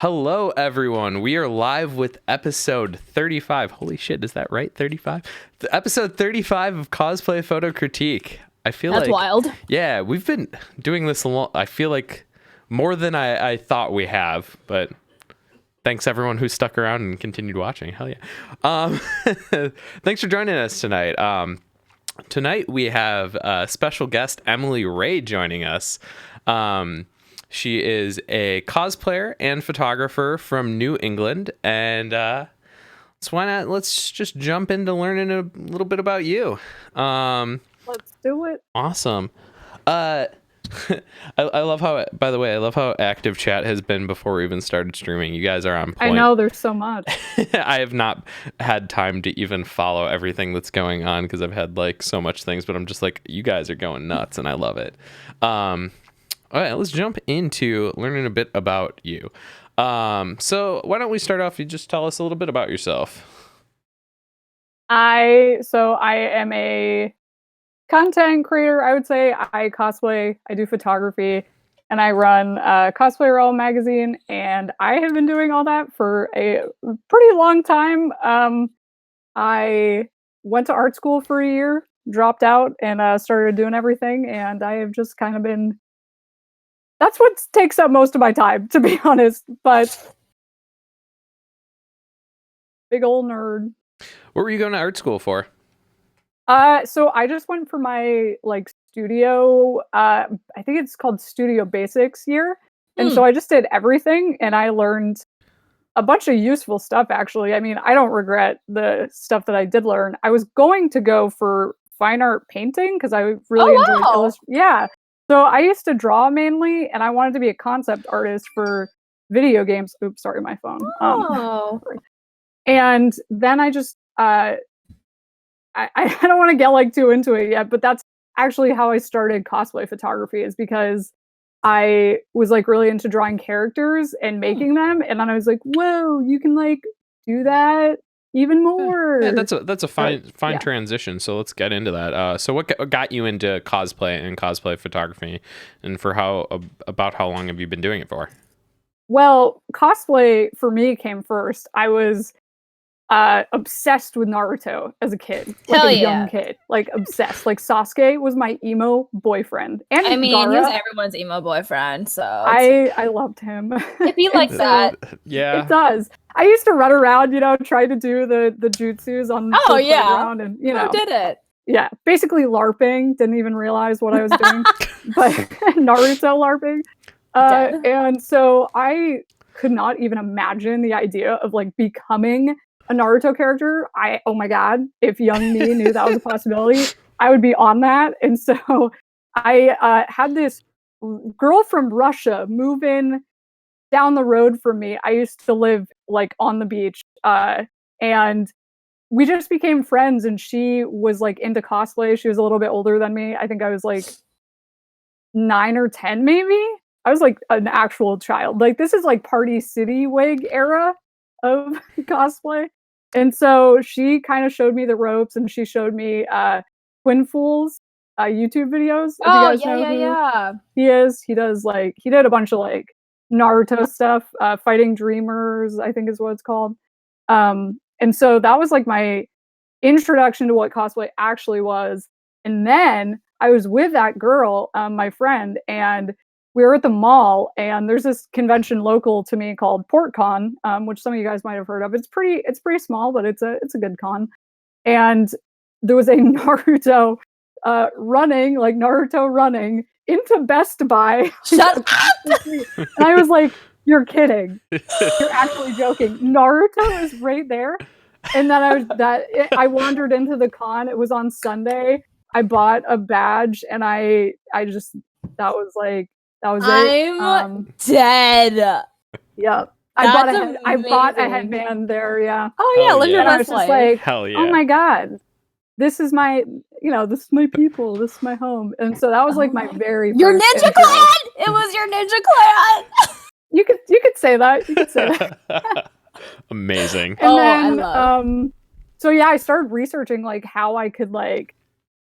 Hello, everyone. We are live with episode 35. Holy shit, is that right? 35? Episode 35 of Cosplay Photo Critique. I feel That's wild. Yeah, we've been doing this a lot. I feel like more than I thought we have, but thanks everyone who stuck around and continued watching. Hell yeah. Thanks for joining us tonight. Tonight we have special guest Emily Ray joining us. She is a cosplayer and photographer from New England, and let's just jump into learning a little bit about you. Let's do it. Awesome. I love how, by the way, I love how active chat has been before we even started streaming. You guys are on point. I know, there's so much. I have not had time to even follow everything that's going on because I've had like so much things, but I'm just like, you guys are going nuts and I love it. All right, let's jump into learning a bit about you. So why don't we start off? You just tell us a little bit about yourself. I am a content creator. I would say I cosplay, I do photography, and I run Cosplay Realm magazine. And I have been doing all that for a pretty long time. I went to art school for a year, dropped out, and started doing everything. And I have just kind of been. That's what takes up most of my time, to be honest. But big old nerd. What were you going to art school for? So I just went for my studio. I think it's called Studio Basics year, and so I just did everything, and I learned a bunch of useful stuff. Actually, I mean, I don't regret the stuff that I did learn. I was going to go for fine art painting because I really enjoyed illustration. Yeah. So I used to draw mainly, and I wanted to be a concept artist for video games. Oops, sorry, my phone. And then I just, I don't want to get too into it yet, but that's actually how I started cosplay photography, is because I was really into drawing characters and making them, and then I was like, whoa, you can do that even more. Yeah, that's a fine transition. So let's get into that. So what got you into cosplay and cosplay photography, and for about how long have you been doing it for? Well, cosplay for me came first. I was obsessed with Naruto as a kid, young kid, obsessed. Sasuke was my emo boyfriend, and I mean, Gaara, he was everyone's emo boyfriend, so I loved him. It'd be like that. Yeah, it does. I used to run around, try to do the jutsus on the playground, and who did it? Yeah, basically LARPing. Didn't even realize what I was doing, but Naruto LARPing. And so I could not even imagine the idea of becoming a Naruto character. Oh my god, if young me knew that was a possibility, I would be on that. And so I had this girl from Russia move in down the road from me. I used to live on the beach, and we just became friends, and she was into cosplay. She was a little bit older than me. I think I was 9 or 10 maybe. I was an actual child. This is Party City wig era of cosplay. And so she kind of showed me the ropes, and she showed me Twin Fool's YouTube videos. Oh, yeah. He is. He does he did a bunch of Naruto stuff, Fighting Dreamers, I think is what it's called. And so that was my introduction to what cosplay actually was. And then I was with that girl, my friend, and we were at the mall, and there's this convention local to me called PortCon, which some of you guys might have heard of. It's pretty small, but it's a good con. And there was a Naruto running into Best Buy. Shut up! And I was like, "You're kidding? You're actually joking? Naruto is right there." And then I wandered into the con. It was on Sunday. I bought a badge, and that was it. I'm dead. Yep. I bought a headband there, yeah. Oh yeah, live your I was best just life. Hell yeah. Oh my god. This is my people, this is my home. And so that was my very first Your ninja clan! It was your ninja clan! You could say that. You could say that. Amazing. And I then love. so yeah, I started researching how I could I'm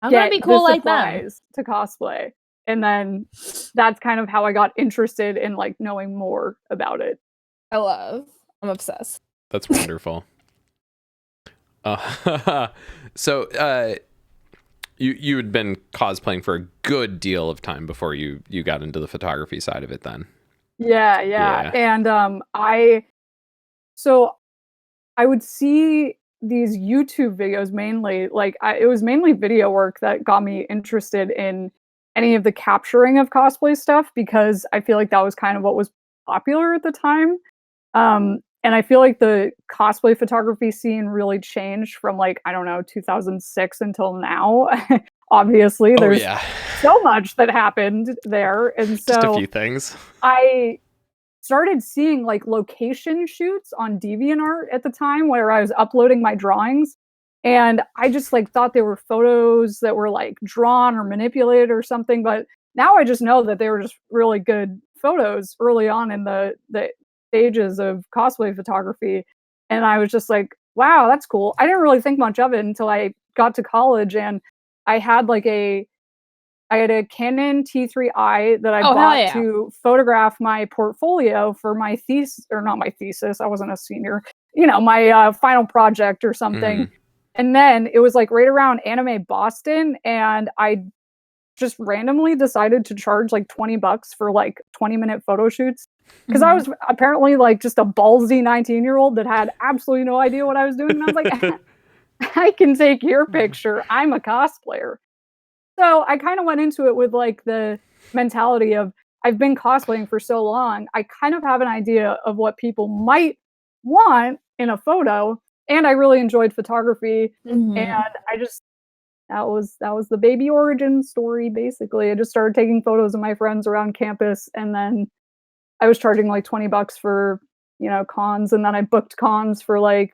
get gonna be cool the like them. supplies to cosplay. And then that's kind of how I got interested in knowing more about it. I'm obsessed. That's wonderful. So you had been cosplaying for a good deal of time before you got into the photography side of it then. Yeah. And I would see these YouTube videos mainly, like it was mainly video work that got me interested in any of the capturing of cosplay stuff, because I feel like that was kind of what was popular at the time. And I feel like the cosplay photography scene really changed from, like, I don't know, 2006 until now. Obviously, there's so much that happened there. And so just a few things. I started seeing like location shoots on DeviantArt at the time where I was uploading my drawings. And I just like thought they were photos that were like drawn or manipulated or something. But now I just know that they were just really good photos early on in the stages of cosplay photography. And I was just like, wow, that's cool. I didn't really think much of it until I got to college, and I had a Canon T3i that I bought to photograph my portfolio for my thesis, or not my thesis, I wasn't a senior, my final project or something. Mm-hmm. And then it was like right around Anime Boston, and I just randomly decided to charge like $20 for like 20-minute photo shoots, because I was apparently like just a ballsy 19-year-old that had absolutely no idea what I was doing. And I was like, I can take your picture. I'm a cosplayer. So I kind of went into it with like the mentality of, I've been cosplaying for so long, I kind of have an idea of what people might want in a photo, and I really enjoyed photography. And I just, that was the baby origin story, basically. I just started taking photos of my friends around campus, and then I was charging like $20 for, cons, and then I booked cons for like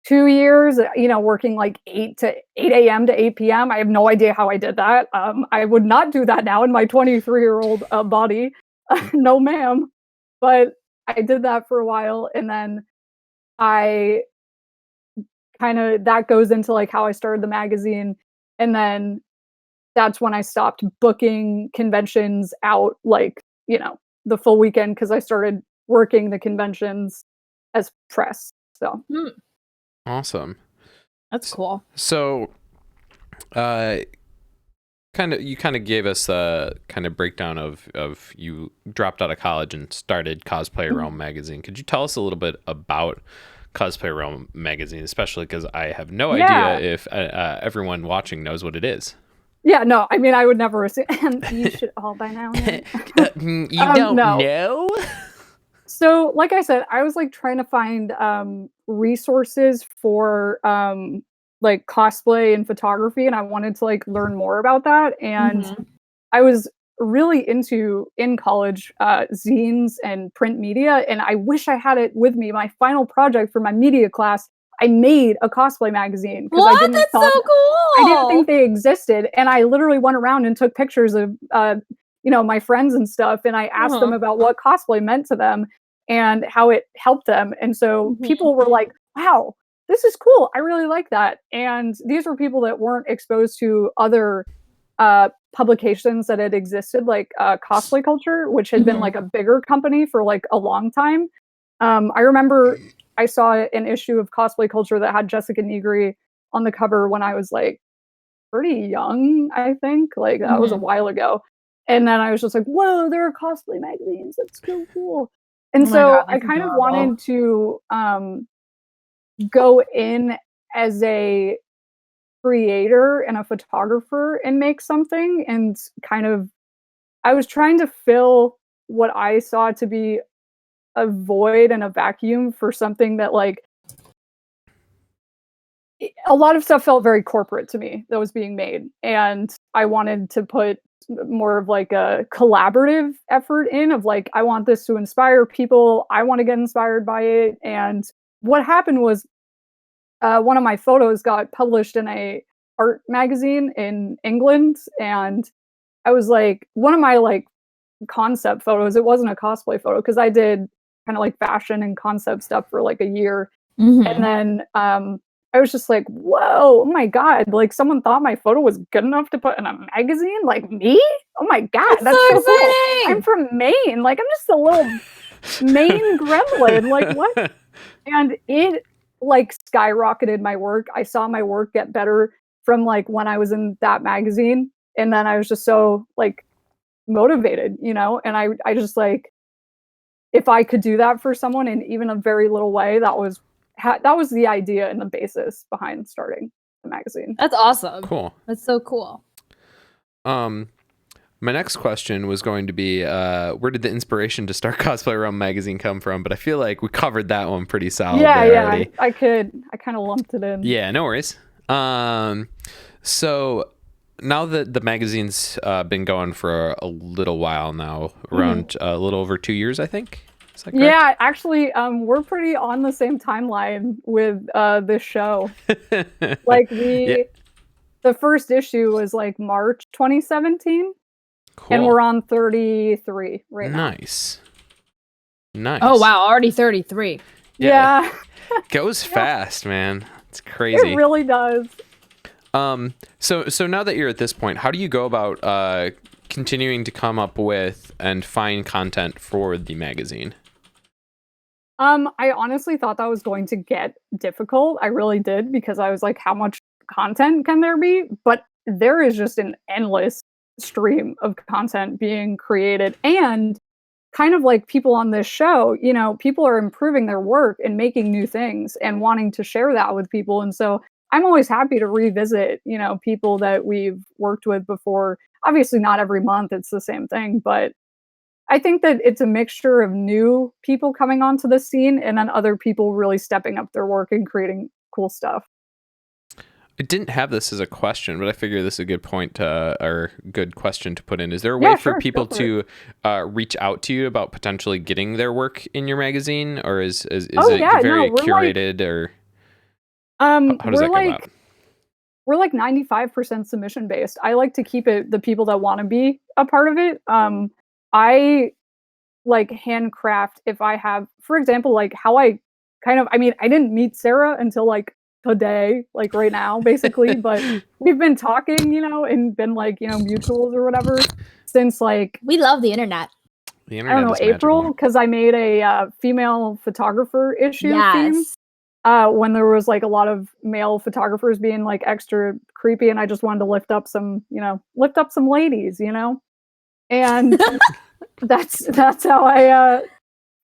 2 years, working like 8 a.m. to 8 p.m. I have no idea how I did that. I would not do that now in my 23-year-old body. No, ma'am. But I did that for a while, and then I that goes into like how I started the magazine, and then that's when I stopped booking conventions out like, the full weekend, because I started working the conventions as press. So awesome. That's cool. So you kind of gave us a kind of breakdown of you dropped out of college and started Cosplay Realm magazine. Could you tell us a little bit about Cosplay Realm magazine, especially because I have no idea if everyone watching knows what it is? Yeah, no, I mean, I would never assume. You should all by now. You don't know? So, like I said, I was like trying to find resources for like cosplay and photography, and I wanted to like learn more about that. And I was really in college zines and print media, and I wish I had it with me. My final project for my media class, I made a cosplay magazine, because I didn't That's so cool. I didn't think they existed, and I literally went around and took pictures of my friends and stuff, and I asked them about what cosplay meant to them and how it helped them. And so people were like, wow, this is cool. I really like that. And these were people that weren't exposed to other publications that had existed, like Cosplay Culture, which had been like a bigger company for like a long time. I remember I saw an issue of Cosplay Culture that had Jessica Negri on the cover when I was like pretty young, I think. Like that was a while ago. And then I was just like, whoa, there are cosplay magazines. That's so cool. And so I kind of wanted to go in as a creator and a photographer and make something, and kind of, I was trying to fill what I saw to be a void and a vacuum for something that, like, a lot of stuff felt very corporate to me that was being made, and I wanted to put more of like a collaborative effort in, of like, I want this to inspire people, I want to get inspired by it. And what happened was one of my photos got published in a art magazine in England, and I was like, one of my like concept photos, it wasn't a cosplay photo, because I did kind of like fashion and concept stuff for like a year. And then I was just like, whoa, oh my God, like someone thought my photo was good enough to put in a magazine? Like me? Oh my God, that's so exciting. Cool. I'm from Maine. Like, I'm just a little main gremlin. Like, what? And it like skyrocketed my work. I saw my work get better from like when I was in that magazine, and then I was just so like motivated, you know. And I just like, if I could do that for someone in even a very little way, that was the idea and the basis behind starting the magazine. That's awesome. Cool. That's so cool. My next question was going to be, where did the inspiration to start Cosplay Realm magazine come from? But I feel like we covered that one pretty solid. Yeah, already. I kind of lumped it in. Yeah, no worries. So now that the magazine's been going for a little while now, around a little over 2 years, I think. Is that correct? Yeah, actually, we're pretty on the same timeline with this show. Like the first issue was like March 2017. Cool. And we're on 33 right now. Nice. Oh wow, already 33. Yeah. Goes fast, man. It's crazy. It really does. So now that you're at this point, how do you go about continuing to come up with and find content for the magazine? I honestly thought that was going to get difficult. I really did, because I was like, how much content can there be? But there is just an endless stream of content being created, and kind of like people on this show, you know, people are improving their work and making new things and wanting to share that with people. And so I'm always happy to revisit, you know, people that we've worked with before. Obviously not every month it's the same thing, but I think that it's a mixture of new people coming onto the scene and then other people really stepping up their work and creating cool stuff. I didn't have this as a question, but I figure this is a good point or good question to put in. Is there a way for people to reach out to you about potentially getting their work in your magazine, or is it very curated, or how does that go about? We're like 95% submission based. I like to keep it the people that want to be a part of it. I like handcraft if I have, for example, like how I didn't meet Sarah until like today, like right now, basically, but we've been talking, you know, and been like, you know, mutuals or whatever since like, we love the internet. The internet, I don't know, April, because I made a female photographer issue theme. When there was like a lot of male photographers being like extra creepy, and I just wanted to lift up some ladies, you know, and that's how I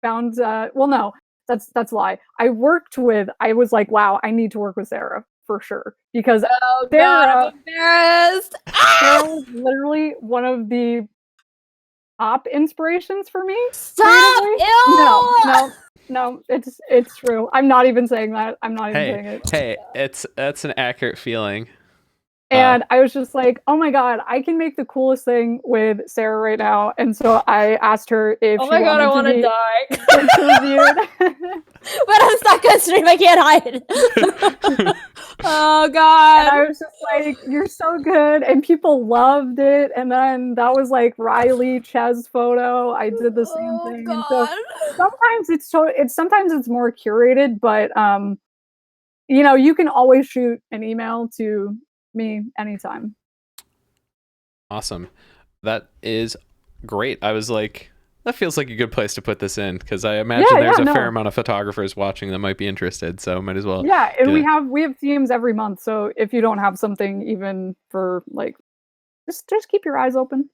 found. Well, no. That's a lie. I was like, wow, I need to work with Sarah for sure, because Sarah, I'm embarrassed. Sarah was literally one of the top inspirations for me. Stop! Ew! No, it's true. I'm not even saying that. I'm not even saying it. Hey, that's an accurate feeling. And I was just like, oh my God, I can make the coolest thing with Sarah right now. And so I asked her if oh my God, I want to die. Interviewed. But I'm stuck on stream. I can't hide. Oh God. And I was just like, you're so good. And people loved it. And then that was like Riley Chez's photo. I did the same thing. God. And so sometimes it's more curated, but you know, you can always shoot an email to me anytime. Awesome. That is great. I was like, that feels like a good place to put this in, because I imagine there's a fair amount of photographers watching that might be interested, so might as well. Yeah, and we have themes every month, so if you don't have something even for like, just keep your eyes open.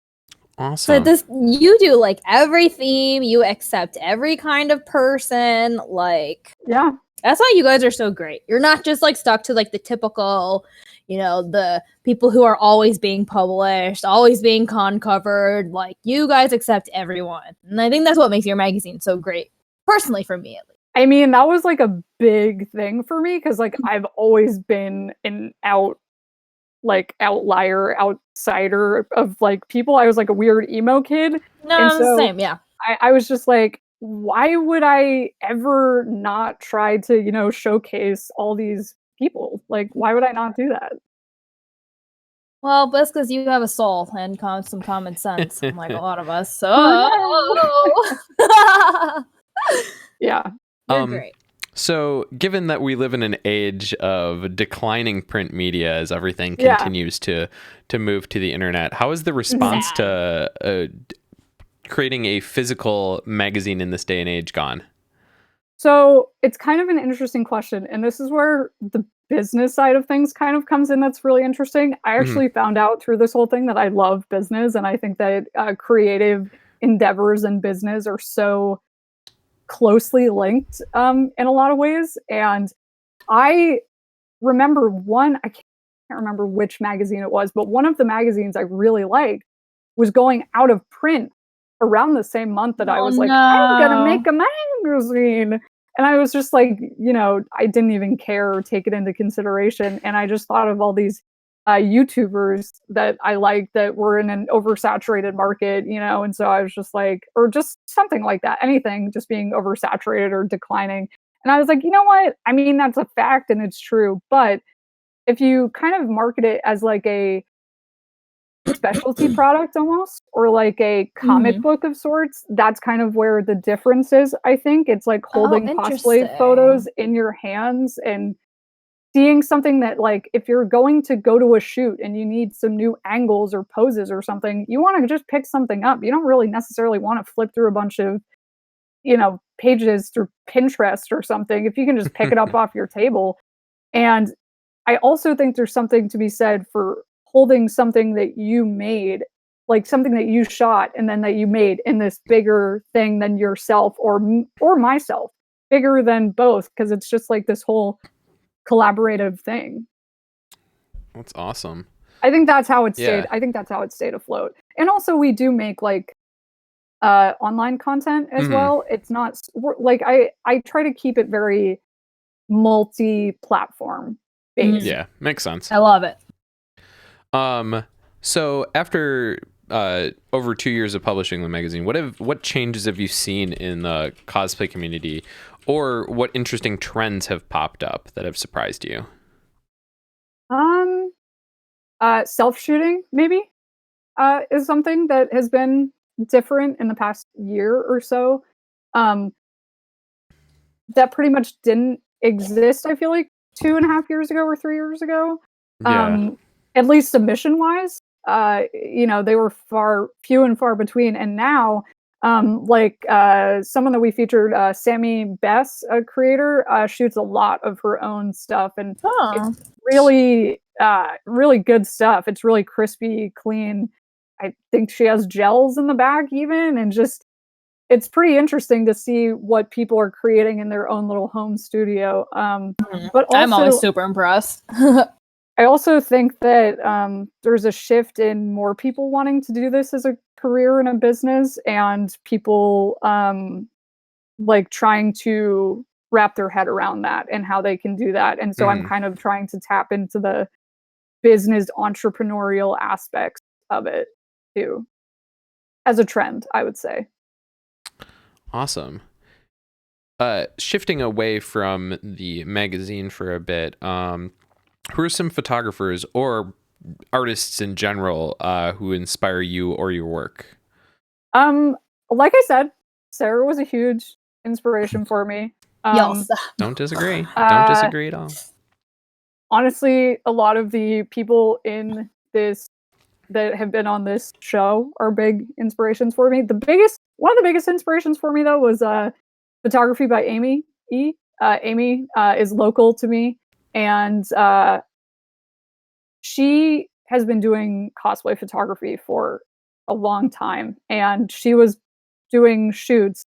Awesome. So you do like every theme, you accept every kind of person, like yeah. That's why you guys are so great. You're not just like stuck to like the typical, you know, the people who are always being published, always being con covered. Like, you guys accept everyone. And I think that's what makes your magazine so great. Personally, for me at least. I mean, that was like a big thing for me, because like I've always been an outlier, outsider of like people. I was like a weird emo kid. No, so same, yeah. I was just like, why would I ever not try to, you know, showcase all these people? Like, why would I not do that? Well, that's because you have a soul and some common sense, like a lot of us. So, yeah, you're great. So, given that we live in an age of declining print media as everything continues to move to the internet, how is the response to creating a physical magazine in this day and age gone? So it's kind of an interesting question. And this is where the business side of things kind of comes in. That's really interesting. I actually found out through this whole thing that I love business. And I think that creative endeavors and business are so closely linked in a lot of ways. And I remember I can't remember which magazine it was, but one of the magazines I really liked was going out of print around the same month that I was like, I'm gonna make a magazine. And I was just like, I didn't even care or take it into consideration. And I just thought of all these YouTubers that I liked that were in an oversaturated market, and so I was just like, or just something like that, anything just being oversaturated or declining. And I was like, you know what? I mean, that's a fact and it's true. But if you kind of market it as like a specialty product almost, or like a comic book of sorts, that's kind of where the difference is. I think it's like holding cosplay photos in your hands and seeing something that, like, if you're going to go to a shoot and you need some new angles or poses or something, you want to just pick something up. You don't really necessarily want to flip through a bunch of pages through Pinterest or something if you can just pick it up off your table. And I also think there's something to be said for holding something that you made, like something that you shot and then that you made in this bigger thing than yourself or myself, bigger than both, because it's just like this whole collaborative thing. That's awesome. I think that's how it stayed. I think that's how it stayed afloat. And also we do make like online content as well. It's not like I try to keep it very multi-platform based. Yeah, makes sense. I love it. So after over 2 years of publishing the magazine, what changes have you seen in the cosplay community, or what interesting trends have popped up that have surprised you? Self-shooting maybe is something that has been different in the past year or so. That pretty much didn't exist, I feel like 2.5 years ago or 3 years ago. At least submission wise, they were few and far between. And now, someone that we featured, Sammy Bess, a creator, shoots a lot of her own stuff, and it's really, really good stuff. It's really crispy, clean. I think she has gels in the back even, and just, it's pretty interesting to see what people are creating in their own little home studio. But also, I'm always super impressed. I also think that there's a shift in more people wanting to do this as a career in a business, and people like trying to wrap their head around that and how they can do that. And so I'm kind of trying to tap into the business entrepreneurial aspects of it too, as a trend, I would say. Awesome. Shifting away from the magazine for a bit, who are some photographers or artists in general who inspire you or your work? Like I said, Sarah was a huge inspiration for me. Yes. Don't disagree. Don't disagree at all. Honestly, a lot of the people in this that have been on this show are big inspirations for me. One of the biggest inspirations for me though was photography by Amy E. Amy is local to me, and she has been doing cosplay photography for a long time, and she was doing shoots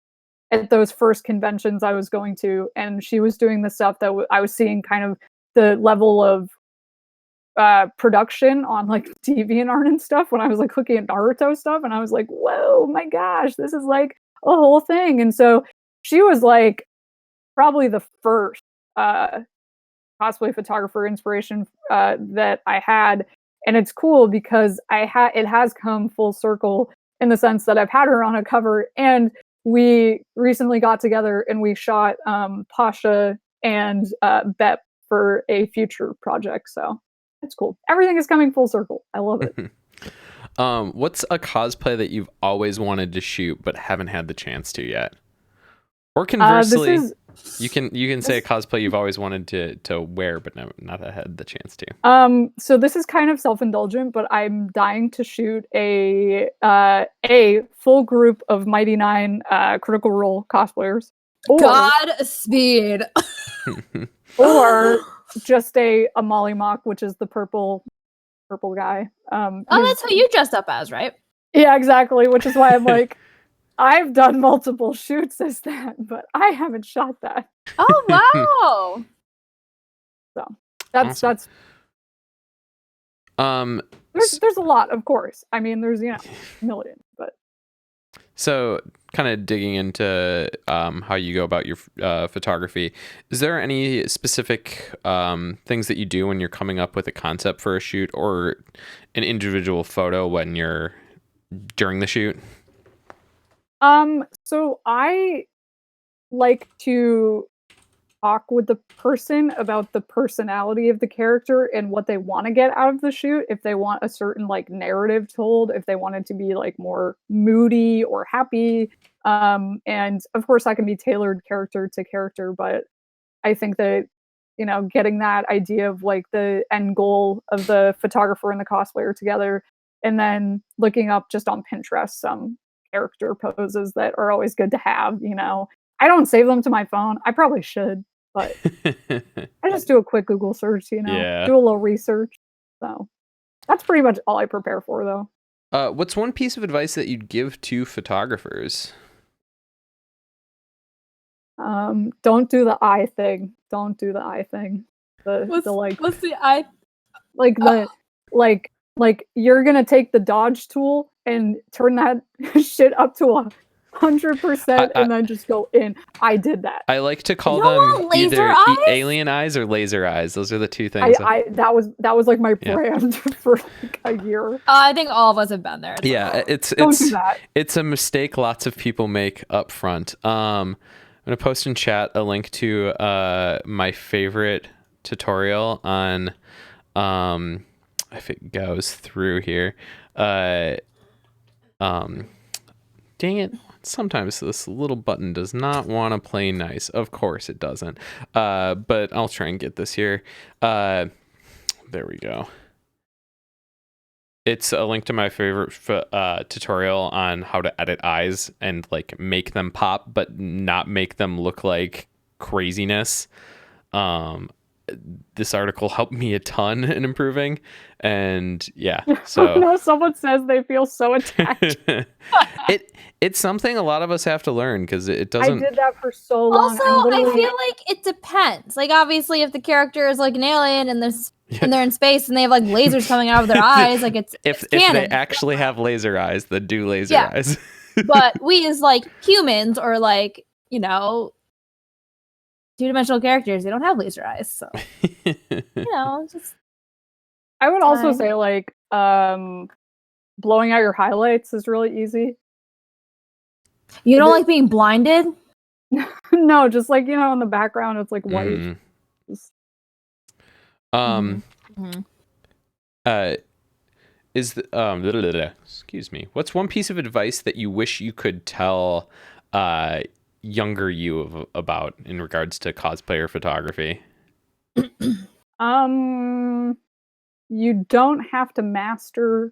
at those first conventions I was going to, and she was doing the stuff that I was seeing, kind of the level of production on like DeviantArt and stuff when I was like looking at Naruto stuff, and I was like, whoa, my gosh, this is like a whole thing. And so she was like probably the first cosplay photographer inspiration that I had. And it's cool because it has come full circle in the sense that I've had her on a cover, and we recently got together and we shot Pasha and Bep for a future project. So it's cool. Everything is coming full circle. I love it. What's a cosplay that you've always wanted to shoot but haven't had the chance to yet? Or conversely, You can say a cosplay you've always wanted to wear, but not had the chance to. So this is kind of self-indulgent, but I'm dying to shoot a full group of Mighty Nine Critical Role cosplayers, Godspeed. or just a Molly Mock, which is the purple guy. Oh, that's who you dressed up as, right? Yeah, exactly. Which is why I'm like, I've done multiple shoots as that, but I haven't shot that. Oh wow! So that's awesome. There's a lot, of course. I mean, there's a million, but so kind of digging into how you go about your photography. Is there any specific things that you do when you're coming up with a concept for a shoot or an individual photo when you're during the shoot? So I like to talk with the person about the personality of the character and what they want to get out of the shoot. If they want a certain like narrative told, if they want it to be like more moody or happy. And of course that can be tailored character to character, but I think that, getting that idea of like the end goal of the photographer and the cosplayer together, and then looking up just on Pinterest some character poses that are always good to have. I don't save them to my phone. I probably should, but I just do a quick Google search, do a little research. So that's pretty much all I prepare for, though. What's one piece of advice that you'd give to photographers? Don't do the eye thing. Don't do the eye thing. What's the eye? Like you're gonna take the dodge tool and turn that shit up to 100% and then just go in. I did that. I like to call them either alien eyes or laser eyes. Those are the two things. That was like my brand for like a year. I think all of us have been there. Yeah, it's a mistake lots of people make up front. I'm gonna post in chat a link to my favorite tutorial on if it goes through here. Dang it. Sometimes this little button does not want to play nice. Of course it doesn't. But I'll try and get this here. There we go. It's a link to my favorite tutorial on how to edit eyes and like make them pop, but not make them look like craziness. This article helped me a ton in improving, and so someone says they feel so attacked. It's something a lot of us have to learn because it doesn't. I did that for so long. Also, I feel like it depends. Like obviously, if the character is like an alien and they're in space and they have like lasers coming out of their eyes, like if they actually have laser eyes, then do laser eyes. But we as like humans or like two-dimensional characters, they don't have laser eyes, so just. I would also say like blowing out your highlights is really easy. You don't like being blinded? No, just like in the background it's like white. Excuse me. What's one piece of advice that you wish you could tell younger you about in regards to cosplayer photography? You don't have to master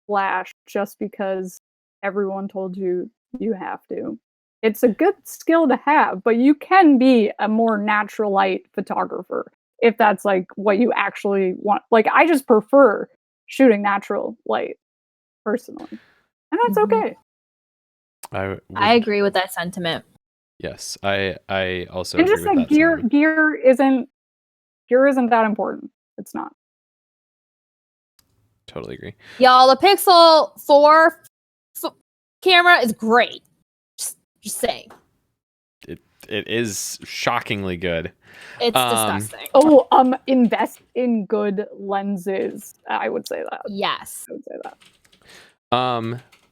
Flash just because everyone told you have to. It's a good skill to have, but you can be a more natural light photographer if that's like what you actually want. Like I just prefer shooting natural light personally, and that's okay. I agree with that sentiment. Yes, I also and agree just with like that gear isn't that important. It's not. Totally agree. Y'all, the Pixel 4 camera is great. Just saying. It is shockingly good. It's disgusting. Invest in good lenses. I would say that. Yes. I would say that.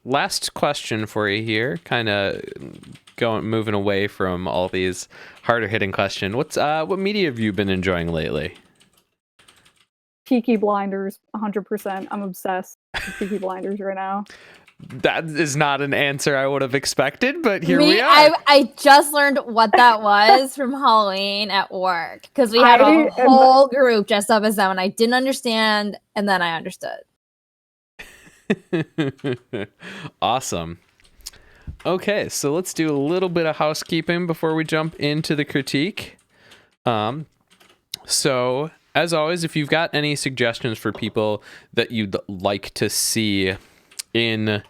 Last question for you here. Kind of moving away from all these harder hitting questions. What media have you been enjoying lately? Peaky Blinders, 100%. I'm obsessed with Peaky Blinders right now. That is not an answer I would have expected, but here we are. I just learned what that was from Halloween at work because we had a whole group dressed up as them, and I didn't understand, and then I understood. Awesome. Okay, so let's do a little bit of housekeeping before we jump into the critique. So, as always, if you've got any suggestions for people that you'd like to see in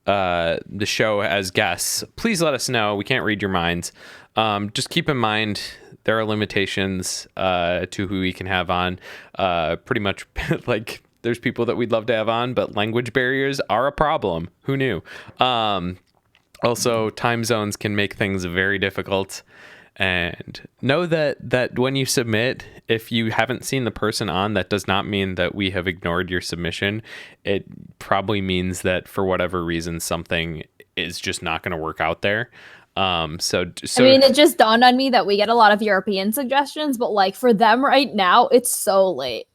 the show as guests, please let us know. We can't read your minds. Just keep in mind there are limitations to who we can have on. Pretty much like there's people that we'd love to have on, but language barriers are a problem. Who knew? Also, time zones can make things very difficult. And know that when you submit, if you haven't seen the person on, that does not mean that we have ignored your submission. It probably means that for whatever reason, something is just not going to work out there. So I mean, it just dawned on me that we get a lot of European suggestions, but like for them right now, it's so late.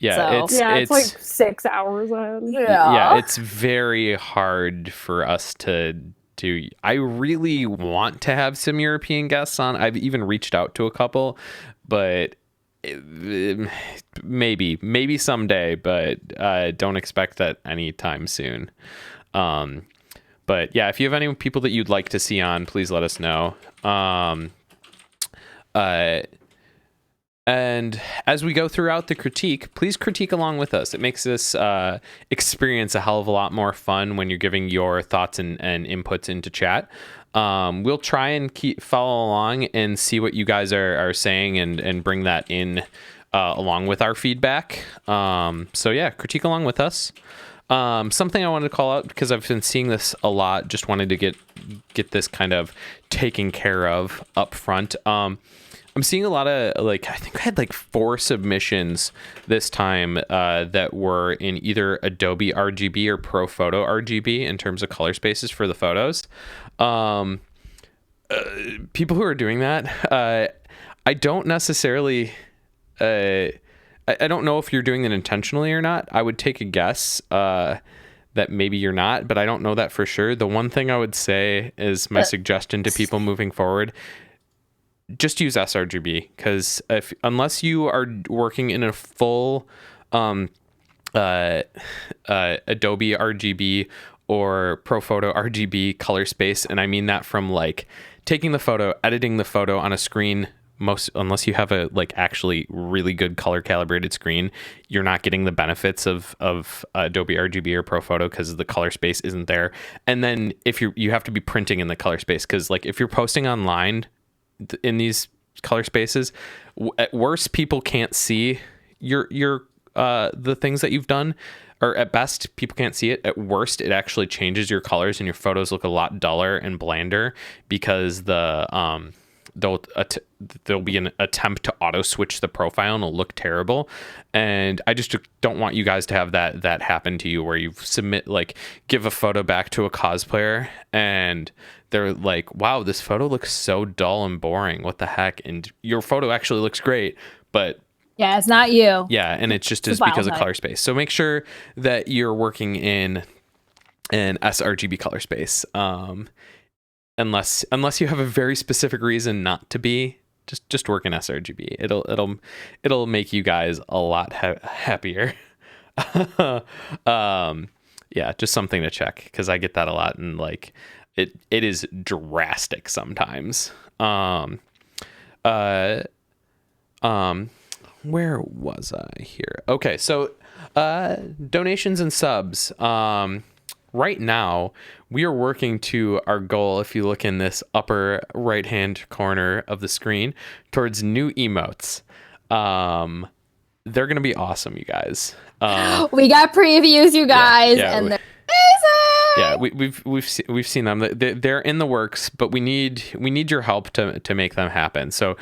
Yeah, so. It's like 6 hours ahead. Yeah, it's very hard for us to do. I really want to have some European guests on. I've even reached out to a couple, but maybe someday, but don't expect that anytime soon. But yeah, if you have any people that you'd like to see on, please let us know. And as we go throughout the critique, please critique along with us. It makes this experience a hell of a lot more fun when you're giving your thoughts and inputs into chat. We'll try and follow along and see what you guys are saying and bring that in along with our feedback. So yeah, critique along with us. Something I wanted to call out because I've been seeing this a lot. Just wanted to get this kind of taken care of up front. I'm seeing a lot of, like, I think I had like 4 submissions this time that were in either Adobe RGB or ProPhoto RGB in terms of color spaces for the photos. People who are doing that, I don't necessarily, I don't know if you're doing it intentionally or not. I would take a guess that maybe you're not, but I don't know that for sure. The one thing I would say is my suggestion to people moving forward, just use sRGB, because unless you are working in a full Adobe RGB or ProPhoto RGB color space, and I mean that from like taking the photo, editing the photo on a screen, unless you have a like actually really good color calibrated screen, you're not getting the benefits of Adobe RGB or ProPhoto because the color space isn't there. And then if you have to be printing in the color space, because like if you're posting online in these color spaces, at worst people can't see your the things that you've done, or at best people can't see it. At worst it actually changes your colors and your photos look a lot duller and blander because there'll be an attempt to auto switch the profile and it'll look terrible. And I just don't want you guys to have that happen to you, where you give a photo back to a cosplayer and they're like, wow, this photo looks so dull and boring. What the heck? And your photo actually looks great, but yeah, it's not you. Yeah, and it just is because of color space. So make sure that you're working in an sRGB color space. Unless you have a very specific reason not to be, just work in sRGB. It'll make you guys a lot happier. Yeah, just something to check, because I get that a lot, and like it is drastic sometimes. Where was I here? Okay, so donations and subs. Right now, we are working to our goal, if you look in this upper right-hand corner of the screen, towards new emotes. They're going to be awesome, you guys. We got previews, you guys, and they're amazing! Yeah, we've seen them. They're in the works, but we need your help to make them happen. So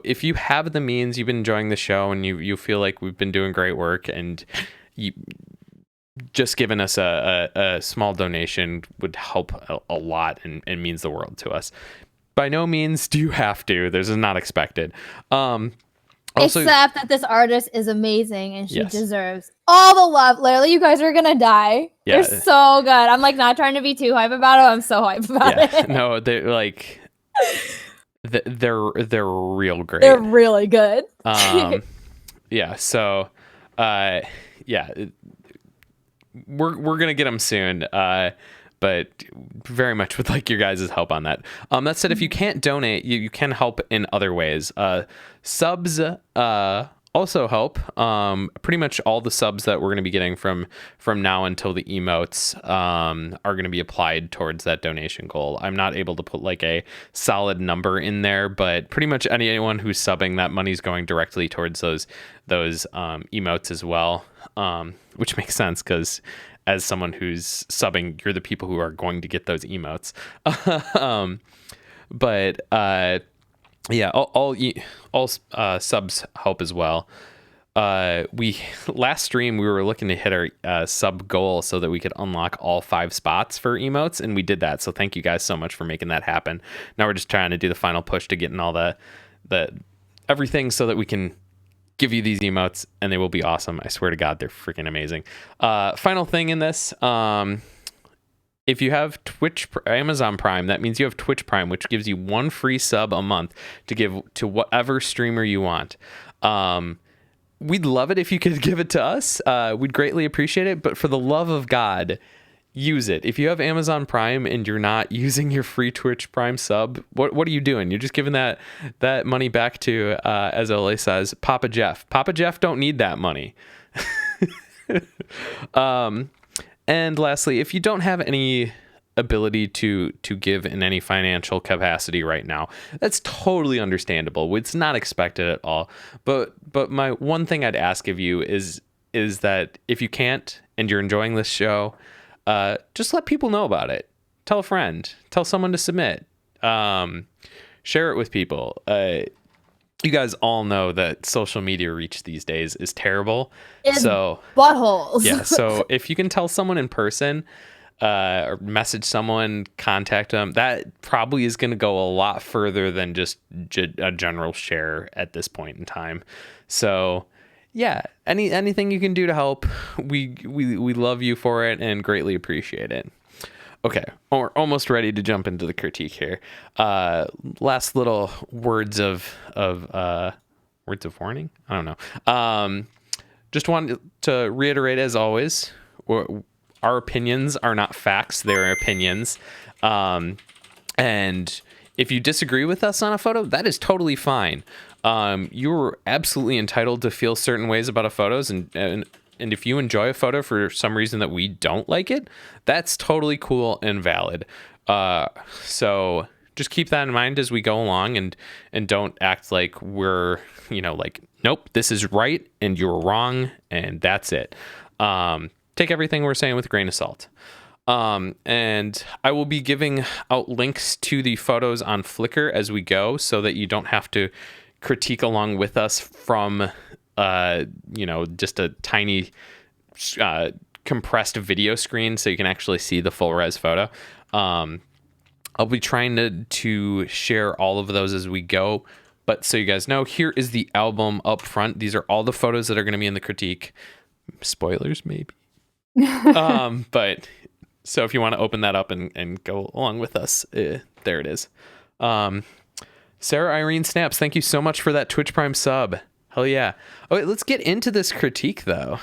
if you have the means, you've been enjoying the show, and you feel like we've been doing great work, and you just giving us a small donation would help a lot and means the world to us. By no means do you have to. This is not expected. Also, Except that this artist is amazing and she Yes. deserves all the love. Literally, you guys are gonna die. Yeah. They're so good. I'm like not trying to be too hype about it. I'm so hype about yeah, it. no, they're like they're real great. They're really good. Yeah, so yeah, we're gonna get them soon. But very much would like your guys' help on that. That said, if you can't donate, you can help in other ways. Subs also help. Pretty much all the subs that we're going to be getting from now until the emotes are going to be applied towards that donation goal. I'm not able to put like a solid number in there, but pretty much anyone who's subbing, that money's going directly towards those emotes as well, which makes sense because as someone who's subbing, you're the people who are going to get those emotes. But yeah, all subs help as well. We last stream we were looking to hit our sub goal so that we could unlock all 5 spots for emotes, and we did that. So thank you guys so much for making that happen. Now we're just trying to do the final push to getting all the everything so that we can give you these emotes, and they will be awesome. I swear to God, they're freaking amazing. Final thing in this, if you have Amazon Prime, that means you have Twitch Prime, which gives you 1 free sub a month to give to whatever streamer you want. We'd love it if you could give it to us. We'd greatly appreciate it, but for the love of God, use it. If you have Amazon Prime and you're not using your free Twitch Prime sub, what are you doing? You're just giving that money back to, as Ole says, Papa Jeff. Papa Jeff don't need that money. And lastly, if you don't have any ability to give in any financial capacity right now, that's totally understandable. It's not expected at all. But my one thing I'd ask of you is that if you can't and you're enjoying this show, just let people know about it. Tell a friend. Tell someone to submit. Share it with people. You guys all know that social media reach these days is terrible. It's so buttholes. yeah. So if you can tell someone in person, or message someone, contact them, that probably is going to go a lot further than just a general share at this point in time. So yeah, anything you can do to help, we love you for it and greatly appreciate it. Okay, we're almost ready to jump into the critique here. Last little words of warning. I don't know. Just wanted to reiterate, as always, our opinions are not facts; they're opinions. And if you disagree with us on a photo, that is totally fine. You're absolutely entitled to feel certain ways about a photos, and if you enjoy a photo for some reason that we don't like it, that's totally cool and valid. So just keep that in mind as we go along, and don't act like we're, like, nope, this is right and you're wrong and that's it. Take everything we're saying with a grain of salt. And I will be giving out links to the photos on Flickr as we go, so that you don't have to critique along with us from just a tiny compressed video screen, so you can actually see the full res photo. I'll be trying to share all of those as we go, but so you guys know, here is the album up front. These are all the photos that are going to be in the critique. Spoilers maybe. But so if you want to open that up and go along with us, there it is. Sarah Irene Snaps, thank you so much for that Twitch Prime sub. Hell yeah. Okay, let's get into this critique though.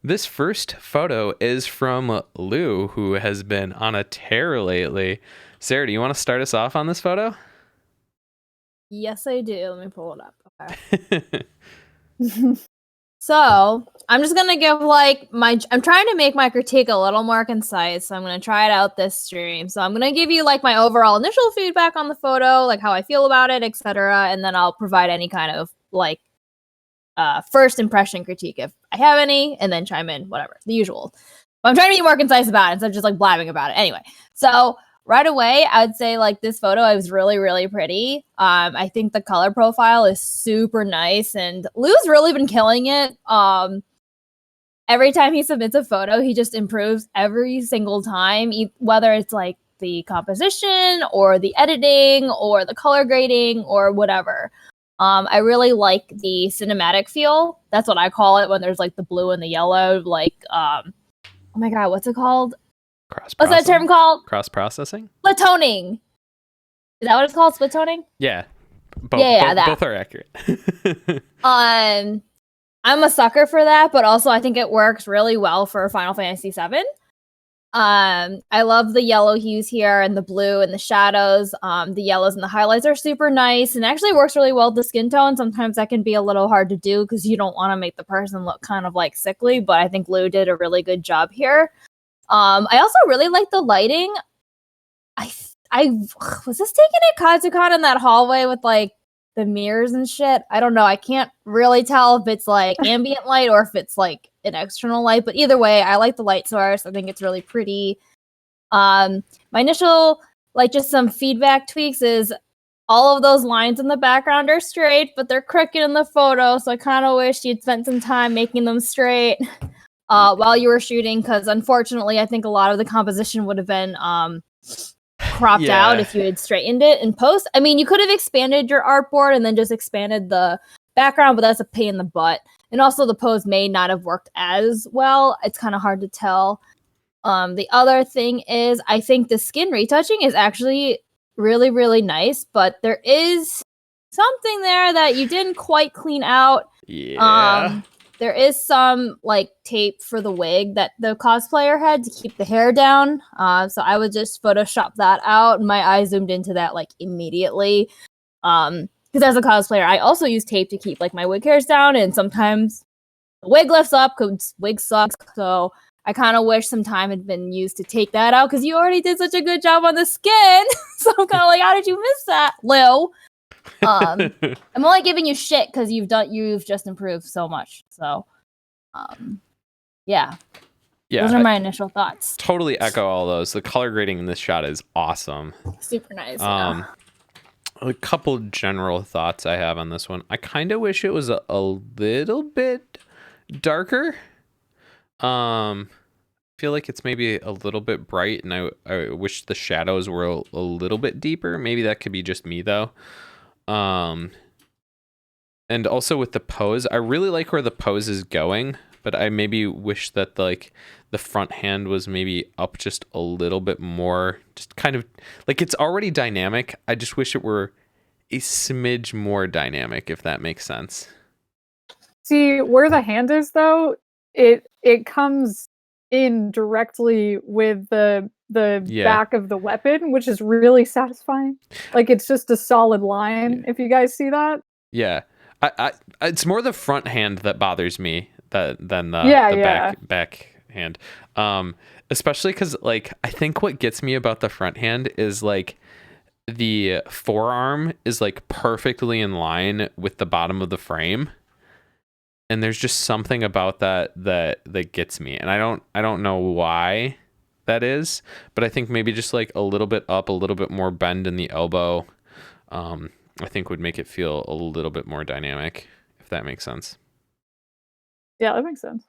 This first photo is from Lou, who has been on a tear lately. Sarah, do you want to start us off on this photo? Yes, I do. Let me pull it up. Okay. So I'm just gonna give I'm trying to make my critique a little more concise. So I'm gonna try it out this stream. So I'm gonna give you my overall initial feedback on the photo, like how I feel about it, etc. And then I'll provide any kind of first impression critique if I have any, and then chime in, whatever, the usual. But I'm trying to be more concise about it instead of just blabbing about it. Anyway, so right away, I would say this photo is really, really pretty. I think the color profile is super nice, and Lou's really been killing it. Every time he submits a photo, he just improves every single time, whether it's the composition or the editing or the color grading or whatever. I really like the cinematic feel. That's what I call it when there's like the blue and the yellow. Like, oh my god, what's it called? What's that term called? Cross processing. Split toning. Is that what it's called? Split toning? Yeah. Both are accurate. I'm a sucker for that, but also I think it works really well for Final Fantasy VII. I love the yellow hues here and the blue and the shadows. The yellows and the highlights are super nice and actually works really well with the skin tone. Sometimes that can be a little hard to do because you don't want to make the person look kind of like sickly, but I think Lou did a really good job here. I also really like the lighting. I was this taken at Katsucon in that hallway with like the mirrors and shit. I don't know. I can't really tell if it's like ambient light or if it's like an external light, but either way, I like the light source. I think it's really pretty. My initial, like, just some feedback tweaks is all of those lines in the background are straight, but they're crooked in the photo, so I kind of wish you'd spent some time making them straight while you were shooting, because unfortunately, I think a lot of the composition would have been cropped out if you had straightened it in post. I mean, you could have expanded your artboard and then just expanded the background, but that's a pain in the butt. And also the pose may not have worked as well. It's kind of hard to tell. The other thing is I think the skin retouching is actually really, really nice, but there is something there that you didn't quite clean out. Yeah. There is some like tape for the wig that the cosplayer had to keep the hair down. So I would just Photoshop that out. My eye zoomed into that like immediately. Because as a cosplayer, I also use tape to keep like my wig hairs down, and sometimes the wig lifts up because wig sucks. So I kind of wish some time had been used to take that out because you already did such a good job on the skin. So I'm kind of like, how did you miss that, Lil? I'm only giving you shit because you've just improved so much. So, yeah, those are my initial thoughts. Totally echo all those. The color grading in this shot is awesome. Super nice. A couple general thoughts I have on this one. I kind of wish it was a little bit darker. Feel like it's maybe a little bit bright, and I wish the shadows were a little bit deeper. Maybe that could be just me though. And also with the pose, I really like where the pose is going, but I maybe wish that the front hand was maybe up just a little bit more, just kind of like it's already dynamic. I just wish it were a smidge more dynamic, if that makes sense. See, where the hand is though, it comes in directly with the back of the weapon, which is really satisfying. Like it's just a solid line. If you guys see that. Yeah. I it's more the front hand that bothers me than the back hand. Especially because like I think what gets me about the front hand is like the forearm is like perfectly in line with the bottom of the frame. And there's just something about that gets me. And I don't know why that is, but I think maybe just like a little bit up, a little bit more bend in the elbow, I think would make it feel a little bit more dynamic, if that makes sense. Yeah, that makes sense.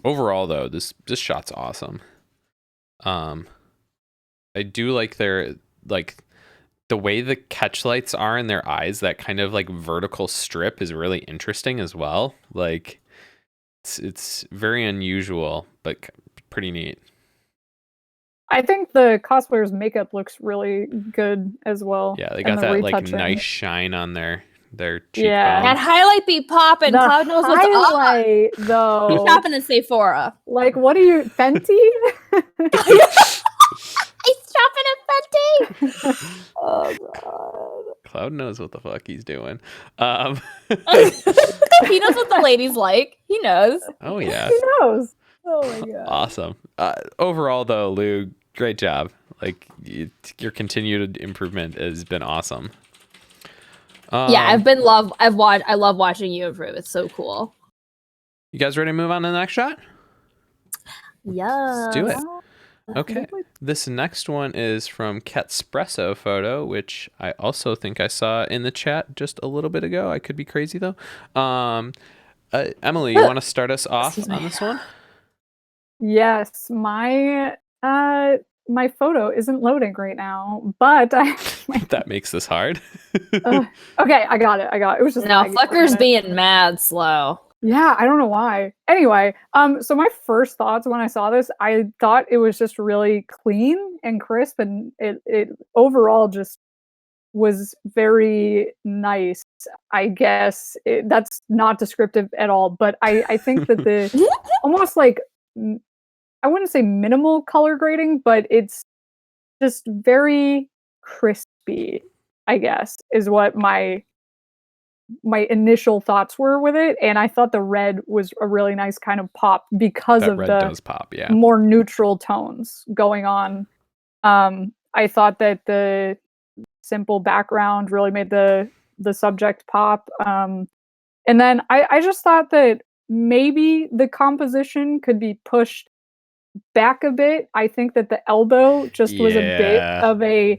Overall though, this shot's awesome. I do like their the way the catch lights are in their eyes. That kind of like vertical strip is really interesting as well. Like it's very unusual, but pretty neat. I think the cosplayer's makeup looks really good as well. Yeah, they got that like nice shine on their cheekbone. Yeah, that highlight be popping. Cloud knows what's highlight, up. Though. He's shopping at Sephora. Like, what are you, Fenty? He's shopping at Fenty. Oh god. Cloud knows what the fuck he's doing. He knows what the ladies like. He knows. Oh yeah. He knows. Oh my god. Awesome. Overall though, Lou, great job. Like your continued improvement has been awesome. Yeah, I love watching you improve. It's so cool. You guys ready to move on to the next shot? Yeah. Let's do it. Okay. This next one is from Catspresso Photo, which I also think I saw in the chat just a little bit ago. I could be crazy though. Emily, you want to start us off on this one? Yes, my my photo isn't loading right now, but I That makes this hard. okay, I got it. It was just No, lagging for a Flickr's minute. being mad slow. Yeah, I don't know why. Anyway, so my first thoughts when I saw this, I thought it was just really clean and crisp, and it overall just was very nice. I guess that's not descriptive at all, but I think that the almost like I wouldn't say minimal color grading, but it's just very crispy, I guess, is what my initial thoughts were with it. And I thought the red was a really nice kind of pop because That of red the does pop, yeah. more neutral tones going on. I thought that the simple background really made the subject pop. And then I just thought that maybe the composition could be pushed back a bit. I think that the elbow just was a bit Yeah. of a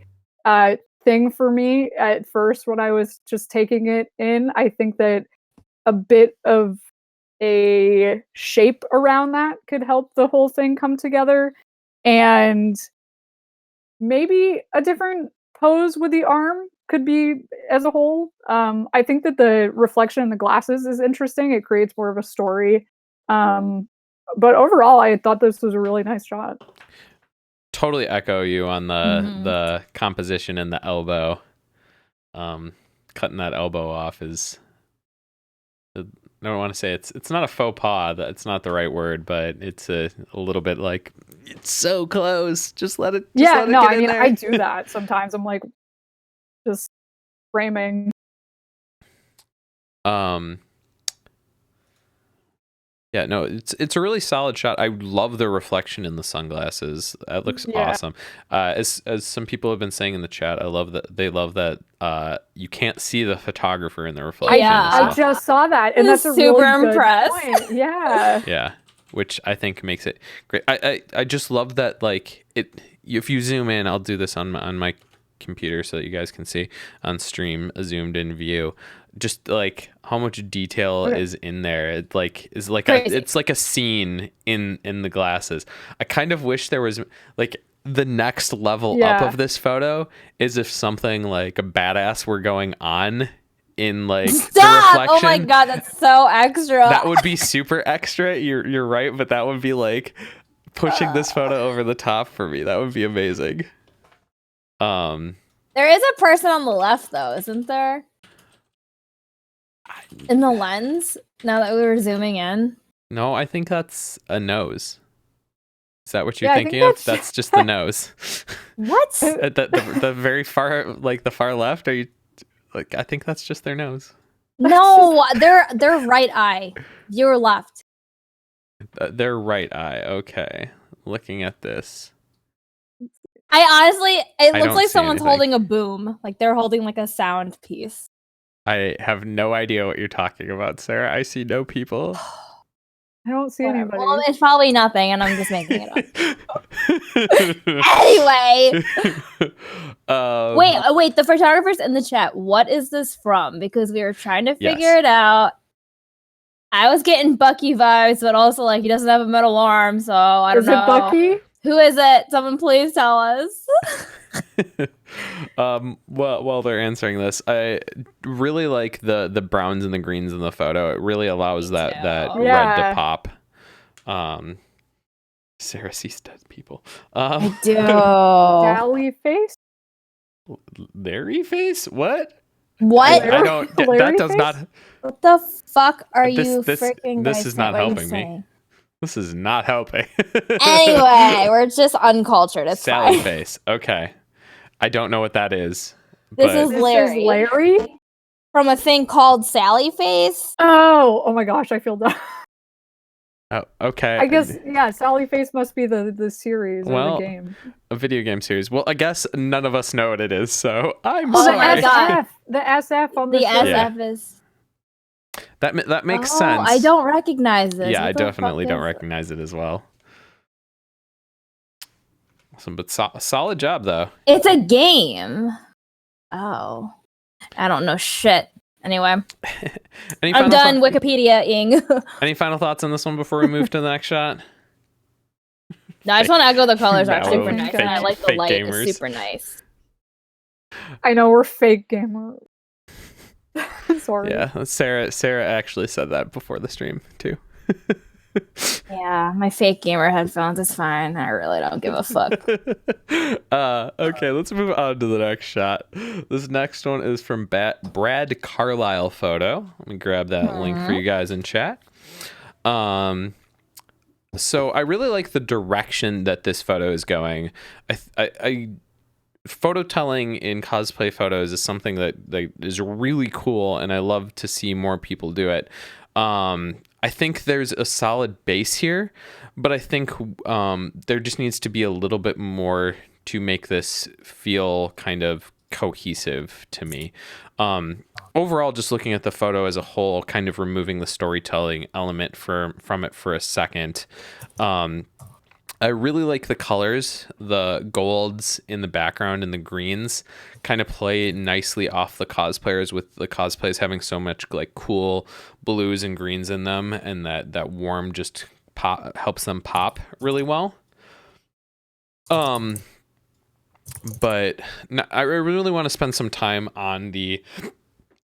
thing for me at first when I was just taking it in. I think that a bit of a shape around that could help the whole thing come together. And maybe a different pose with the arm could be as a whole. I think that the reflection in the glasses is interesting. It creates more of a story. But overall, I thought this was a really nice shot. Totally echo you on the composition and the elbow. Cutting that elbow off is, I don't want to say it's not a faux pas. That's not the right word, but it's a little bit like, it's so close. Just let it. Just let it get in there. I do that sometimes. I'm like, just framing. Yeah, no, it's a really solid shot. I love the reflection in the sunglasses. That looks awesome. As some people have been saying in the chat, I love that they love that you can't see the photographer in the reflection. Yeah. I just saw that, and that's a super really impressed. good point. Yeah. Yeah, which I think makes it great. I just love that, like, it. If you zoom in, I'll do this on my computer so that you guys can see on stream a zoomed in view. Just like how much detail is in there. It like is like it's like a scene in the glasses. I kind of wish there was like the next level up of this photo is if something like a badass were going on in like the reflection. Oh my god, that's so extra. That would be super extra. You're right, but that would be like pushing this photo over the top for me. That would be amazing. There is a person on the left though, isn't there? In the lens, now that we were zooming in. No, I think that's a nose. Is that what you're Yeah, thinking of? That's just the nose. What? At the very far, like the far left. Are you like? I think that's just their nose. No, their right eye. Your left. Their right eye. Okay. Looking at this. I honestly, it looks don't like see someone's anything. holding a boom. Like they're holding like a sound piece. I have no idea what you're talking about, Sarah. I see no people. I don't see Whatever. anybody. Well, it's probably nothing, and I'm just making it up. Anyway, wait. The photographer's in the chat. What is this from? Because we were trying to figure it out. I was getting Bucky vibes, but also like he doesn't have a metal arm, so I don't know. Is it Bucky? Who is it? Someone please tell us. While they're answering this, I really like the browns and the greens in the photo. It really allows that red to pop. Sarah sees dead people. I do. Dally face? Larry face? What? What? I don't. That does face? not. What the fuck are This- you this- freaking? this guys is not what are you helping me. saying? This is not helping. Anyway, we're just uncultured. It's Sally fine. face. Okay. I don't know what that is. This but is This Larry. is Larry? From a thing called Sally Face. Oh my gosh, I feel dumb. Oh, okay. I guess, yeah, Sally Face must be the series or Well, the game. A video game series. Well, I guess none of us know what it is, so I'm Oh sorry. my God. The SF on The the shirt. SF is. That makes Oh, sense. I don't recognize this. Yeah, What I the definitely fuck don't is it? recognize it as well. Awesome, but solid job though. It's a game. Oh, I don't know shit. Anyway, Any I'm final done Wikipedia-ing. Any final thoughts on this one before we move to the next shot? No, I just want to echo the colors are Mellow, super nice, fake- and I like the fake light gamers. is super nice. I know we're fake gamers. Sorry. Yeah, Sarah actually said that before the stream too. Yeah, my fake gamer headphones is fine. I really don't give a fuck. Okay, let's move on to the next shot. This next one is from Brad Carlisle photo. Let me grab that link for you guys in chat. So I really like the direction that this photo is going. I photo telling in cosplay photos is something that is really cool, and I love to see more people do it. I think there's a solid base here, but I think there just needs to be a little bit more to make this feel kind of cohesive to me. Overall, just looking at the photo as a whole, kind of removing the storytelling element from it for a second. I really like the colors. The golds in the background and the greens kind of play nicely off the cosplayers, with the cosplays having so much like cool blues and greens in them, and that warm just helps them pop really well. But I really want to spend some time on the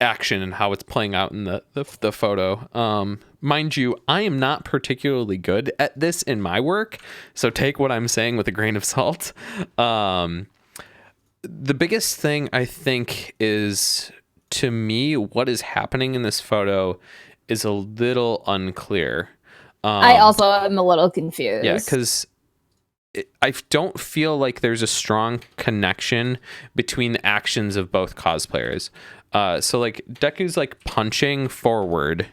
action and how it's playing out in the photo. Mind you, I am not particularly good at this in my work, so take what I'm saying with a grain of salt. The biggest thing I think is, to me, what is happening in this photo is a little unclear. I also am a little confused. Yeah, because I don't feel like there's a strong connection between the actions of both cosplayers. So like Deku's like punching forward,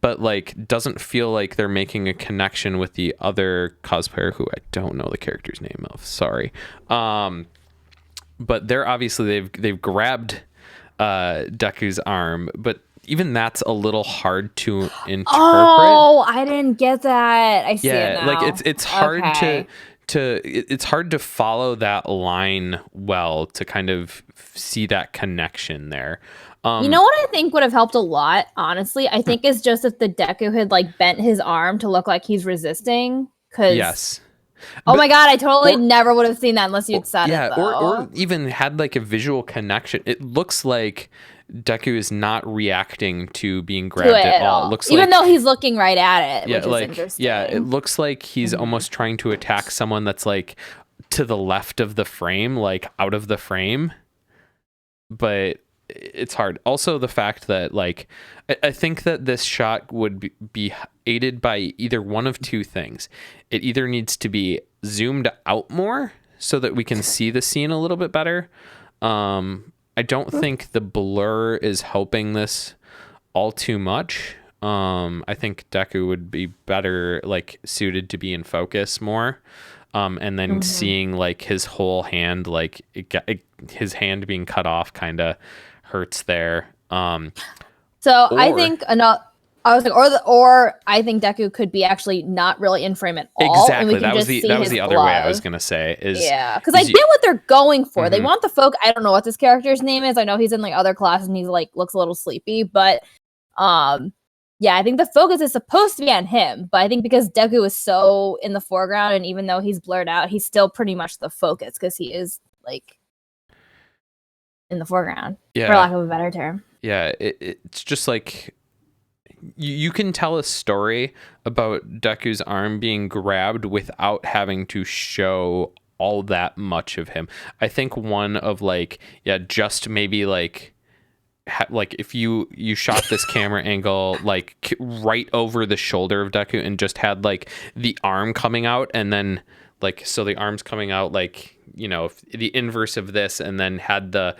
but like doesn't feel like they're making a connection with the other cosplayer, who I don't know the character's name of. Sorry. But they're obviously they've grabbed Deku's arm, but even that's a little hard to interpret. Oh, I didn't get that. I see it now. Like it's hard Okay. it's hard to follow that line well, to kind of see that connection there. You know what I think would have helped a lot, honestly? I think is just if the Deku had like bent his arm to look like he's resisting. Yes. Oh my god, I totally or- never would have seen that unless you'd said Yeah, it, though. or even had like a visual connection. It looks like Deku is not reacting to being To grabbed it at all. It looks even like, though he's looking right at it, yeah, which is like interesting. yeah, it looks like he's almost trying to attack someone that's like to the left of the frame, like out of the frame. But it's hard. Also, the fact that like I think that this shot would be aided by either one of two things. It either needs to be zoomed out more so that we can see the scene a little bit better. I don't think the blur is helping this all too much. I think Deku would be better like suited to be in focus more. And then seeing like his whole hand, like his hand being cut off kind of hurts there. I think I was like, or I think Deku could be actually not really in frame at all. Exactly. And we can That was just the see his other way I glove. was gonna say is because I get what they're going for. They Mhm. want the folk. I don't know what this character's name is. I know he's in like other classes and he's like looks a little sleepy, but yeah, I think the focus is supposed to be on him. But I think because Deku is so in the foreground, and even though he's blurred out, he's still pretty much the focus because he is like in the foreground, for lack of a better term. Yeah, it's just like you can tell a story about Deku's arm being grabbed without having to show all that much of him. I think one of like, yeah, just maybe like if you shot this camera angle like right over the shoulder of Deku and just had like the arm coming out, and then like so the arm's coming out like, you know, the inverse of this, and then had the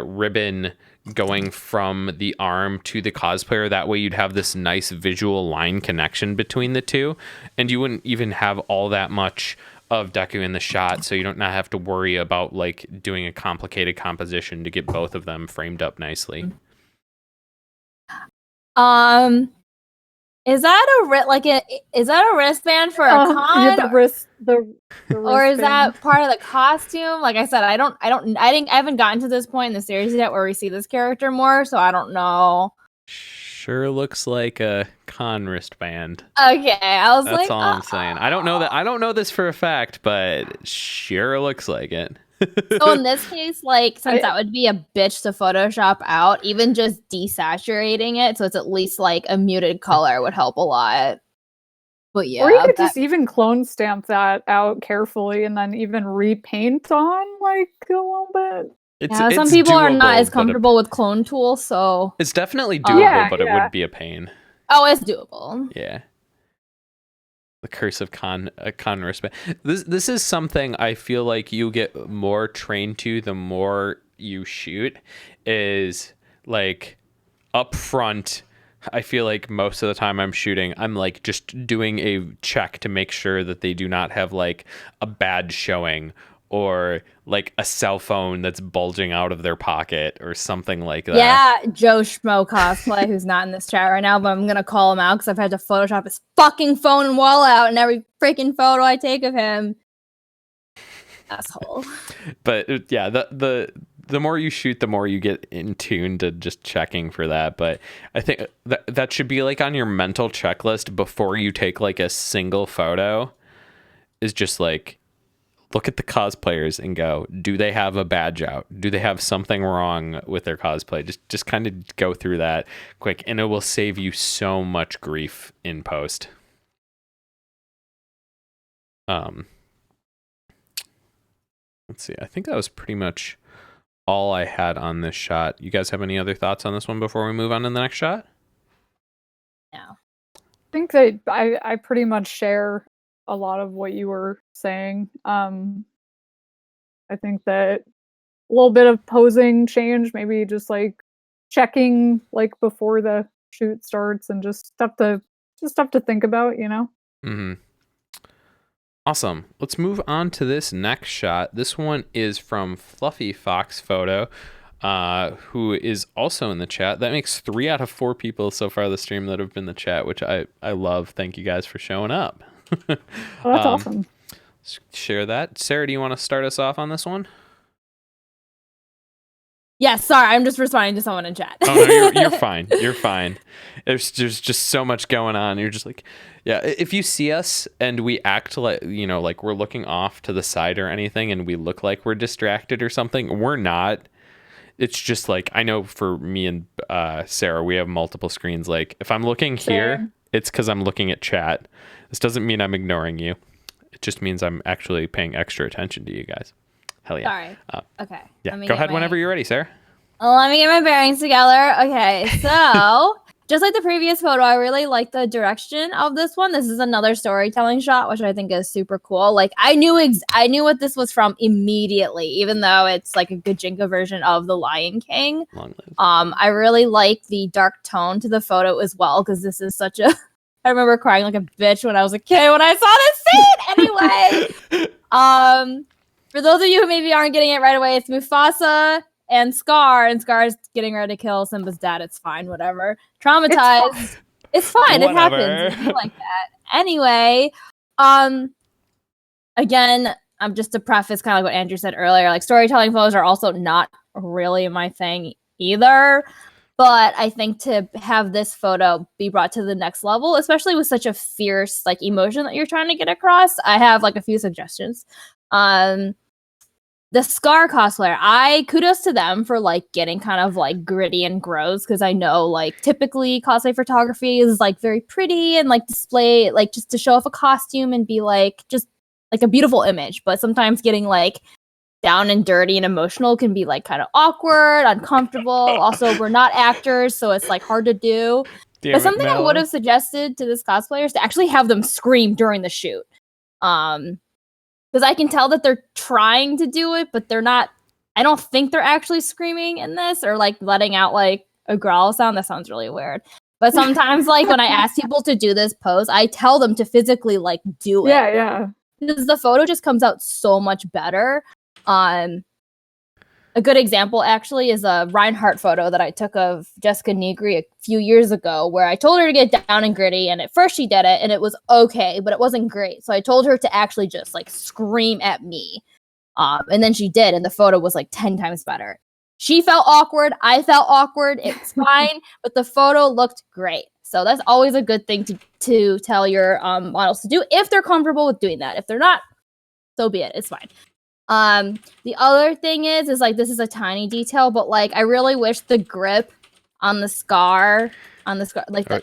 ribbon going from the arm to the cosplayer. That way you'd have this nice visual line connection between the two, and you wouldn't even have all that much of Deku in the shot, so you don't not have to worry about like doing a complicated composition to get both of them framed up nicely. Is that a wristband for a con? Yeah, the wrist Or is thing. that part of the costume? Like I said, I haven't gotten to this point in the series yet where we see this character more, so I don't know. Sure looks like a con wristband. Okay, I was That's like, all I'm saying. I don't know that. I don't know this for a fact, but it sure looks like it. So in this case, like, since that would be a bitch to Photoshop out, even just desaturating it so it's at least like a muted color would help a lot. But yeah, Or you could just even clone stamp that out carefully and then even repaint on like a little bit. Some people are not as comfortable with clone tools, so it's definitely doable, but it would be a pain. Oh, it's doable. Yeah. The curse of con wristband. This is something I feel like you get more trained to the more you shoot. Is like up front. I feel like most of the time I'm shooting, I'm like just doing a check to make sure that they do not have like a bad showing or like a cell phone that's bulging out of their pocket or something like that. Yeah, Joe Schmo Cosplay, who's not in this chat right now, but I'm going to call him out because I've had to Photoshop his fucking phone and wall out in every freaking photo I take of him. Asshole. But yeah, the more you shoot, the more you get in tune to just checking for that. But I think that should be like on your mental checklist before you take like a single photo, is just like, look at the cosplayers and go, do they have a badge out? Do they have something wrong with their cosplay? Just kind of go through that quick, and it will save you so much grief in post. Let's see. I think that was pretty much all I had on this shot. You guys have any other thoughts on this one before we move on to the next shot? No. I think that I pretty much share a lot of what you were saying. I think that a little bit of posing change, maybe just like checking like before the shoot starts, and just stuff to think about, you know. Mm-hmm. Awesome. Let's move on to this next shot. This one is from Fluffy Fox Photo, who is also in the chat. That makes 3 out of 4 people so far this stream that have been in the chat, which I love. Thank you guys for showing up. Oh, that's awesome. Share that. Sarah, do you want to start us off on this one? Yeah, sorry, I'm just responding to someone in chat. Oh no, you're fine. You're fine. There's just so much going on. You're just like, yeah. If you see us and we act like, you know, like we're looking off to the side or anything, and we look like we're distracted or something, we're not. It's just like, I know for me and Sarah, we have multiple screens. Like if I'm looking here, it's because I'm looking at chat. This doesn't mean I'm ignoring you. It just means I'm actually paying extra attention to you guys. Hell yeah. Sorry. Okay. Yeah. Go ahead whenever you're ready, Sarah. Let me get my bearings together. Okay, so just like the previous photo, I really like the direction of this one. This is another storytelling shot, which I think is super cool. Like I knew what this was from immediately, even though it's like a Gajinka version of The Lion King. I really like the dark tone to the photo as well, because this is such a. I remember crying like a bitch when I was a kid when I saw this scene. Anyway, for those of you who maybe aren't getting it right away, it's Mufasa and Scar is getting ready to kill Simba's dad. It's fine, whatever. Traumatized. It's fine. It happens. It's like that. Anyway, again, just to preface kind of like what Andrew said earlier, like storytelling photos are also not really my thing either. But I think to have this photo be brought to the next level, especially with such a fierce like emotion that you're trying to get across, I have like a few suggestions. The Scar cosplayer, kudos to them for like getting kind of like gritty and gross, because I know like typically cosplay photography is like very pretty and like display like just to show off a costume and be like just like a beautiful image, but sometimes getting like down and dirty and emotional can be like kind of awkward, uncomfortable. Also, we're not actors, so it's like hard to do. But something I would have suggested to this cosplayer is to actually have them scream during the shoot. Because I can tell that they're trying to do it, but they're not. I don't think they're actually screaming in this or like letting out like a growl sound. That sounds really weird. But sometimes, like when I ask people to do this pose, I tell them to physically like do it. Yeah. Because the photo just comes out so much better. A good example actually is a Reinhardt photo that I took of Jessica Negri a few years ago, where I told her to get down and gritty, and at first she did it and it was okay, but it wasn't great. So I told her to actually just like scream at me. And then she did, and the photo was like 10 times better. She felt awkward. I felt awkward. It's fine, but the photo looked great. So that's always a good thing to tell your models to do if they're comfortable with doing that. If they're not, so be it. It's fine. The other thing is like this is a tiny detail, but like I really wish the grip on the scar, like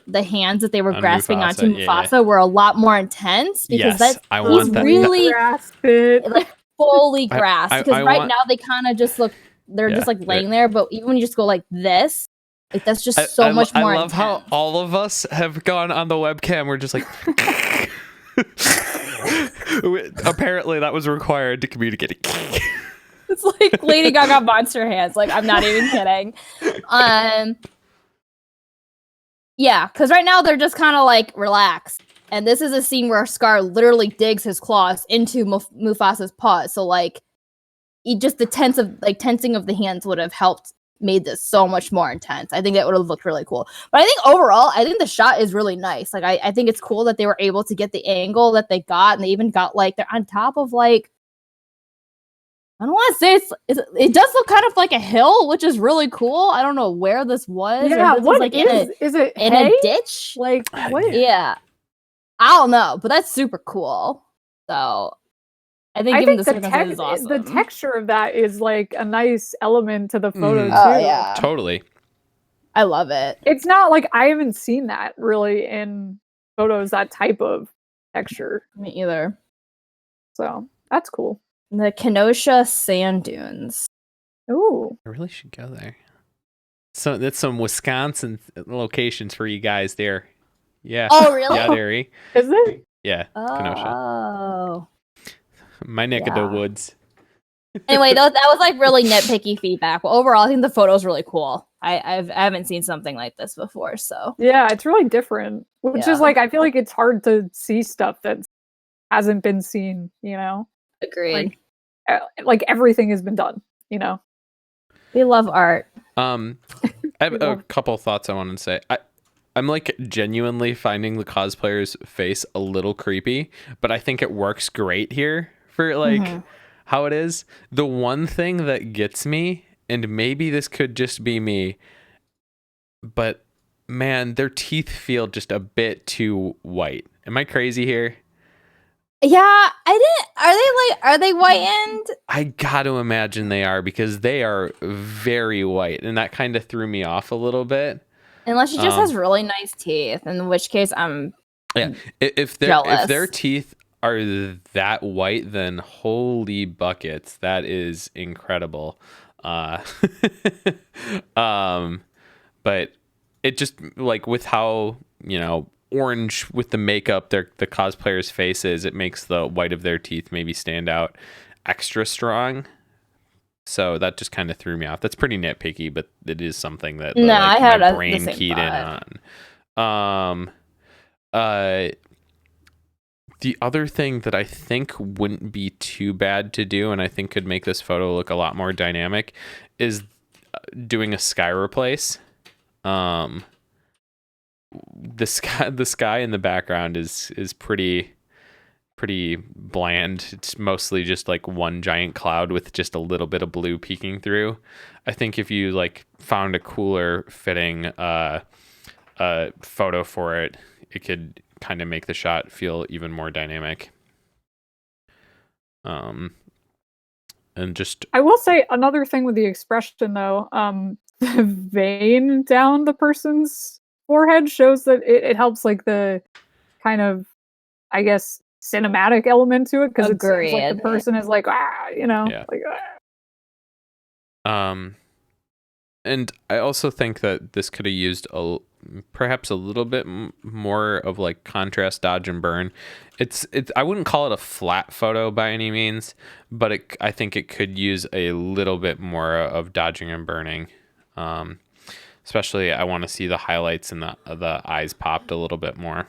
the hands that they were grasping Mufasa, onto Mufasa were a lot more intense because I want that. really grasp it. like fully grasped. Because want, now they kind of just look, they're just like laying there, but even when you just go like this, like that's just so much more. I love intense. how all of us have gone on the webcam. We're just like. Apparently, that was required to communicate. It's like Lady Gaga monster hands. Like I'm not even kidding. Yeah, because right now they're just kind of like relaxed, and this is a scene where Scar literally digs his claws into Mufasa's paws. So like, just the tensing of the hands would have helped made this so much more intense. I think that would have looked really cool. But I think overall, I think the shot is really nice. Like I think it's cool that they were able to get the angle that they got, and they even got like they're on top of like, I don't want to say it does look kind of like a hill, which is really cool. I don't know where this was. Yeah, this what like is it in hay? a ditch? Like what? Yeah, I don't know, but that's super cool. So I think given the circumstances is awesome. The texture of that is like a nice element to the photo too. Oh yeah, totally. I love it. It's not like I haven't seen that really in photos, that type of texture. Me either. So that's cool. The Kenosha sand dunes. Ooh, I really should go there. So that's some Wisconsin locations for you guys there. Yeah. Oh really? Yeah, Derry. Is it? Yeah. Kenosha. Oh. My neck of the woods. Anyway, that was like really nitpicky feedback. But overall, I think the photo is really cool. I haven't seen something like this before, so yeah, it's really different. Which is like I feel like it's hard to see stuff that hasn't been seen. You know, agreed. Like everything has been done. You know, we love art. I have a couple thoughts I want to say. I'm like genuinely finding the cosplayer's face a little creepy, but I think it works great here for like how it is. The one thing that gets me, and maybe this could just be me, but man, their teeth feel just a bit too white. Am I crazy here? Yeah, are they whitened? I got to imagine they are, because they are very white, and that kind of threw me off a little bit. Unless she just has really nice teeth, in which case I'm if their teeth are that white, then holy buckets, that is incredible. But it just like with how, you know, orange with the makeup the cosplayer's face is, it makes the white of their teeth maybe stand out extra strong. So that just kind of threw me off. That's pretty nitpicky, but it is something that I had my brain the same keyed thought. in on. The other thing that I think wouldn't be too bad to do, and I think could make this photo look a lot more dynamic, is doing a sky replace. The sky in the background is pretty bland. It's mostly just like one giant cloud with just a little bit of blue peeking through. I think if you like found a cooler fitting photo for it, it could kind of make the shot feel even more dynamic. And just I will say another thing with the expression though, the vein down the person's forehead shows that it helps like the kind of, I guess, cinematic element to it, because it's like the person is like, you know, like and I also think that this could have used perhaps a little bit more of like contrast, dodge and burn. It's I wouldn't call it a flat photo by any means, but I think it could use a little bit more of dodging and burning. Especially I want to see the highlights and the eyes popped a little bit more.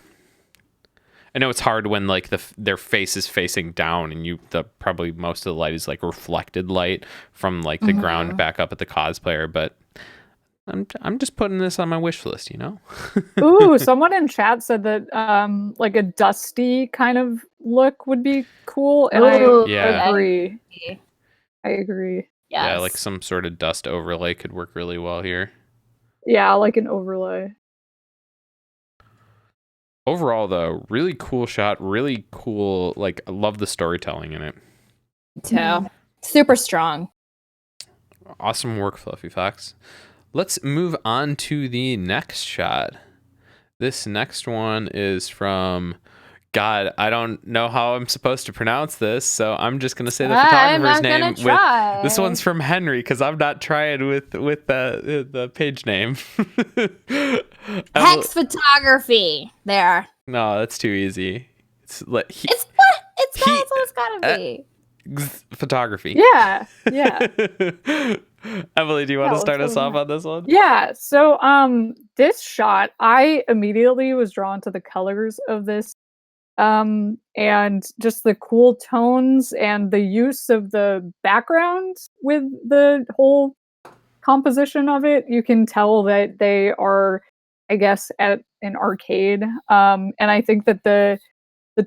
I know it's hard when like their face is facing down, and probably most of the light is like reflected light from like the ground back up at the cosplayer, but I'm just putting this on my wish list, you know? Ooh, someone in chat said that like a dusty kind of look would be cool, and I agree. I agree. Yeah, like some sort of dust overlay could work really well here. Yeah, like an overlay. Overall, though, really cool shot. Really cool. Like, I love the storytelling in it. Too. Super strong. Awesome work, Fluffy Fox. Let's move on to the next shot. This next one is from... God, I don't know how I'm supposed to pronounce this, so I'm just gonna say the photographer's name. This one's from Henry because I'm not trying with the page name. Hex Photography. There. No, that's too easy. It's what it's gotta be. Photography. Yeah. Emily, do you want to start us off on this one? Yeah. So this shot, I immediately was drawn to the colors of this. And just the cool tones and the use of the background with the whole composition of it. You can tell that they are, I guess, at an arcade. And I think that the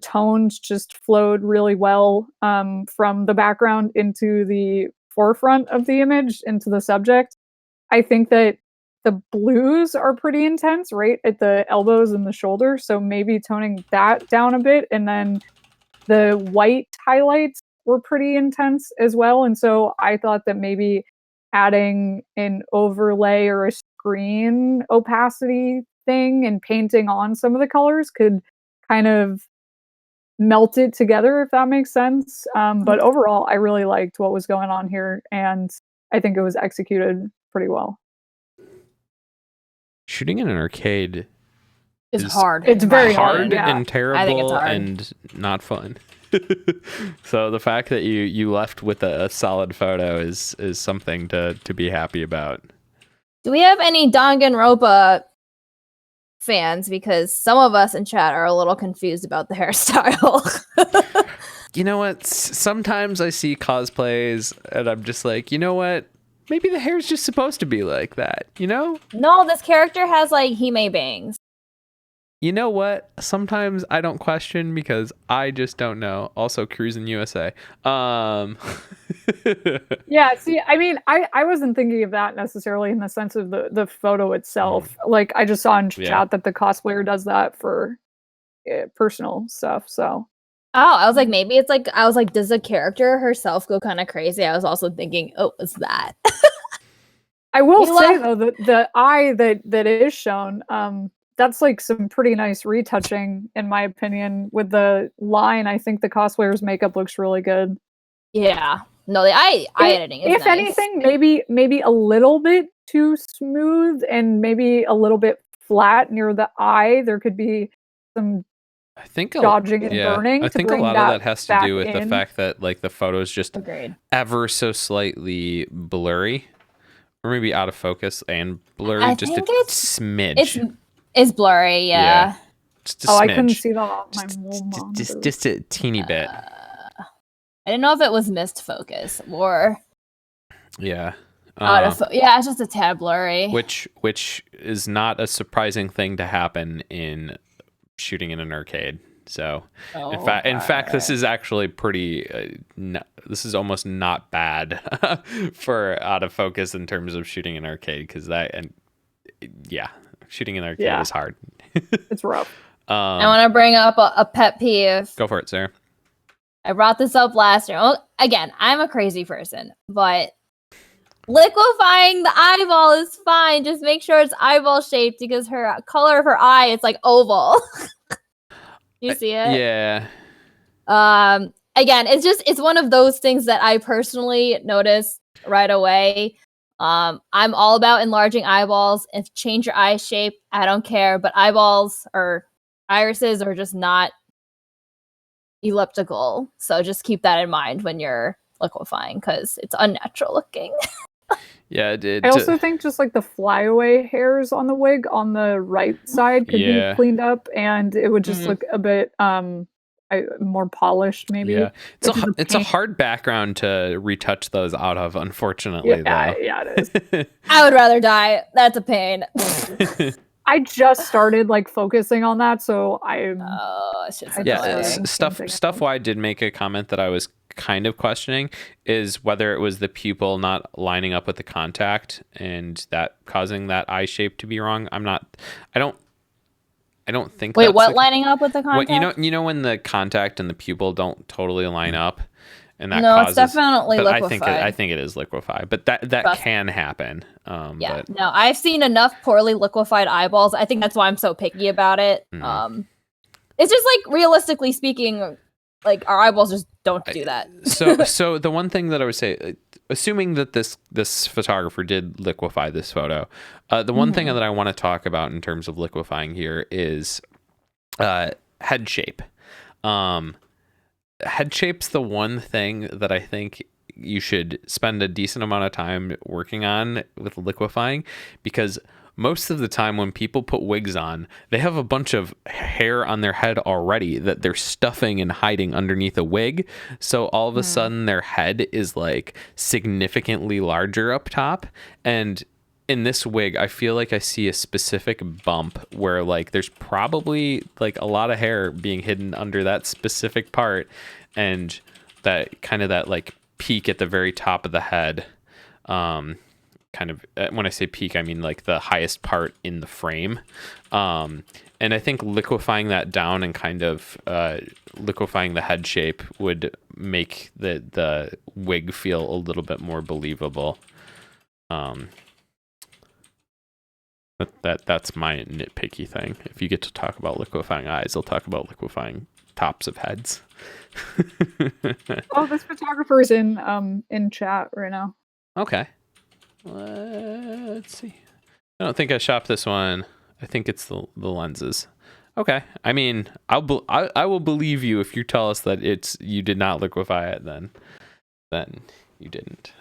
tones just flowed really well from the background into the forefront of the image, into the subject. I think that the blues are pretty intense, right at the elbows and the shoulder. So maybe toning that down a bit. And then the white highlights were pretty intense as well. And so I thought that maybe adding an overlay or a screen opacity thing and painting on some of the colors could kind of melt it together, if that makes sense. But overall, I really liked what was going on here. And I think it was executed pretty well. Shooting in an arcade is hard. It's very hard yeah. and terrible and not fun. So the fact that you left with a solid photo is something to be happy about. Do we have any Danganronpa fans? Because some of us in chat are a little confused about the hairstyle. You know what? Sometimes I see cosplays and I'm just like, you know what? Maybe the hair's just supposed to be like that, you know? No, this character has like Hime bangs. You know what? Sometimes I don't question because I just don't know. Also, Cruising USA. Yeah, see, I mean, I wasn't thinking of that necessarily in the sense of the photo itself. Like, I just saw in chat that the cosplayer does that for personal stuff, so. Oh, I was like, maybe it's like, does the character herself go kind of crazy? I was also thinking, oh, what's that? I will say, though, that the eye that is shown, that's like some pretty nice retouching, in my opinion. With the line, I think the cosplayer's makeup looks really good. Yeah. No, the eye editing is if nice. Anything, maybe a little bit too smooth and maybe a little bit flat near the eye. There could be some dodging and burning. I think a lot of that has to do with the fact that like the photo is just ever so slightly blurry, or maybe out of focus and blurry. I just think a smidge. It's blurry, yeah. Just a smidge. I couldn't see that on my monitor. Just a teeny bit. I didn't know if it was missed focus or yeah. It's just a tad blurry. Which is not a surprising thing to happen in shooting in an arcade. So in fact this is actually pretty this is almost not bad for out of focus in terms of shooting in arcade, because shooting in arcade is hard. It's rough. I want to bring up a pet peeve. Go for it, Sarah. I brought this up last year. Well, again, I'm a crazy person, but liquefying the eyeball is fine. Just make sure it's eyeball shaped, because her color of her eye, it's like oval. You see it? Yeah. Again, it's one of those things that I personally notice right away. I'm all about enlarging eyeballs. If change your eye shape, I don't care. But eyeballs or irises are just not elliptical. So just keep that in mind when you're liquefying, because it's unnatural looking. Yeah, I also think just like the flyaway hairs on the wig on the right side could be cleaned up, and it would just look a bit more polished, maybe. Yeah, it's a hard background to retouch those out of, unfortunately. Yeah, it is. I would rather die. That's a pain. I just started like focusing on that, so Stuffwide did make a comment that I was kind of questioning is whether it was the pupil not lining up with the contact and that causing that eye shape to be wrong. I don't think. Wait, that's what lining up with the contact? You know when the contact and the pupil don't totally line up, and that No, causes. it's definitely but liquefied. I think it is liquefied, but that can happen. Yeah, But, no, I've seen enough poorly liquefied eyeballs. I think that's why I'm so picky about it. It's just like realistically speaking, like our eyeballs just don't do that. so the one thing that I would say, assuming that this photographer did liquefy this photo, the one thing that I want to talk about in terms of liquefying here is head shape. Head shape's the one thing that I think you should spend a decent amount of time working on with liquefying, because most of the time when people put wigs on, they have a bunch of hair on their head already that they're stuffing and hiding underneath a wig. So all of a sudden their head is like significantly larger up top. And in this wig, I feel like I see a specific bump where like there's probably like a lot of hair being hidden under that specific part, and that kind of that like peak at the very top of the head. Kind of when I say peak, I mean like the highest part in the frame. And I think liquefying that down and kind of liquefying the head shape would make the wig feel a little bit more believable. That's my nitpicky thing. If you get to talk about liquefying eyes, I'll talk about liquefying tops of heads. Oh, this photographer's in chat right now. Okay. Let's see. I don't think I shopped this one. I think it's the lenses. Okay. I mean, I will believe you if you tell us that you did not liquefy it. Then you didn't.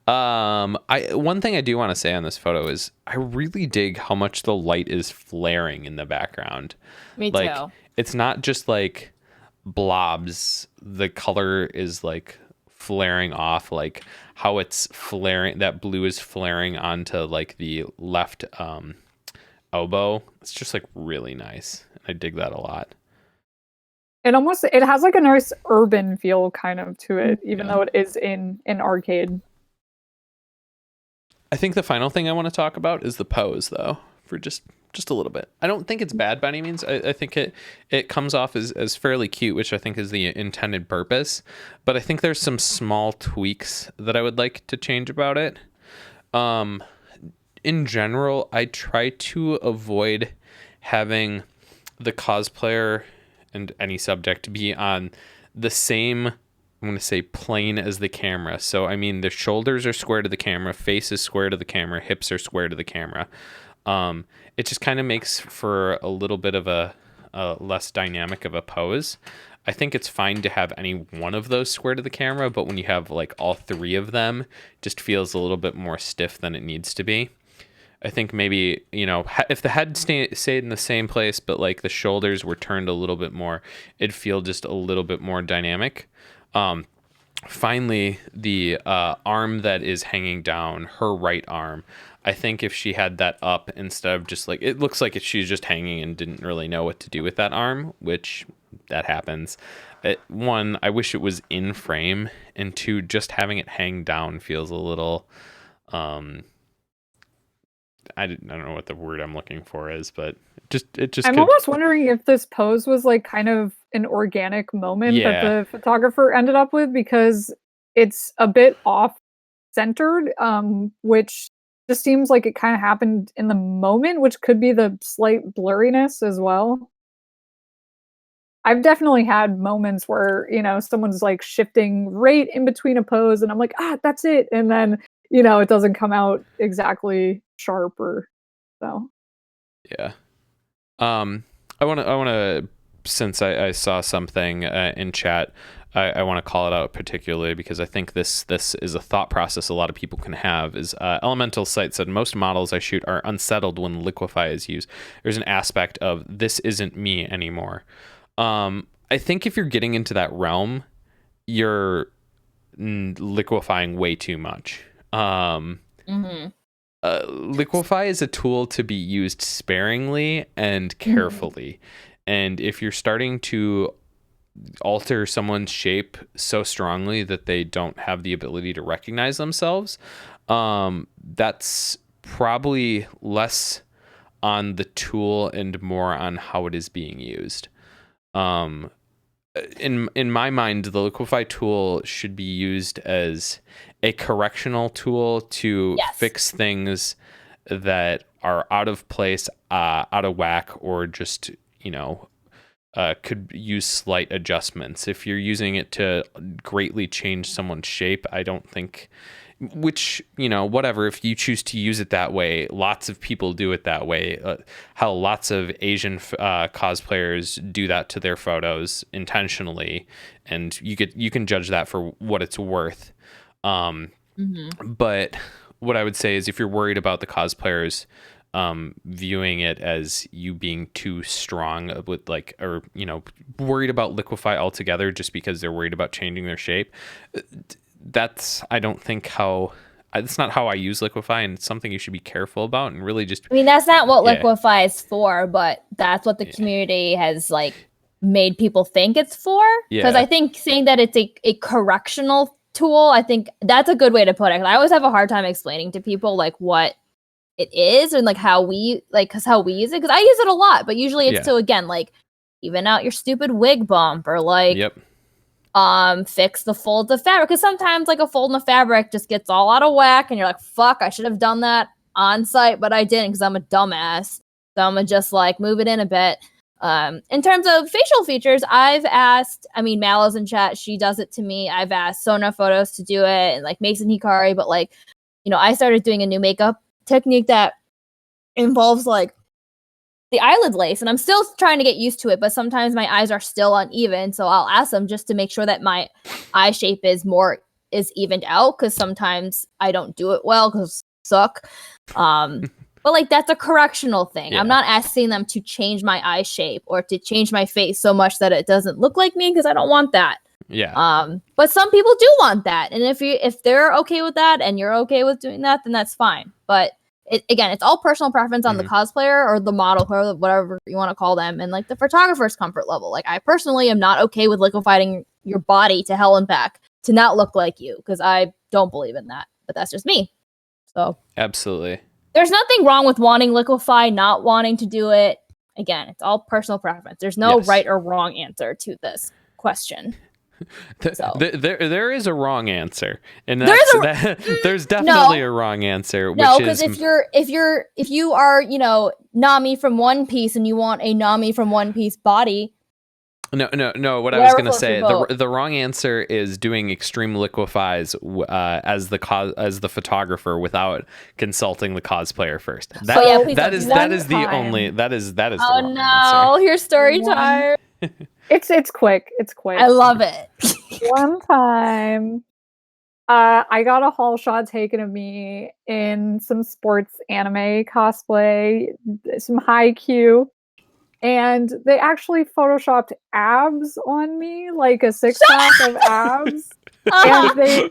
One thing I do want to say on this photo is I really dig how much the light is flaring in the background. Me like, too. It's not just like blobs. The color is like flaring off, like how it's flaring, that blue is flaring onto like the left elbow. It's just like really nice. I dig that a lot. It has like a nice urban feel kind of to it, even though it is in an arcade. I think the final thing I want to talk about is the pose, though, for just a little bit. I don't think it's bad by any means. I think it comes off as fairly cute, which I think is the intended purpose. But I think there's some small tweaks that I would like to change about it. In general, I try to avoid having the cosplayer and any subject be on the same, I'm going to say, plane as the camera. So, I mean, the shoulders are square to the camera, face is square to the camera, hips are square to the camera. It just kind of makes for a little bit of a less dynamic of a pose. I think it's fine to have any one of those square to the camera, but when you have like all three of them, it just feels a little bit more stiff than it needs to be. I think maybe, if the head stayed in the same place, but like the shoulders were turned a little bit more, it'd feel just a little bit more dynamic. Finally, the arm that is hanging down, her right arm, I think if she had that up instead of just like, it looks like she's just hanging and didn't really know what to do with that arm, which that happens. One, I wish it was in frame, and two, just having it hang down feels a little, I don't know what the word I'm looking for is, but I'm almost wondering if this pose was like kind of an organic moment that the photographer ended up with, because it's a bit off centered, which just seems like it kind of happened in the moment, which could be the slight blurriness as well. I've definitely had moments where, someone's like shifting right in between a pose and I'm like, that's it. And then, it doesn't come out exactly sharp or so. Yeah. I want to, since I saw something in chat, I want to call it out particularly because I think this is a thought process a lot of people can have. Is Elemental Sight said, most models I shoot are unsettled when liquefy is used. There's an aspect of this isn't me anymore. I think if you're getting into that realm, you're liquefying way too much. Liquefy is a tool to be used sparingly and carefully. And if you're starting to alter someone's shape so strongly that they don't have the ability to recognize themselves. That's probably less on the tool and more on how it is being used. In my mind, the liquefy tool should be used as a correctional tool to fix things that are out of place, out of whack, or just, could use slight adjustments. If you're using it to greatly change someone's shape, I don't think, which, whatever, if you choose to use it that way, lots of people do it that way. How lots of Asian cosplayers do that to their photos intentionally, and you can judge that for what it's worth. But what I would say is, if you're worried about the cosplayers viewing it as you being too strong with worried about liquefy altogether just because they're worried about changing their shape, that's not how I use liquefy, and it's something you should be careful about and really just. I mean, that's not what liquefy is for, but that's what the community has made people think it's for. Because I think saying that it's a correctional tool, I think that's a good way to put it. I always have a hard time explaining to people what it is and how we use it, because I use it a lot, but usually it's to again even out your stupid wig bump, or fix the folds of fabric, because sometimes a fold in the fabric just gets all out of whack and you're like, fuck, I should have done that on site, but I didn't because I'm a dumbass. So I'm gonna just move it in a bit. In terms of facial features, I've asked, Mallow's in chat, she does it to me. I've asked Sona Photos to do it, and Mason Hikari, but I started doing a new makeup technique that involves the eyelid lace, and I'm still trying to get used to it, but sometimes my eyes are still uneven, so I'll ask them just to make sure that my eye shape is evened out, because sometimes I don't do it well because I suck. But that's a correctional thing. I'm not asking them to change my eye shape or to change my face so much that it doesn't look like me, because I don't want that. But some people do want that, and if they're okay with that and you're okay with doing that, then that's fine. But it's all personal preference on the cosplayer or the model, or whatever you want to call them, and the photographer's comfort level. I personally am not okay with liquefying your body to hell and back to not look like you, because I don't believe in that. But that's just me. So absolutely, there's nothing wrong with wanting liquefy, not wanting to do it. Again, it's all personal preference. There's no right or wrong answer to this question. There is a wrong answer, and there's definitely a wrong answer. No, because if you are Nami from One Piece and you want a Nami from One Piece body. No. What I was going to say, the wrong answer is doing extreme liquefies as the photographer without consulting the cosplayer first. That is the only. That is. Oh no! Here's story time. It's quick. It's quick. I love it. One time, I got a haul shot taken of me in some sports anime cosplay, some high Q, and they actually photoshopped abs on me, a six-pack of abs.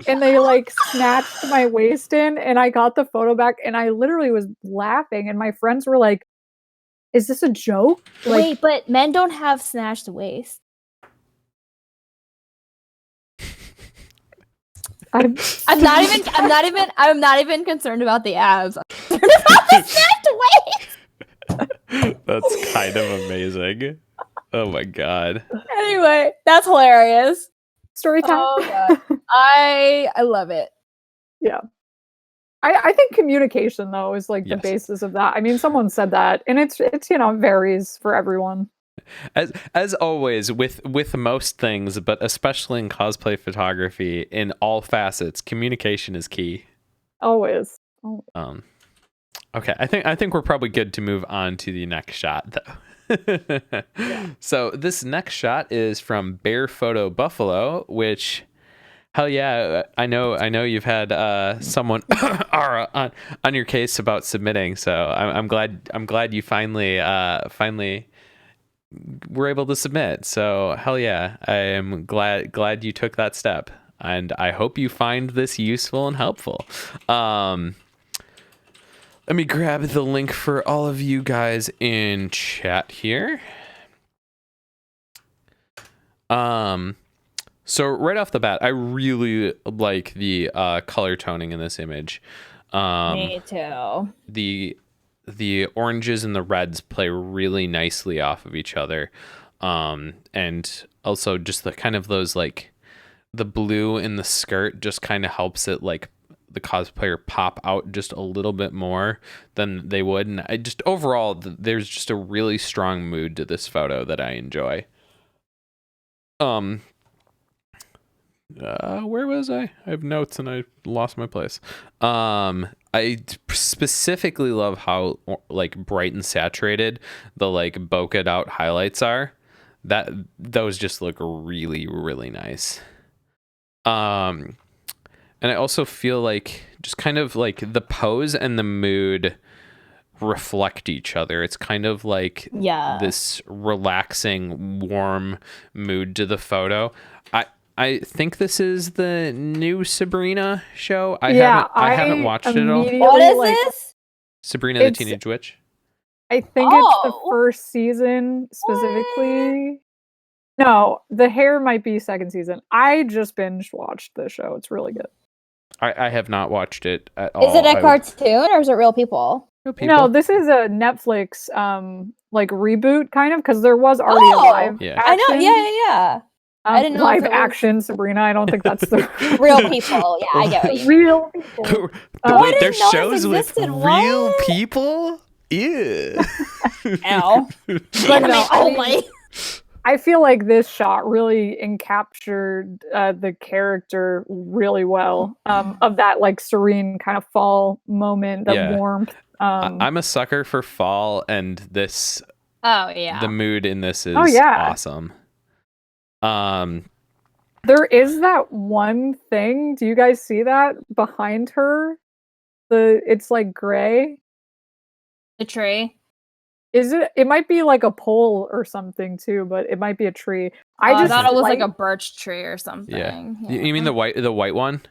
And they snatched my waist in, and I got the photo back, and I literally was laughing, and my friends were like, is this a joke? Wait, but men don't have snatched waist. I'm not even concerned about the abs. I'm concerned about the snatched waist. That's kind of amazing. Oh my god. Anyway, that's hilarious. Story time. Oh god. I love it. Yeah. I think communication though is the basis of that. Someone said that, and it's varies for everyone. As always with most things, but especially in cosplay photography, in all facets, communication is key. Always. Okay, I think we're probably good to move on to the next shot though. So this next shot is from Bear Photo Buffalo, which, hell yeah, I know you've had someone Ara on your case about submitting, so I'm glad you finally were able to submit. So hell yeah, I am glad you took that step, and I hope you find this useful and helpful. Let me grab the link for all of you guys in chat here. So right off the bat, I really like the color toning in this image. Me too. The oranges and the reds play really nicely off of each other. And also just the kind of those like the blue in the skirt just kind of helps it like the cosplayer pop out just a little bit more than they would. And I just overall, there's just a really strong mood to this photo that I enjoy. Where was I? I have notes and I lost my place. I specifically love how like bright and saturated the like bokeh'd out highlights are. Those just look really, really nice. And I also feel like just kind of like the pose and the mood reflect each other. It's kind of like this relaxing, warm mood to the photo. I think this is the new Sabrina show. I haven't watched it at all. What is this? Sabrina the Teenage Witch. I think it's the first season specifically. What? No, the hair might be second season. I just binge watched the show. It's really good. I have not watched it at all. Is it a cartoon or is it real people? No, this is a Netflix like reboot kind of because there was already a live action. I know, yeah. I didn't know live action Sabrina. I don't think that's the real people. Yeah, I get what you mean. Real people. Wait, there's shows with real people? Ew. Ow. But no, I feel like this shot really encaptured the character really well of that like serene kind of fall moment, the warmth. I'm a sucker for fall, and this. Oh yeah. The mood in this is awesome. There is that one thing. Do you guys see that behind her? It's like gray. The tree. Is it? It might be like a pole or something too, but it might be a tree. I thought it was like a birch tree or something. Yeah. You mean the white one?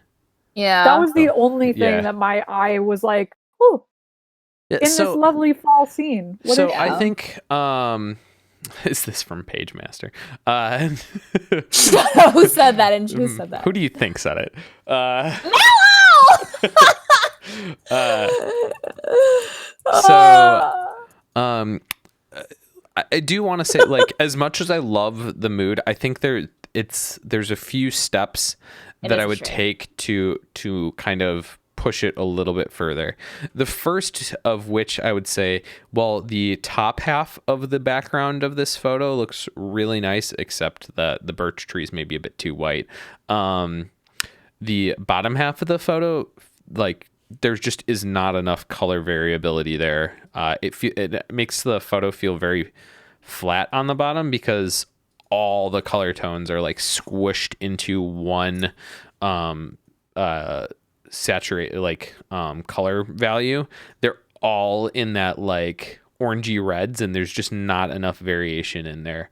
Yeah. That was the only thing that my eye was like, oh, in this lovely fall scene. I think is this from Page Master? Who said that? And who said that? Who do you think said it? I do want to say, like, as much as I love the mood, I think there's a few steps that I would take to kind of push it a little bit further. The first of which I would say, well, the top half of the background of this photo looks really nice, except that the birch trees may be a bit too white. The bottom half of the photo, like, there just is not enough color variability there. It makes the photo feel very flat on the bottom because all the color tones are like squished into one saturated like color value. They're all in that like orangey reds, and there's just not enough variation in there.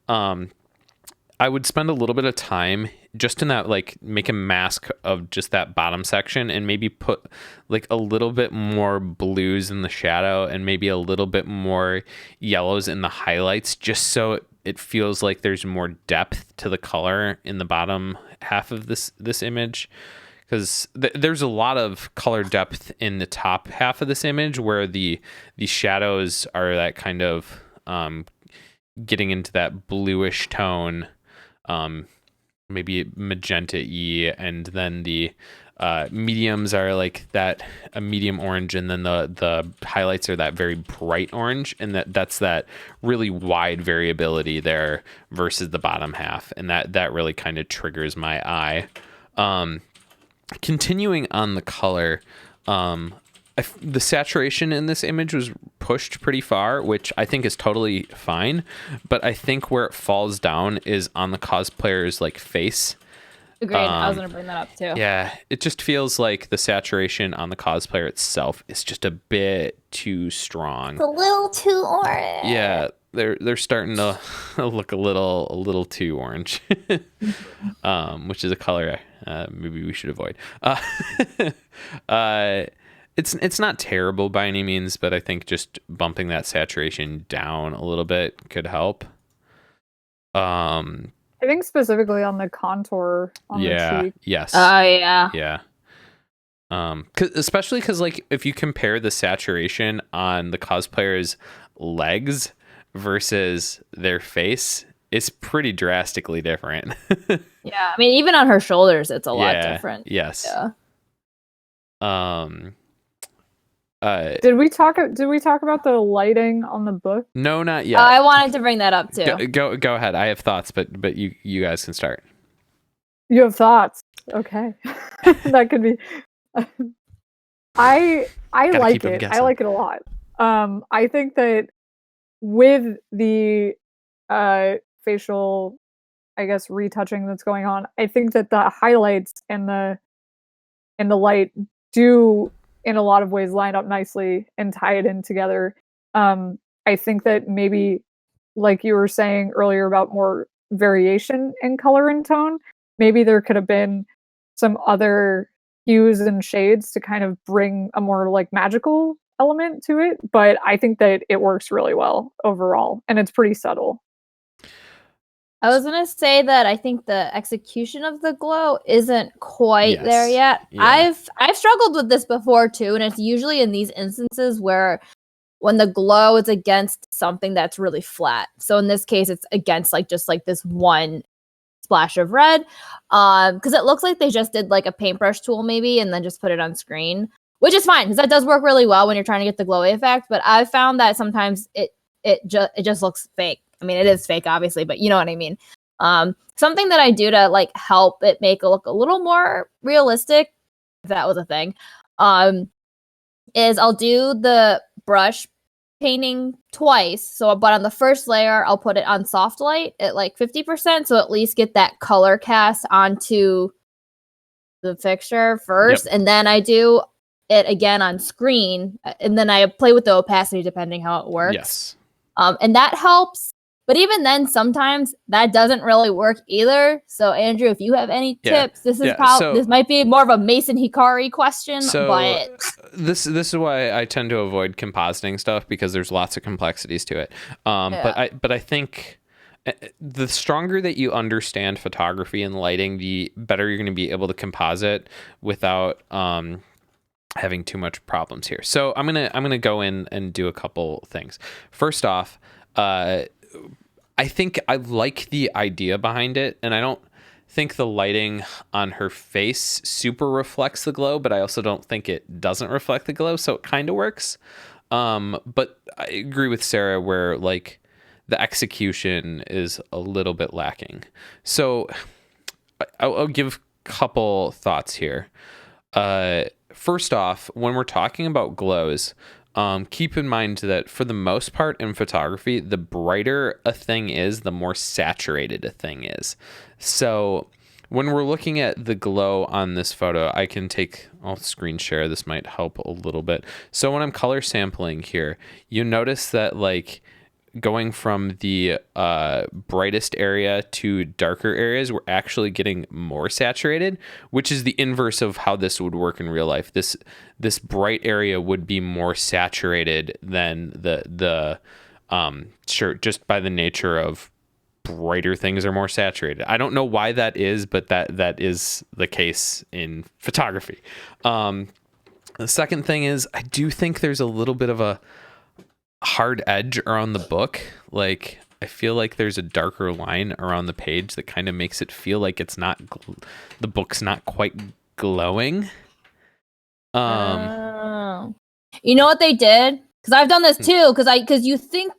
I would spend a little bit of time just in that, like, make a mask of just that bottom section and maybe put like a little bit more blues in the shadow and maybe a little bit more yellows in the highlights, just so it feels like there's more depth to the color in the bottom half of this image. Because there's a lot of color depth in the top half of this image where the shadows are that kind of getting into that bluish tone, maybe magenta-y, and then the mediums are like that a medium orange, and then the highlights are that very bright orange, and that's that really wide variability there versus the bottom half, and that really kind of triggers my eye. Continuing on the color, the saturation in this image was pushed pretty far, which I think is totally fine. But I think where it falls down is on the cosplayer's like face. Agreed. I was going to bring that up too. Yeah, it just feels like the saturation on the cosplayer itself is just a bit too strong. It's a little too orange. Yeah, they're starting to look a little too orange, which is a color maybe we should avoid. It's not terrible by any means, but I think just bumping that saturation down a little bit could help. I think specifically on the contour on the cheek. Yes. Oh yeah. Yeah. Especially because like if you compare the saturation on the cosplayer's legs versus their face, it's pretty drastically different. Yeah. I mean, even on her shoulders, it's a lot different. Yes. Yeah. Did we talk about the lighting on the book? No, not yet. I wanted to bring that up too. Go ahead. I have thoughts, but you guys can start. You have thoughts. Okay. That could be I like it. I like it a lot. I think that with the facial, I guess, retouching that's going on, I think that the highlights and the light do in a lot of ways line up nicely and tie it in together. I think that maybe, like you were saying earlier about more variation in color and tone, maybe there could have been some other hues and shades to kind of bring a more like magical element to it. But I think that it works really well overall, and it's pretty subtle. I was gonna say that I think the execution of the glow isn't quite there yet. Yeah. I've struggled with this before too, and it's usually in these instances where when the glow is against something that's really flat. So in this case, it's against like just like this one splash of red, because it looks like they just did like a paintbrush tool maybe, and then just put it on screen, which is fine because that does work really well when you're trying to get the glowy effect. But I've found that sometimes it just looks fake. I mean, it is fake, obviously, but you know what I mean. Something that I do to like help it make it look a little more realistic, if that was a thing, is I'll do the brush painting twice. So, but on the first layer, I'll put it on soft light at like 50%, so at least get that color cast onto the fixture first, and then I do it again on screen, and then I play with the opacity depending how it works. Yes. And that helps. But even then, sometimes that doesn't really work either. So, Andrew, if you have any tips, this is this might be more of a Mason Hikari question. But this is why I tend to avoid compositing stuff, because there's lots of complexities to it. But I think the stronger that you understand photography and lighting, the better you're going to be able to composite without having too much problems here. So I'm gonna go in and do a couple things. First off, I think I like the idea behind it, and I don't think the lighting on her face super reflects the glow, but I also don't think it doesn't reflect the glow, so it kind of works. But I agree with Sarah where like the execution is a little bit lacking. So I'll give a couple thoughts here. First off, when we're talking about glows, keep in mind that for the most part in photography, the brighter a thing is, the more saturated a thing is. So when we're looking at the glow on this photo, I'll screen share. This might help a little bit. So when I'm color sampling here, you notice that like going from the brightest area to darker areas, we're actually getting more saturated, which is the inverse of how this would work in real life. This bright area would be more saturated than the shirt, just by the nature of brighter things are more saturated. I don't know why that is, but that is the case in photography. The second thing is, I do think there's a little bit of a hard edge around the book. Like I feel like there's a darker line around the page that kind of makes it feel like it's not the book's not quite glowing. You know what they did? Because I've done this too. Because you think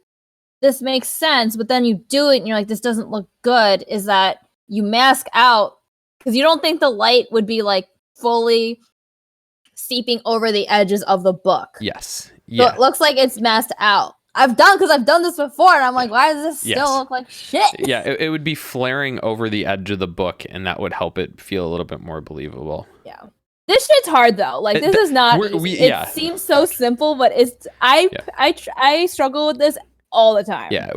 this makes sense, but then you do it and you're like, this doesn't look good. Is that you mask out because you don't think the light would be like fully seeping over the edges of the book. Yes. So it looks like it's masked out. I've done this before, and I'm like, why does this still look like shit? Yeah, it would be flaring over the edge of the book, and that would help it feel a little bit more believable. Yeah. This shit's hard though. Like this is not easy. It seems so simple, but I struggle with this all the time. Yeah,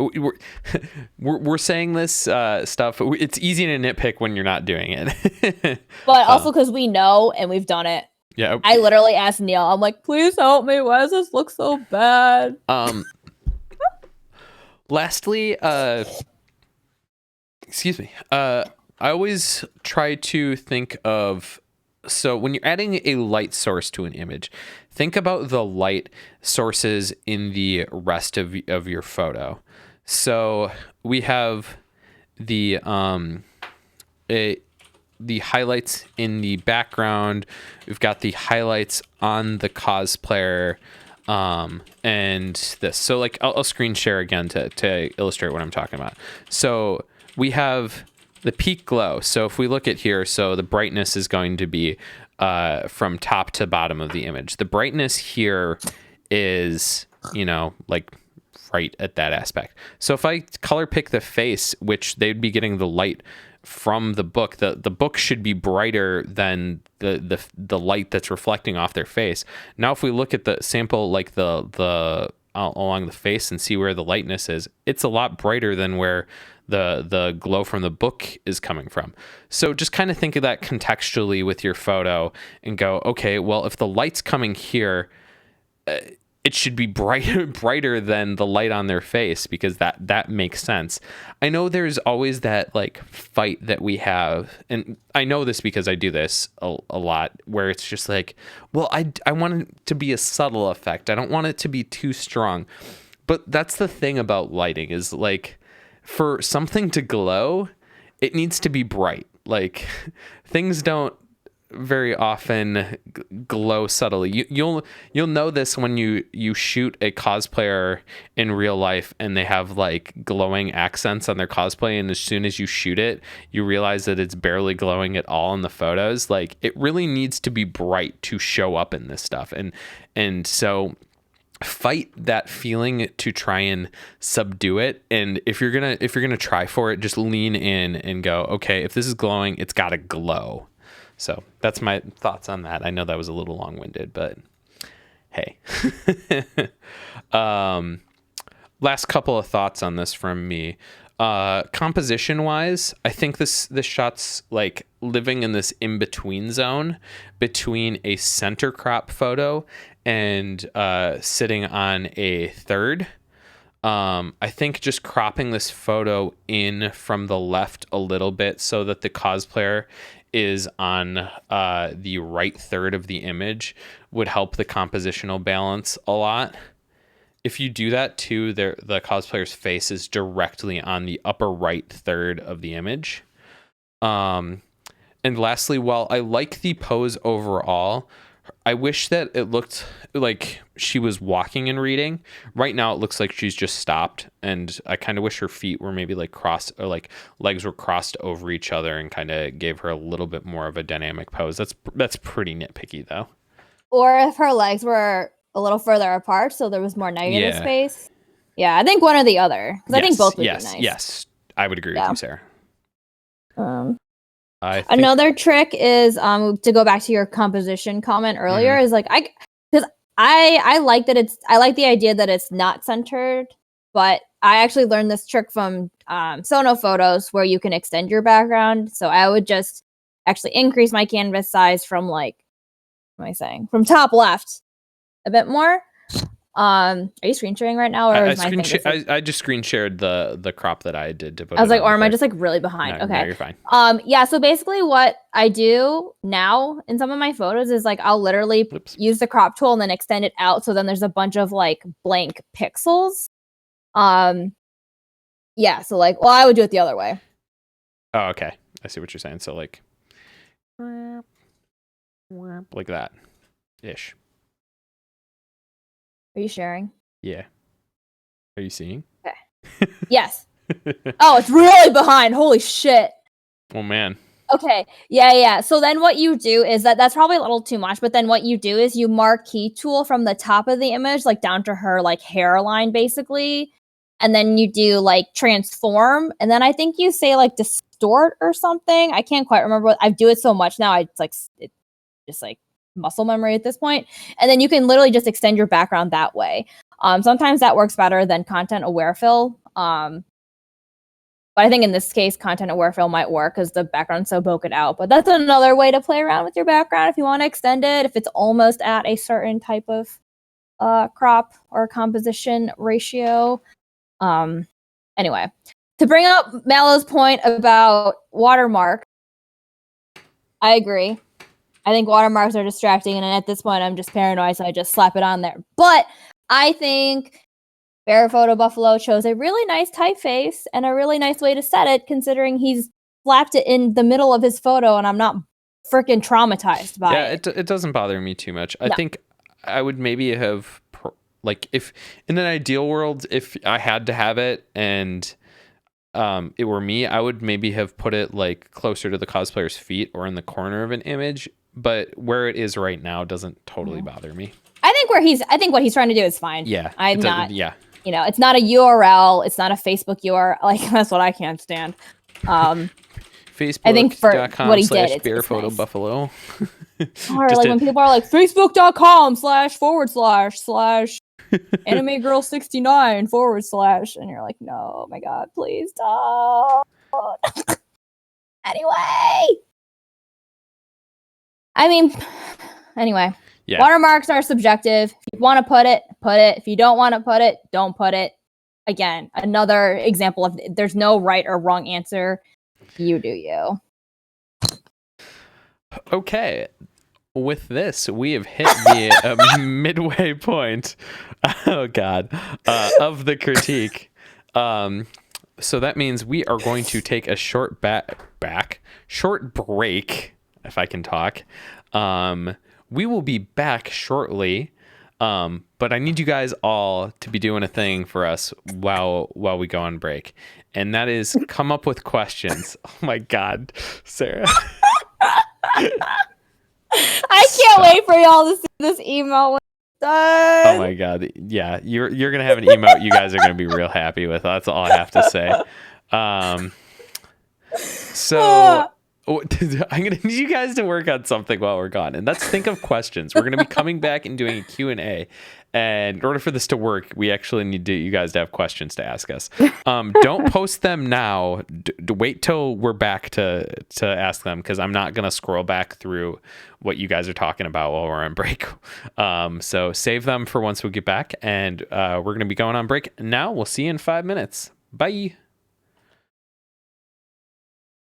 we're saying this stuff. It's easy to nitpick when you're not doing it. But also because we know and we've done it. Yeah. I literally asked Neil, I'm like, please help me. Why does this look so bad? Lastly, Excuse me. I always try to think of, so when you're adding a light source to an image, think about the light sources in the rest of your photo. So we have the the highlights in the background. We've got the highlights on the cosplayer, and this. So like I'll screen share again to illustrate what I'm talking about. So we have the peak glow. So if we look at here, so the brightness is going to be from top to bottom of the image. The brightness here is, you know, like right at that aspect. So if I color pick the face, which they'd be getting the light from the book, the book should be brighter than the light that's reflecting off their face. Now if we look at the sample, like the along the face, and see where the lightness is, it's a lot brighter than where the glow from the book is coming from. So just kind of think of that contextually with your photo and go, okay, well, if the light's coming here, it should be brighter than the light on their face, because that makes sense. I know there's always that like fight that we have, and I know this because I do this a lot, where it's just like, well, I want it to be a subtle effect. I don't want it to be too strong. But that's the thing about lighting, is like, for something to glow, it needs to be bright. Like, things don't very often glow subtly. You'll know this when you shoot a cosplayer in real life and they have like glowing accents on their cosplay, and as soon as you shoot it, you realize that it's barely glowing at all in the photos. Like, it really needs to be bright to show up in this stuff, and so fight that feeling to try and subdue it. And if you're gonna try for it, just lean in and go, okay, if this is glowing, it's gotta glow. So that's my thoughts on that. I know that was a little long-winded, but hey. Last couple of thoughts on this from me. Composition-wise, I think this shot's like living in this in-between zone between a center crop photo and sitting on a third. I think just cropping this photo in from the left a little bit so that the cosplayer is on the right third of the image would help the compositional balance a lot. If you do that too, the cosplayer's face is directly on the upper right third of the image. And lastly, while I like the pose overall, I wish that it looked like she was walking and reading. Right now it looks like she's just stopped, and I kind of wish her feet were maybe like crossed, or like legs were crossed over each other, and kind of gave her a little bit more of a dynamic pose. That's pretty nitpicky though. Or if her legs were a little further apart, so there was more negative space. Yeah, I think one or the other, because I think both would be nice. Yes, I would agree with you, Sarah. Another trick is to go back to your composition comment earlier, is like I like that I like the idea that it's not centered, but I actually learned this trick from Sono photos where you can extend your background. So I would just actually increase my canvas size from like, what am I saying, from top left a bit more. Are you screen sharing right now, or I just screen shared the crop that I did to put. I was like, or am I just like really behind? No, okay, no, you're fine. Yeah. So basically, what I do now in some of my photos is like I'll literally use the crop tool and then extend it out, so then there's a bunch of like blank pixels. Yeah. So like, well, I would do it the other way. Oh, okay. I see what you're saying. So like that ish. Are you sharing? Yeah. Are you seeing? Okay. Yes. Oh, it's really behind. Holy shit. Oh, man. Okay. Yeah. So then what you do is that's probably a little too much, but then what you do is you marquee tool from the top of the image, like down to her like hairline, basically. And then you do like transform. And then I think you say like distort or something. I can't quite remember what I do it so much now. It's just like muscle memory at this point. And then you can literally just extend your background that way. Sometimes that works better than content aware fill. But I think in this case, content aware fill might work because the background's so bokeh out. But that's another way to play around with your background if you want to extend it, if it's almost at a certain type of crop or composition ratio. Anyway, To bring up Mallow's point about watermark, I agree. I think watermarks are distracting, and at this point, I'm just paranoid, so I just slap it on there. But I think Bear Photo Buffalo chose a really nice typeface and a really nice way to set it, considering he's slapped it in the middle of his photo, and I'm not freaking traumatized by it. Yeah, it doesn't bother me too much. No. I think I would maybe have, like, if in an ideal world, if I had to have it and it were me, I would maybe have put it like closer to the cosplayer's feet or in the corner of an image. But where it is right now doesn't totally bother me. I think what he's trying to do is fine. Yeah, I'm not. Yeah, You know, it's not a URL. It's not a Facebook URL. Like, that's what I can't stand. Facebook. I think for what he did, Bear it's Photo nice. Buffalo. Or like when people are like facebook.com//anime girl 69 / and you're like, no, my God, please don't. Anyway, Yeah. watermarks are subjective. If you want to put it, put it. If you don't want to put it, don't put it. Again, another example of there's no right or wrong answer. You do you. Okay. With this, we have hit the midway point. Oh God, of the critique. So that means we are going to take a short short break, if I can talk. We will be back shortly. But I need you guys all to be doing a thing for us while we go on break. And that is come up with questions. Oh my God, Sarah. I can't wait for y'all to see this email when it's done. Oh my God. Yeah, you're going to have an emote you guys are going to be real happy with. That's all I have to say. So I'm going to need you guys to work on something while we're gone. And let's think of questions. We're going to be coming back and doing a Q&A. And in order for this to work, we actually need you guys to have questions to ask us. Don't post them now. Wait till we're back to ask them, because I'm not going to scroll back through what you guys are talking about while we're on break. So save them for once we get back. And we're going to be going on break now. We'll see you in 5 minutes. Bye.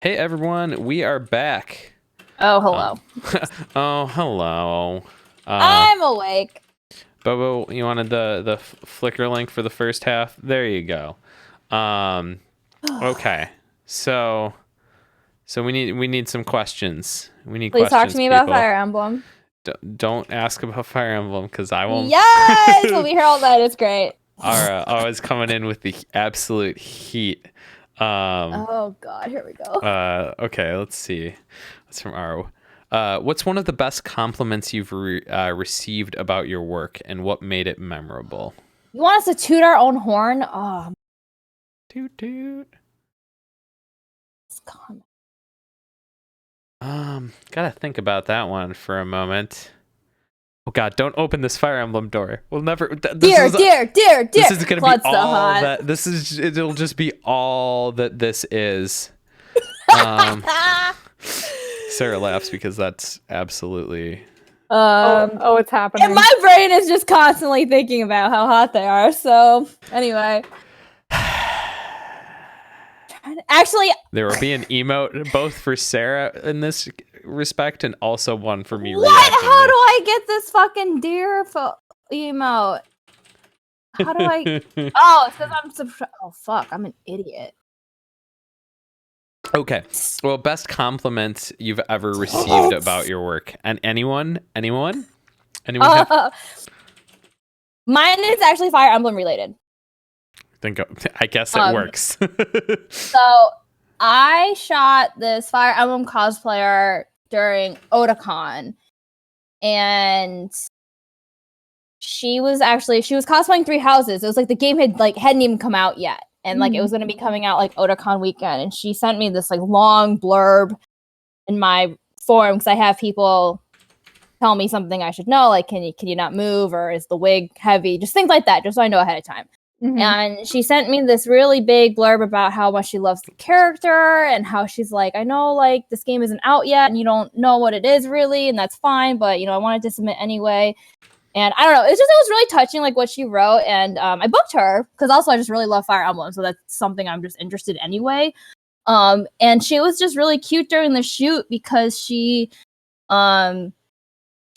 Hey, everyone. We are back. Oh, hello. Oh, hello. I'm awake. Bobo, you wanted the Flickr link for the first half? There you go. Okay. So we need some questions. We need Please questions. talk to me about Fire Emblem. Don't ask about Fire Emblem, because I won't. Yes, we'll be here all night. It's great. Always coming in with the absolute heat. Oh God, here we go. Okay, let's see. That's from Aro. What's one of the best compliments you've received about your work, and what made it memorable? You want us to toot our own horn? Oh, Toot toot. comment. Gotta think about that one for a moment. Oh God, don't open this Fire Emblem door. We'll never. Dear. This is gonna Blood's be so all hot. that. It'll just be all that this is. Sarah laughs because that's absolutely. It's happening. And my brain is just constantly thinking about how hot they are. So anyway, actually, There will be an emote both for Sarah in this respect, and also one for me. what? How do I get this fucking deer emote? How do I? Oh, it says I'm oh fuck, I'm an idiot. Okay. Well, best compliment you've ever received about your work, and anyone have? Mine is actually Fire Emblem related. I guess it works. So I shot this Fire Emblem cosplayer during Otakon, and she was cosplaying Three Houses. It was like the game hadn't even come out yet, and it was going to be coming out Otakon weekend. And she sent me this long blurb in my forum, because I have people tell me something I should know, can you not move, or is the wig heavy, just things like that, just so I know ahead of time. Mm-hmm. And she sent me this really big blurb about how much she loves the character, and how she's I know this game isn't out yet and you don't know what it is really, and that's fine, but I wanted to submit anyway. And I don't know, it was really touching, like what she wrote. And I booked her because also I just really love Fire Emblem, so that's something I'm just interested in anyway. And she was just really cute during the shoot because she was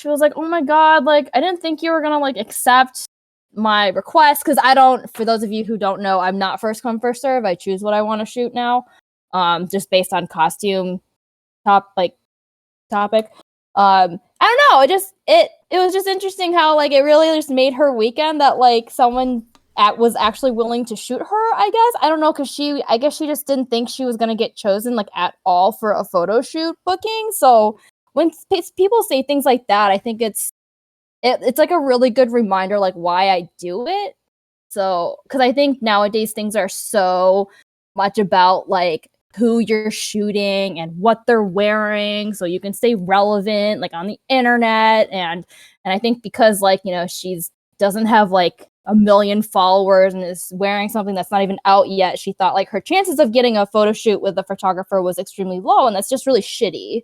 like, oh my god, like I didn't think you were gonna like accept my request, because I don't, for those of you who don't know, I'm not first come first serve. I choose what I want to shoot now, just based on costume topic. I don't know, it was just interesting how like it really just made her weekend that like someone was actually willing to shoot her, I guess. I don't know, because I guess she just didn't think she was gonna get chosen like at all for a photo shoot booking. So when people say things like that, I think it's like a really good reminder like why I do it. So because I think nowadays things are so much about like who you're shooting and what they're wearing, so you can stay relevant like on the internet. And I think because like, you know, she's doesn't have like a million followers and is wearing something that's not even out yet, she thought like her chances of getting a photo shoot with a photographer was extremely low, and that's just really shitty.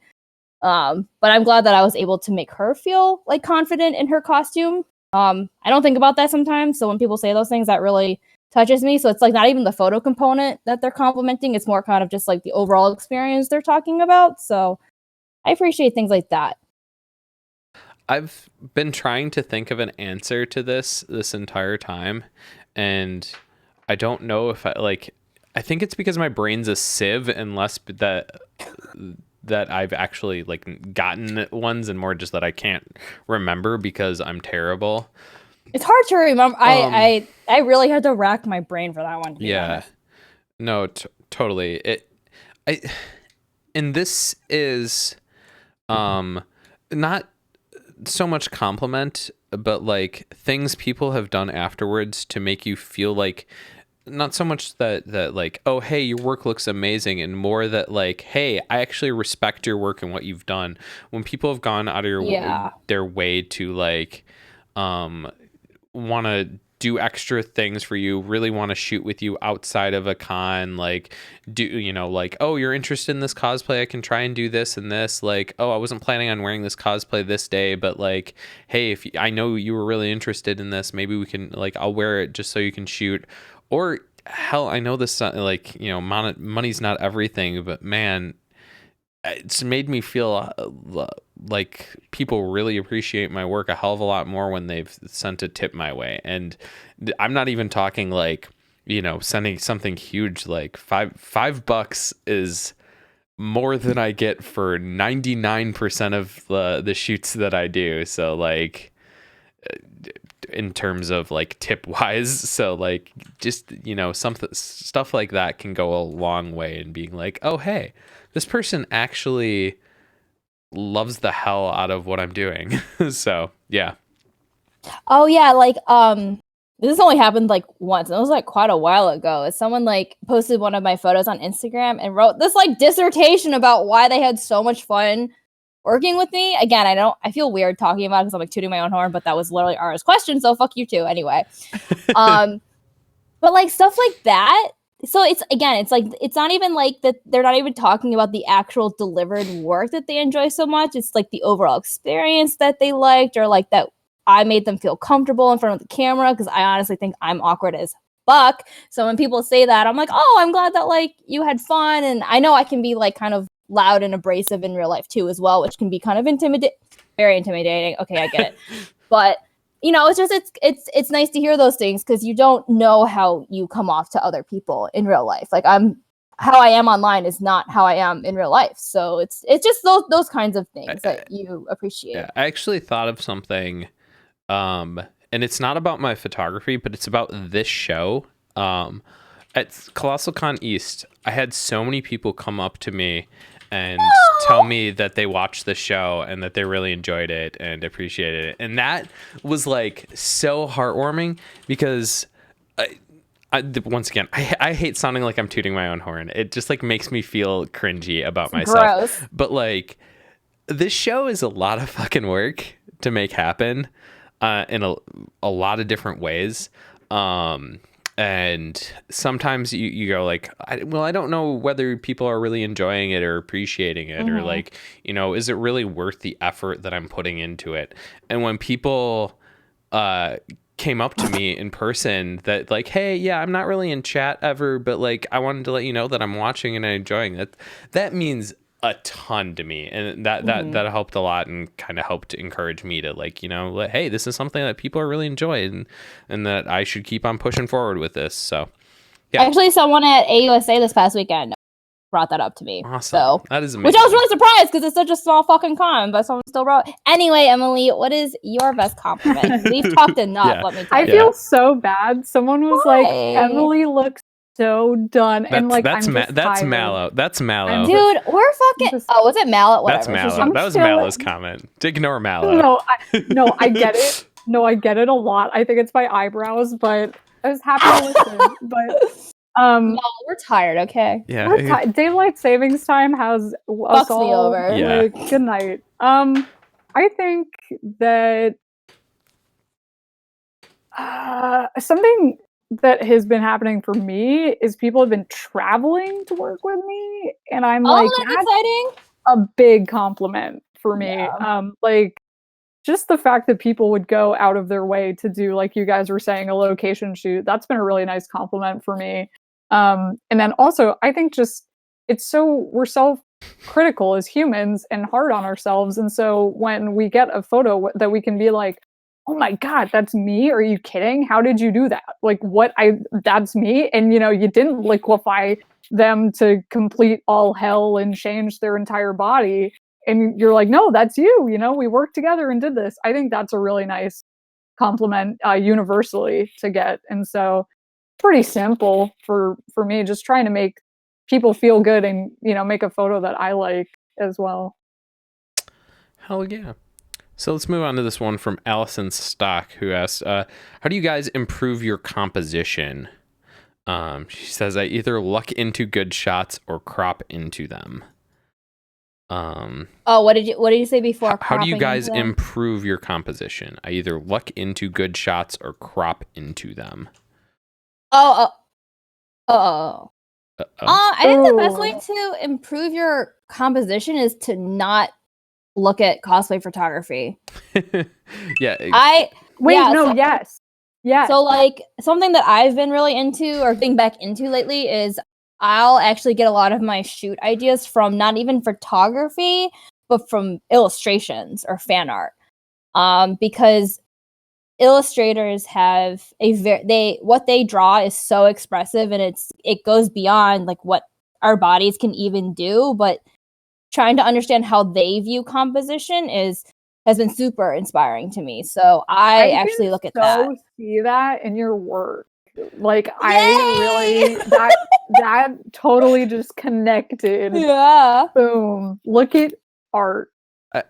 But I'm glad that I was able to make her feel like confident in her costume. I don't think about that sometimes, so when people say those things, that really touches me. So it's like not even the photo component that they're complimenting, it's more kind of just like the overall experience they're talking about. So I appreciate things like that. I've been trying to think of an answer to this entire time, and I don't know if I think it's because my brain's a sieve, and less that I've actually like gotten ones, and more just that I can't remember because I'm terrible. It's hard to remember. I really had to rack my brain for that one. Yeah, no, totally. And this is, not so much compliment, but like things people have done afterwards to make you feel like, not so much that like, oh hey, your work looks amazing, and more that like, hey, I actually respect your work and what you've done. When people have gone out of their way to like want to do extra things for you, really want to shoot with you outside of a con, like like, oh, you're interested in this cosplay, I can try and do this and this, like, oh, I wasn't planning on wearing this cosplay this day, but like, hey, if I know you were really interested in this, maybe we can, like, I'll wear it just so you can shoot. Or hell, I know this, like, money's not everything, but man, it's made me feel like people really appreciate my work a hell of a lot more when they've sent a tip my way. And I'm not even talking like, sending something huge. Like $5 is more than I get for 99% of the shoots that I do. So like, in terms of like tip wise, so like just stuff like that can go a long way in being like, oh hey, this person actually loves the hell out of what I'm doing. So yeah. Oh yeah, like this only happened like once, and it was like quite a while ago. Someone like posted one of my photos on Instagram and wrote this like dissertation about why they had so much fun working with me. Again, I feel weird talking about it because I'm like tooting my own horn, but that was literally Ara's question, so fuck you too. Anyway. But like stuff like that. So it's like it's not even like that, they're not even talking about the actual delivered work that they enjoy so much. It's like the overall experience that they liked, or like that I made them feel comfortable in front of the camera, because I honestly think I'm awkward as fuck. So when people say that, I'm like, oh, I'm glad that like you had fun. And I know I can be like kind of loud and abrasive in real life too as well, which can be kind of very intimidating. Okay, I get it. But it's just it's nice to hear those things, because you don't know how you come off to other people in real life. Like how I am online is not how I am in real life. So it's just those kinds of things that you appreciate. Yeah, I actually thought of something, and it's not about my photography, but it's about this show. At Colossal Con East, I had so many people come up to me and tell me that they watched the show and that they really enjoyed it and appreciated it. And that was like so heartwarming, because once again, I hate sounding like I'm tooting my own horn. It just like makes me feel cringy about myself. Gross. But like, this show is a lot of fucking work to make happen in a lot of different ways. And sometimes you go like, I don't know whether people are really enjoying it or appreciating it, or like, is it really worth the effort that I'm putting into it? And when people came up to me in person that like, hey, yeah, I'm not really in chat ever, but like I wanted to let you know that I'm watching and I'm enjoying it. That means a ton to me, and that helped a lot and kind of helped encourage me to like, you know, hey, this is something that people are really enjoying and that I should keep on pushing forward with this. So yeah. Actually, someone at AUSA this past weekend brought that up to me. Awesome. So that is amazing. Which I was really surprised because it's such a small fucking con, but someone still wrote. Anyway, Emily, what is your best compliment? We've talked enough. Let me tell you. I feel so bad. Someone was like, Why? Emily looks so done, and like that's I'm just that's tired. Mallow. That's Mallow. Dude, we're fucking. Oh, was it Mallow? Whatever. That's Mallow. That was Mallow's comment. Ignore Mallow. No, I get it. No, I get it a lot. I think it's my eyebrows, but I was happy to listen. But no, we're tired. Okay. Yeah. Daylight savings time has us all. Me over. Yeah. Like, good night. I think that something that has been happening for me is people have been traveling to work with me, and I'm like, that's exciting. A big compliment for me. Yeah. Like just the fact that people would go out of their way to do, like you guys were saying, a location shoot. That's been a really nice compliment for me. And then also, I think just we're self-critical as humans and hard on ourselves. And so when we get a photo that we can be like, oh my God, that's me. Are you kidding? How did you do that? Like that's me. And you didn't liquefy them to complete all hell and change their entire body. And you're like, no, that's you. We worked together and did this. I think that's a really nice compliment universally to get. And so pretty simple for me, just trying to make people feel good and, make a photo that I like as well. Hell yeah. So let's move on to this one from Allison Stock, who asked, how do you guys improve your composition? She says, I either luck into good shots or crop into them. What did you say before? How do you guys improve your composition? I either luck into good shots or crop into them. I think the best way to improve your composition is to not look at cosplay photography. Yeah. Yes. So like something that I've been really into or being back into lately is I'll actually get a lot of my shoot ideas from not even photography, but from illustrations or fan art. Because illustrators have what they draw is so expressive, and it goes beyond like what our bodies can even do, but trying to understand how they view composition has been super inspiring to me. So I actually look at that. See that in your work. Like, yay! I really that totally just connected. Yeah. Boom. Look at art.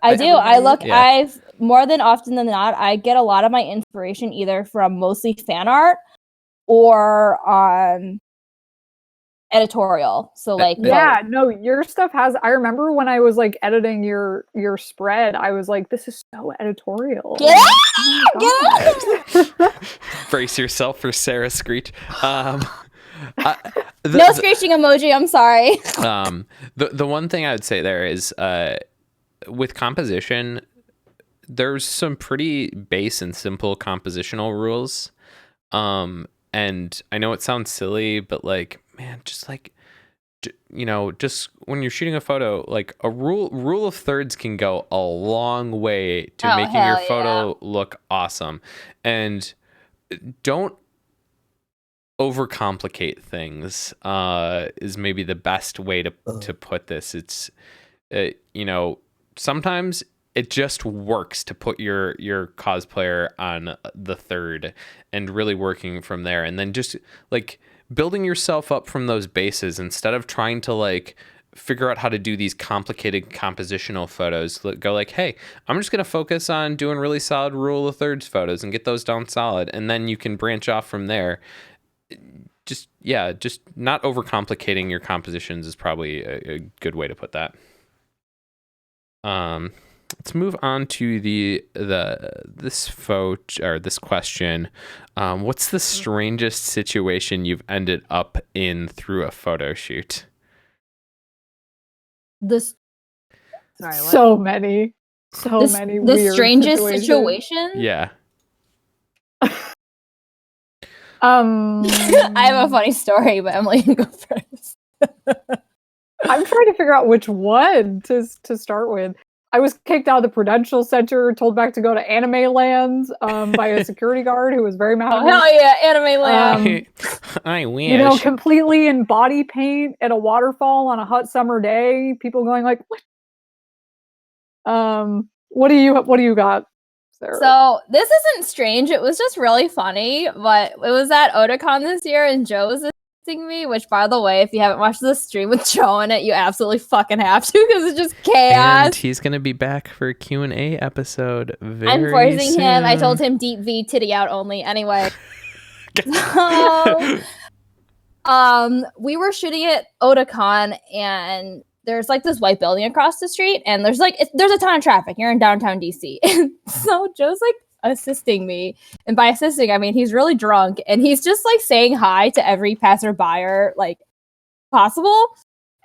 I do. I've more than often than not, I get a lot of my inspiration either from mostly fan art or editorial. So like your stuff has. I remember when I was like editing your spread, I was like, this is so editorial. Yeah. Brace yourself for Sarah Screech. No screeching emoji. I'm sorry. The one thing I would say there is with composition, there's some pretty base and simple compositional rules. And I know it sounds silly, but like, man, just like, just when you're shooting a photo, like a rule of thirds can go a long way to making your photo look awesome. And don't overcomplicate things, is maybe the best way to put this. It's, sometimes it just works to put your cosplayer on the third and really working from there. And then just like building yourself up from those bases instead of trying to like figure out how to do these complicated compositional photos. Go like, hey, I'm just going to focus on doing really solid rule of thirds photos and get those down solid. And then you can branch off from there. Just not overcomplicating your compositions is probably a good way to put that. Let's move on to this question. What's the strangest situation you've ended up in through a photo shoot? So many weird strangest situations. situation. Yeah. I have a funny story, but Emily can go first. I'm trying to figure out which one to start with. I was kicked out of the Prudential Center, told back to go to Anime Land by a security guard who was very mad at Oh me. hell yeah, Anime Land. I wish. You know, completely in body paint at a waterfall on a hot summer day. People going like, "What?" What do you got, Sarah? So this isn't strange. It was just really funny, but it was at Otakon this year, and Joe was assisting me. Which, by the way, if you haven't watched the stream with Joe in it, you absolutely fucking have to because it's just chaos. And he's gonna be back for a Q&A episode very I'm forcing soon. him. I told him deep V titty out only. Anyway, so, we were shooting at Otakon, and there's like this white building across the street, and there's a ton of traffic. You're in downtown DC, and so Joe's like assisting me, and by assisting I mean he's really drunk, and he's just like saying hi to every passerby like possible.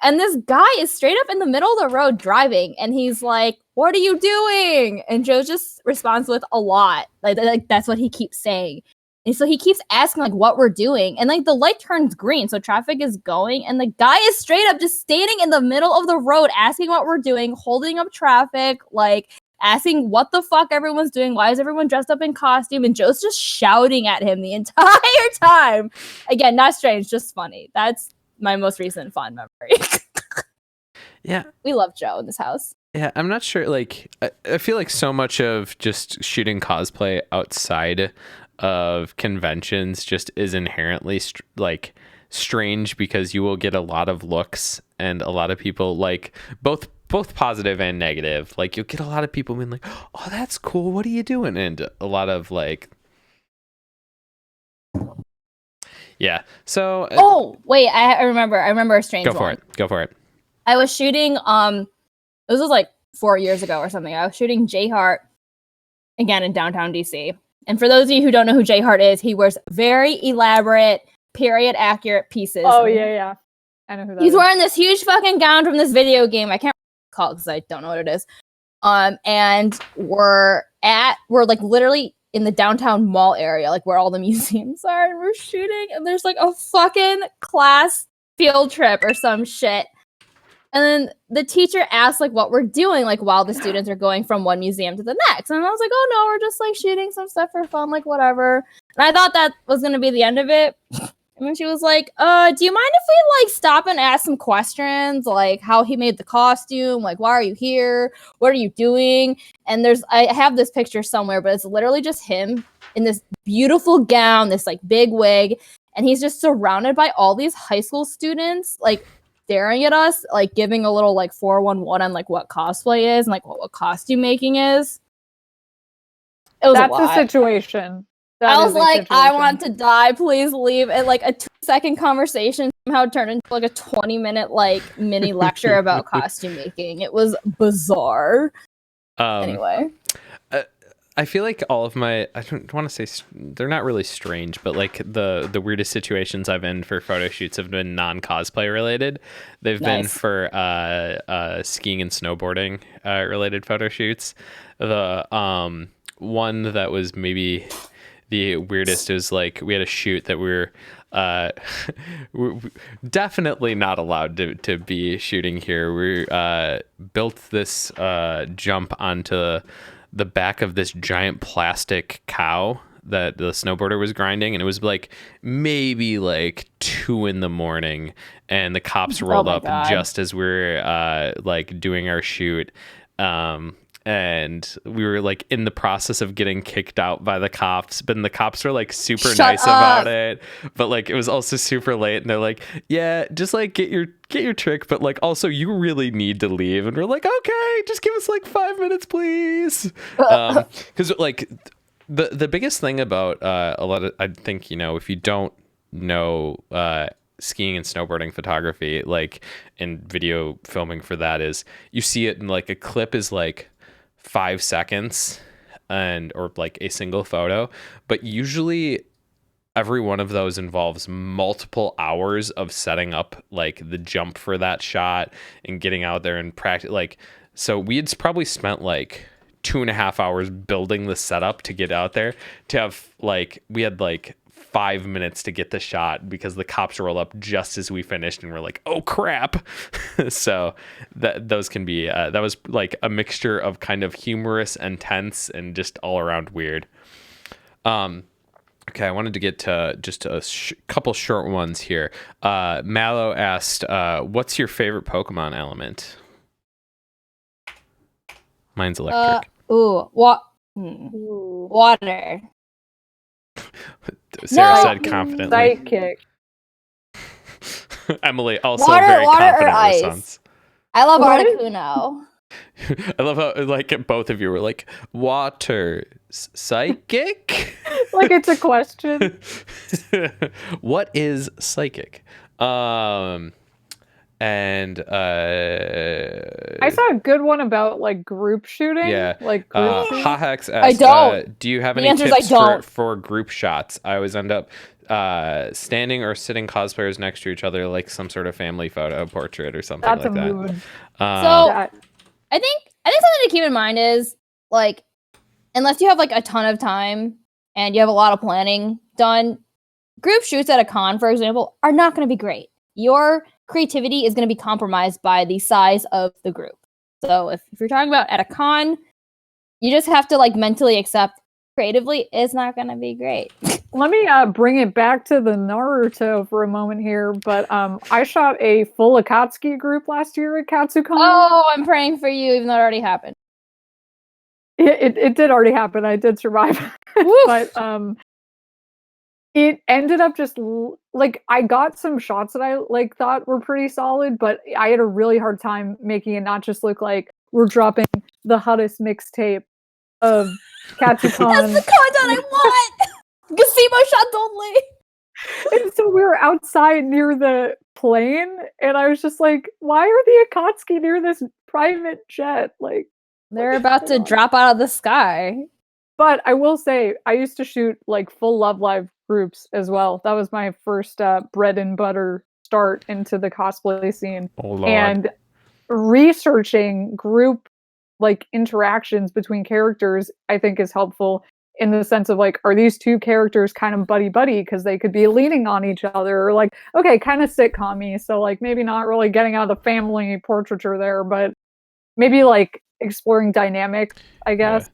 And this guy is straight up in the middle of the road driving, and he's like, "What are you doing?" And Joe just responds with a lot, like that's what he keeps saying. And so he keeps asking like what we're doing, and like the light turns green, so traffic is going, and the guy is straight up just standing in the middle of the road asking what we're doing, holding up traffic, like asking what the fuck everyone's doing, why is everyone dressed up in costume, and Joe's just shouting at him the entire time. Again, not strange, just funny. That's my most recent fond memory. Yeah. We love Joe in this house. Yeah, I'm not sure. Like, I feel like so much of just shooting cosplay outside of conventions just is inherently strange because you will get a lot of looks and a lot of people like both positive and negative. Like you'll get a lot of people being like, "Oh, that's cool. What are you doing?" And a lot of like, yeah. So oh wait, I remember a strange one. Go for it. I was shooting this was like 4 years ago or something. I was shooting J Hart again in downtown DC. And for those of you who don't know who J Hart is, he wears very elaborate, period accurate pieces. Oh yeah. I know who that He's is. wearing this huge fucking gown from this video game. I can't recall because I don't know what it is. And we're like literally in the downtown mall area, like where all the museums are, and we're shooting, and there's like a fucking class field trip or some shit. And then the teacher asked like what we're doing, like while the students are going from one museum to the next. And I was like, "Oh no, we're just like shooting some stuff for fun, like whatever." And I thought that was gonna be the end of it. And then she was like, do you mind if we like stop and ask some questions, like how he made the costume, like why are you here? What are you doing? And I have this picture somewhere, but it's literally just him in this beautiful gown, this like big wig, and he's just surrounded by all these high school students, like staring at us, like giving a little like 411 on like what cosplay is and like what costume making is. It was That's a lot. a situation. I was like, I want to die, please leave. And like a 2-second conversation somehow turned into like a 20-minute like mini lecture about costume making. It was bizarre. Anyway. I feel like all of my, I don't want to say, they're not really strange, but like the weirdest situations I've been for photo shoots have been non-cosplay related. They've been for skiing and snowboarding related photo shoots. The one that was maybe the weirdest is like we had a shoot that we're definitely not allowed to be shooting here. We built this jump onto the back of this giant plastic cow that the snowboarder was grinding, and it was like maybe like 2 a.m, and the cops rolled up just as we were like doing our shoot. And we were like in the process of getting kicked out by the cops, but the cops were like super nice about it. But like it was also super late, and they're like, "Yeah, just like get your trick, but like also you really need to leave." And we're like, "Okay, just give us like 5 minutes, please." Because like the biggest thing about a lot of, I think, you know, if you don't know skiing and snowboarding photography, like in video filming for that, is you see it in like a clip is like 5 seconds or like a single photo, but usually every one of those involves multiple hours of setting up like the jump for that shot and getting out there and practice. Like, so we had probably spent like 2.5 hours building the setup to get out there to have like, we had like 5 minutes to get the shot because the cops roll up just as we finished and we're like, oh crap. So those can be that was like a mixture of kind of humorous and tense and just all around weird. Okay, I wanted to get to just a couple short ones here. Mallow asked, what's your favorite Pokemon element? Mine's electric. Water. Sarah said confidently. Psychic. Emily also Water, very water or confident ice? response. I love What? Articuno. I love how like both of you were like water psychic. Like it's a question. What is psychic? And I saw a good one about like group shooting. yeah, Like group shooting. Hahex asked, I don't. do you have The any answer is tips I don't. for group shots? I always end up standing or sitting cosplayers next to each other like some sort of family photo portrait or something That's like a that. mood. So That- I think something to keep in mind is like, unless you have like a ton of time and you have a lot of planning done, group shoots at a con, for example, are not going to be great. Your creativity is going to be compromised by the size of the group. So if you're talking about at a con, you just have to like mentally accept creatively it's not going to be great. Let me bring it back to the Naruto for a moment here, but I shot a full Akatsuki group last year at KatsuCon. Oh, I'm praying for you, even though it already happened. It did already happen. I did survive. But it ended up just like I got some shots that I like thought were pretty solid, but I had a really hard time making it not just look like we're dropping the hottest mixtape of KatsuCon. That's the content I want! Gazebo shots only! And so we were outside near the plane, and I was just like, why are the Akatsuki near this private jet? Like, They're about to drop out of the sky. but I will say, I used to shoot like full Love Live groups as well. That was my first bread and butter start into the cosplay scene. Oh, Lord. And researching group like interactions between characters, I think is helpful in the sense of like, are these two characters kind of buddy because they could be leaning on each other, or like, okay, kind of sitcom-y, so like maybe not really getting out of the family portraiture there, but maybe like exploring dynamic, I guess.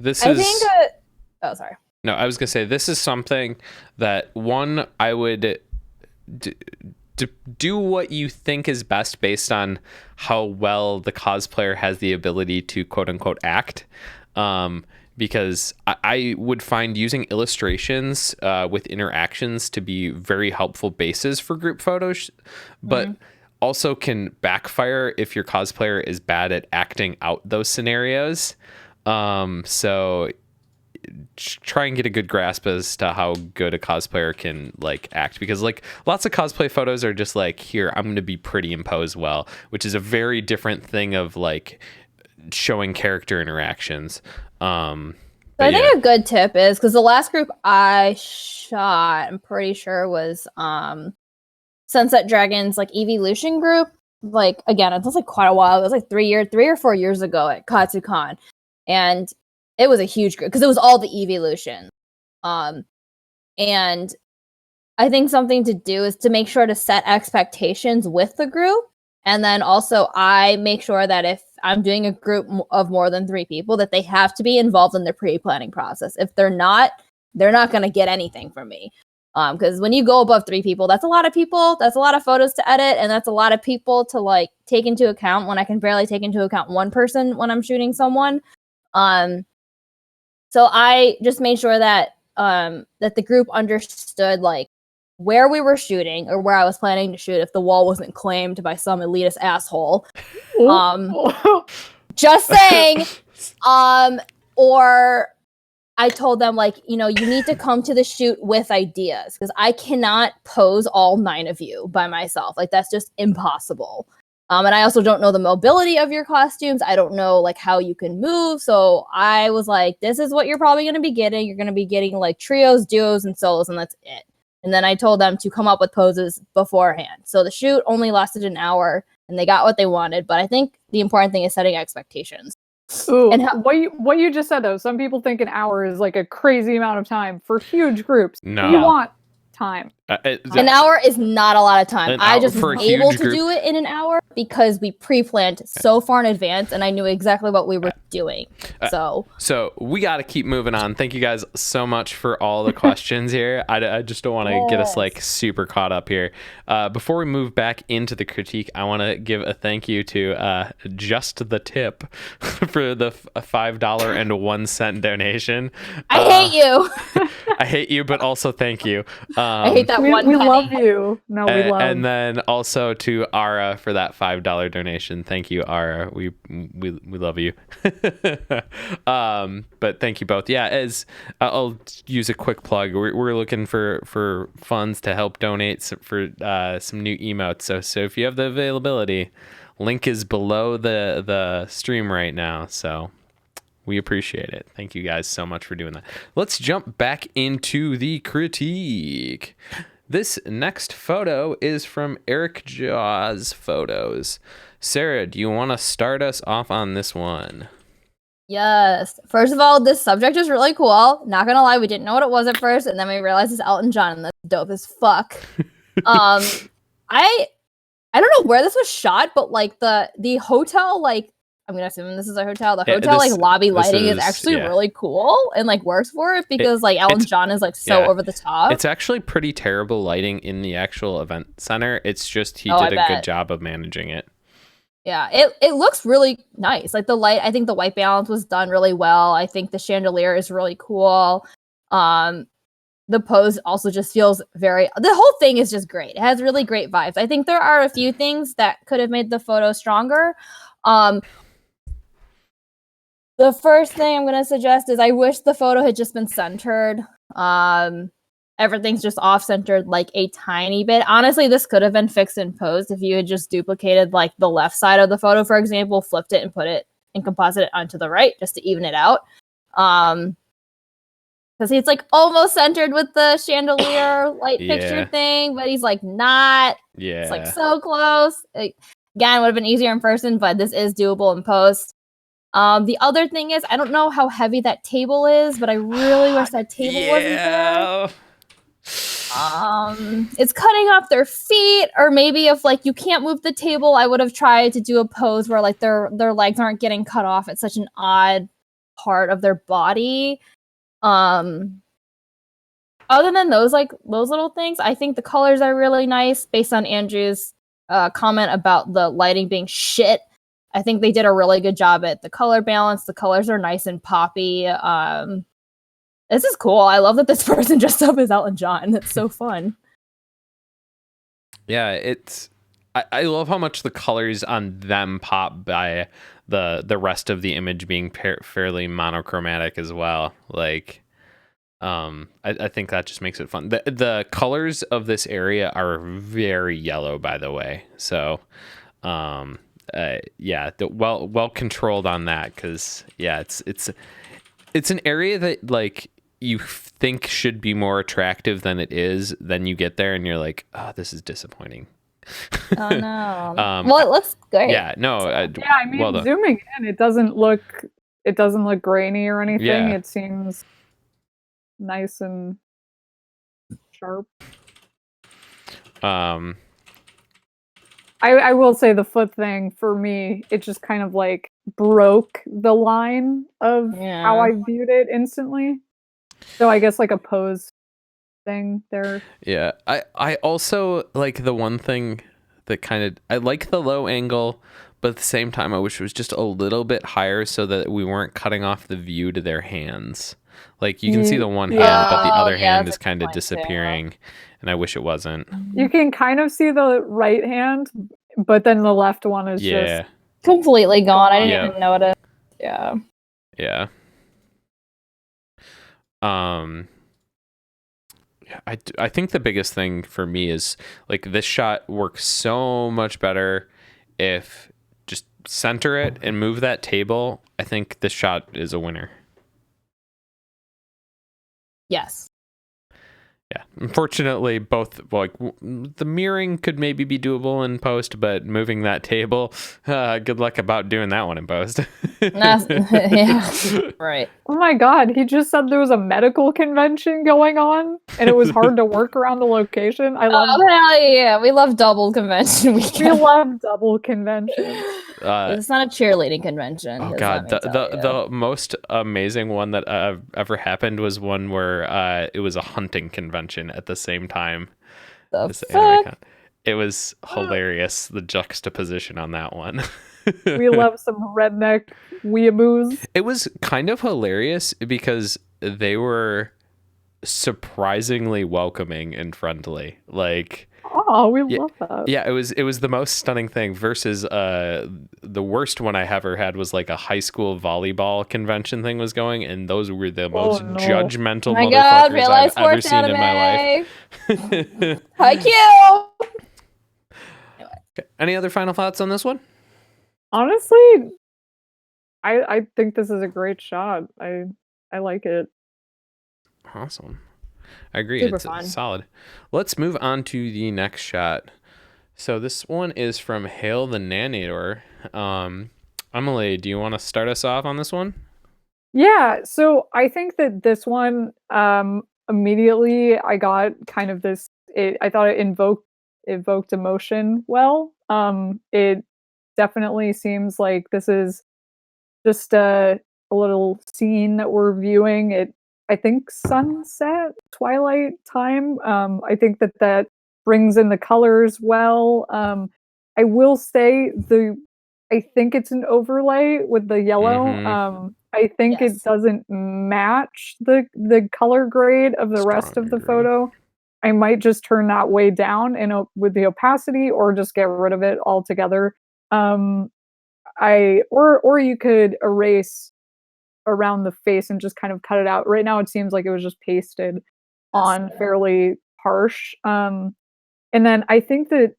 This I is think oh, sorry. no, I was gonna say this is something that one I would do what you think is best based on how well the cosplayer has the ability to quote unquote act. Because I would find using illustrations with interactions to be very helpful bases for group photos, but also can backfire if your cosplayer is bad at acting out those scenarios. So try and get a good grasp as to how good a cosplayer can like act, because like lots of cosplay photos are just like, here, I'm going to be pretty and pose well, which is a very different thing of like showing character interactions. So I think a good tip is, because the last group I shot, I'm pretty sure was Sunset Dragon's like evolution group. Like again, it was like quite a while. It was like 3 or 4 years ago at KatsuCon, and it was a huge group because it was all the evolution. And I think something to do is to make sure to set expectations with the group. And then also I make sure that if I'm doing a group of more than 3 people, that they have to be involved in the pre-planning process. If they're not going to get anything from me. Because when you go above 3 people, that's a lot of people. That's a lot of photos to edit. And that's a lot of people to like take into account when I can barely take into account one person when I'm shooting someone. So I just made sure that that the group understood like where we were shooting or where I was planning to shoot if the wall wasn't claimed by some elitist asshole. Just saying. Or I told them like, you need to come to the shoot with ideas, because I cannot pose all 9 of you by myself. Like that's just impossible. And I also don't know the mobility of your costumes. I don't know like how you can move. So I was like, this is what you're probably going to be getting. You're going to be getting like trios, duos, and solos, and that's it. And then I told them to come up with poses beforehand. So the shoot only lasted an hour and they got what they wanted. But I think the important thing is setting expectations. Ooh, And what you just said though, some people think an hour is like a crazy amount of time for huge groups. No. You want time. An hour is not a lot of time. An I hour just for was a able huge to group. do it in an hour because we pre-planned so far in advance and I knew exactly what we were doing. So we got to keep moving on. Thank you guys so much for all the questions here. I just don't want to get us like super caught up here. Before we move back into the critique, I want to give a thank you to Just the Tip for the $5.01 donation. I hate you. I hate you, but also thank you. I hate that We one penny. love you. No, we love. And then also to Ara for that $5 donation. Thank you, Ara. We love you. But thank you both. Yeah, as I'll use a quick plug. We're looking for funds to help donate for some new emotes. So if you have the availability, link is below the stream right now. So we appreciate it. Thank you guys so much for doing that. Let's jump back into the critique. This next photo is from Eric Jaws Photos. Sarah, do you want to start us off on this one? Yes. First of all, this subject is really cool. Not gonna lie, we didn't know what it was at first, and then we realized it's Elton John, and that's dope as fuck. I don't know where this was shot, but like the hotel, like I'm gonna assume this is a hotel. The hotel like lobby lighting is actually really cool and like works for it because like Elton John is like so over the top. It's actually pretty terrible lighting in the actual event center. It's just he did a good job of managing it. Yeah, it looks really nice. Like the light, I think the white balance was done really well. I think the chandelier is really cool. The pose also just feels the whole thing is just great. It has really great vibes. I think there are a few things that could have made the photo stronger. The first thing I'm going to suggest is I wish the photo had just been centered. Everything's just off-centered like a tiny bit. Honestly, this could have been fixed in post if you had just duplicated like the left side of the photo, for example, flipped it and put it and composite it onto the right just to even it out. Because he's like almost centered with the chandelier light picture thing, but he's like not. Yeah. It's like so close. Again, it would have been easier in person, but this is doable in post. The other thing is, I don't know how heavy that table is, but I really wish that table wasn't there. It's cutting off their feet, or maybe if like you can't move the table, I would have tried to do a pose where like their legs aren't getting cut off at such an odd part of their body. Other than those little things, I think the colors are really nice. Based on Andrew's comment about the lighting being shit, I think they did a really good job at the color balance. The colors are nice and poppy. This is cool. I love that this person dressed up as Elton John. That's so fun. Yeah, I love how much the colors on them pop by the rest of the image being fairly monochromatic as well. Like, I think that just makes it fun. The colors of this area are very yellow, by the way. So, well controlled on that, because it's an area that like you think should be more attractive than it is. Then you get there and you're like, oh, this is disappointing. Oh no. Well, it looks great. Yeah, no. I mean, zooming in, it doesn't look grainy or anything. Yeah. It seems nice and sharp. I will say the foot thing for me, it just kind of like broke the line of how I viewed it instantly. So I guess like a pose thing there. Yeah, I also like the one thing that I like the low angle, but at the same time I wish it was just a little bit higher so that we weren't cutting off the view to their hands. Like you can see the one hand, but the other hand is kind of disappearing, and I wish it wasn't. You can kind of see the right hand, but then the left one is just completely gone. I didn't even notice. Yeah. Yeah. I think the biggest thing for me is like this shot works so much better if just center it and move that table. I think this shot is a winner. Yes. Yeah, unfortunately, both the mirroring could maybe be doable in post, but moving that table, good luck about doing that one in post. Yeah, right. Oh my god, he just said there was a medical convention going on and it was hard to work around the location. I love Oh hell yeah, we love double convention we weekend. love double conventions. It's not a cheerleading convention. Oh 'cause god, let me tell you. the most amazing one that ever happened was one where it was a hunting convention at the same time. The as the anime fuck? con. It was hilarious, the juxtaposition on that one. We love some redneck weeaboos. It was kind of hilarious because they were surprisingly welcoming and friendly. Like, Oh, we love that. yeah, it was the most stunning thing versus the worst one I ever had was like a high school volleyball convention thing was going, and those were the most no. judgmental Oh my god, motherfuckers real I've life ever sports seen in my anime. life. Hi, Q. Any other final thoughts on this one? Honestly, I think this is a great shot. I like it. Awesome. I agree. Super It's fun. solid. Let's move on to the next shot. So this one is from Hail the Nanator. Emily, do you want to start us off on this one? Yeah, so I think that this one, immediately I got kind of this. I thought it evoked emotion well. It definitely seems like this is just a little scene that we're viewing. I think sunset, twilight time. I think that brings in the colors well. I will say I think it's an overlay with the yellow. Mhm. I think it Yes. doesn't match the color grade of the rest Strong of the agree. photo. I might just turn that way down with the opacity, or just get rid of it altogether. Or you could erase around the face and just kind of cut it out. Right now, it seems like it was just pasted on fairly harsh. And then I think that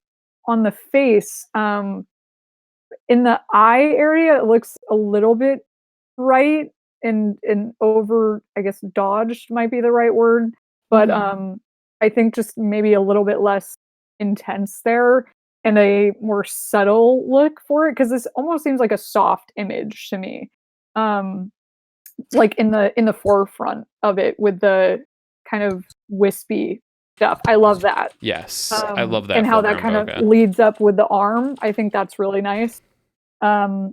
on the face, in the eye area, it looks a little bit bright and over, I guess, dodged might be the right word. But I think just maybe a little bit less intense there and a more subtle look for it, because this almost seems like a soft image to me. Like in the forefront of it with the kind of wispy stuff. I love that. Yes, I love that And how that foreground kind of bokeh. leads up with the arm. I think that's really nice. I